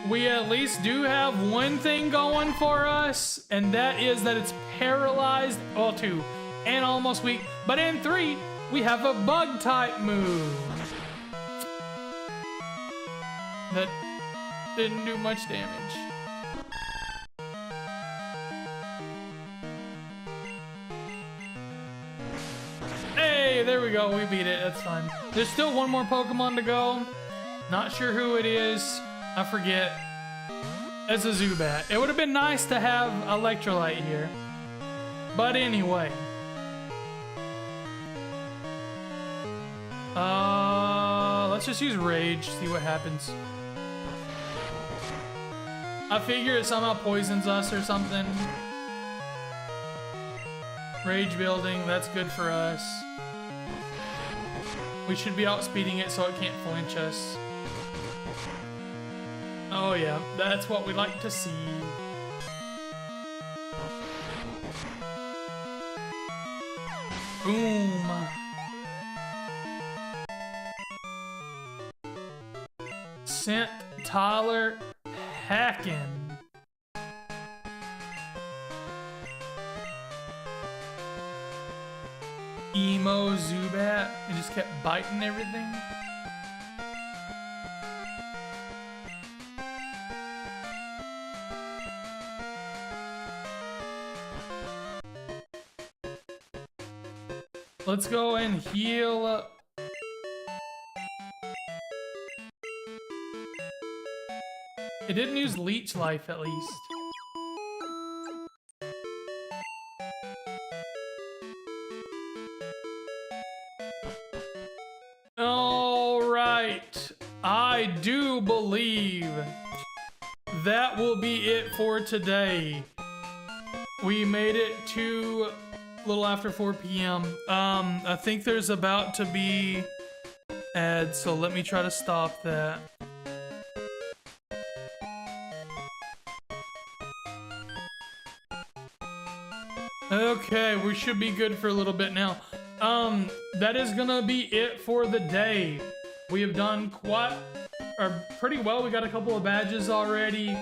We at least do have one thing going for us, and that is that it's paralyzed, well, 2, and almost weak. But in 3, we have a bug type move. That didn't do much damage. Hey, there we go, we beat it, that's fine. There's still one more Pokemon to go. Not sure who it is. I forget. It's a Zubat. It would have been nice to have Electrolyte here. But anyway. Let's just use Rage, see what happens. I figure it somehow poisons us or something. Rage building, that's good for us. We should be outspeeding it so it can't flinch us. Oh yeah, that's what we like to see. Boom. sent Tyler hacking. Emo Zubat. It just kept biting everything. Let's go and heal. It didn't use leech life at least. All right. I do believe that will be it for today. We made it to a little after 4 p.m. I think there's about to be ads, so let me try to stop that. Okay, we should be good for a little bit now. That is gonna be it for the day. We have done pretty well. We got a couple of badges already.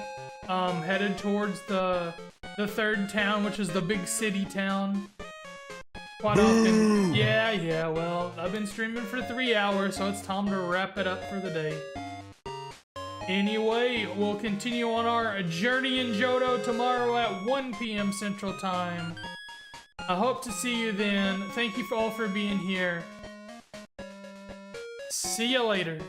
Headed towards the third town, which is the big city town. Quite often. Yeah, well, I've been streaming for 3 hours, so it's time to wrap it up for the day. Anyway, we'll continue on our journey in Johto tomorrow at 1 p.m. Central Time. I hope to see you then. Thank you all for being here. See you later.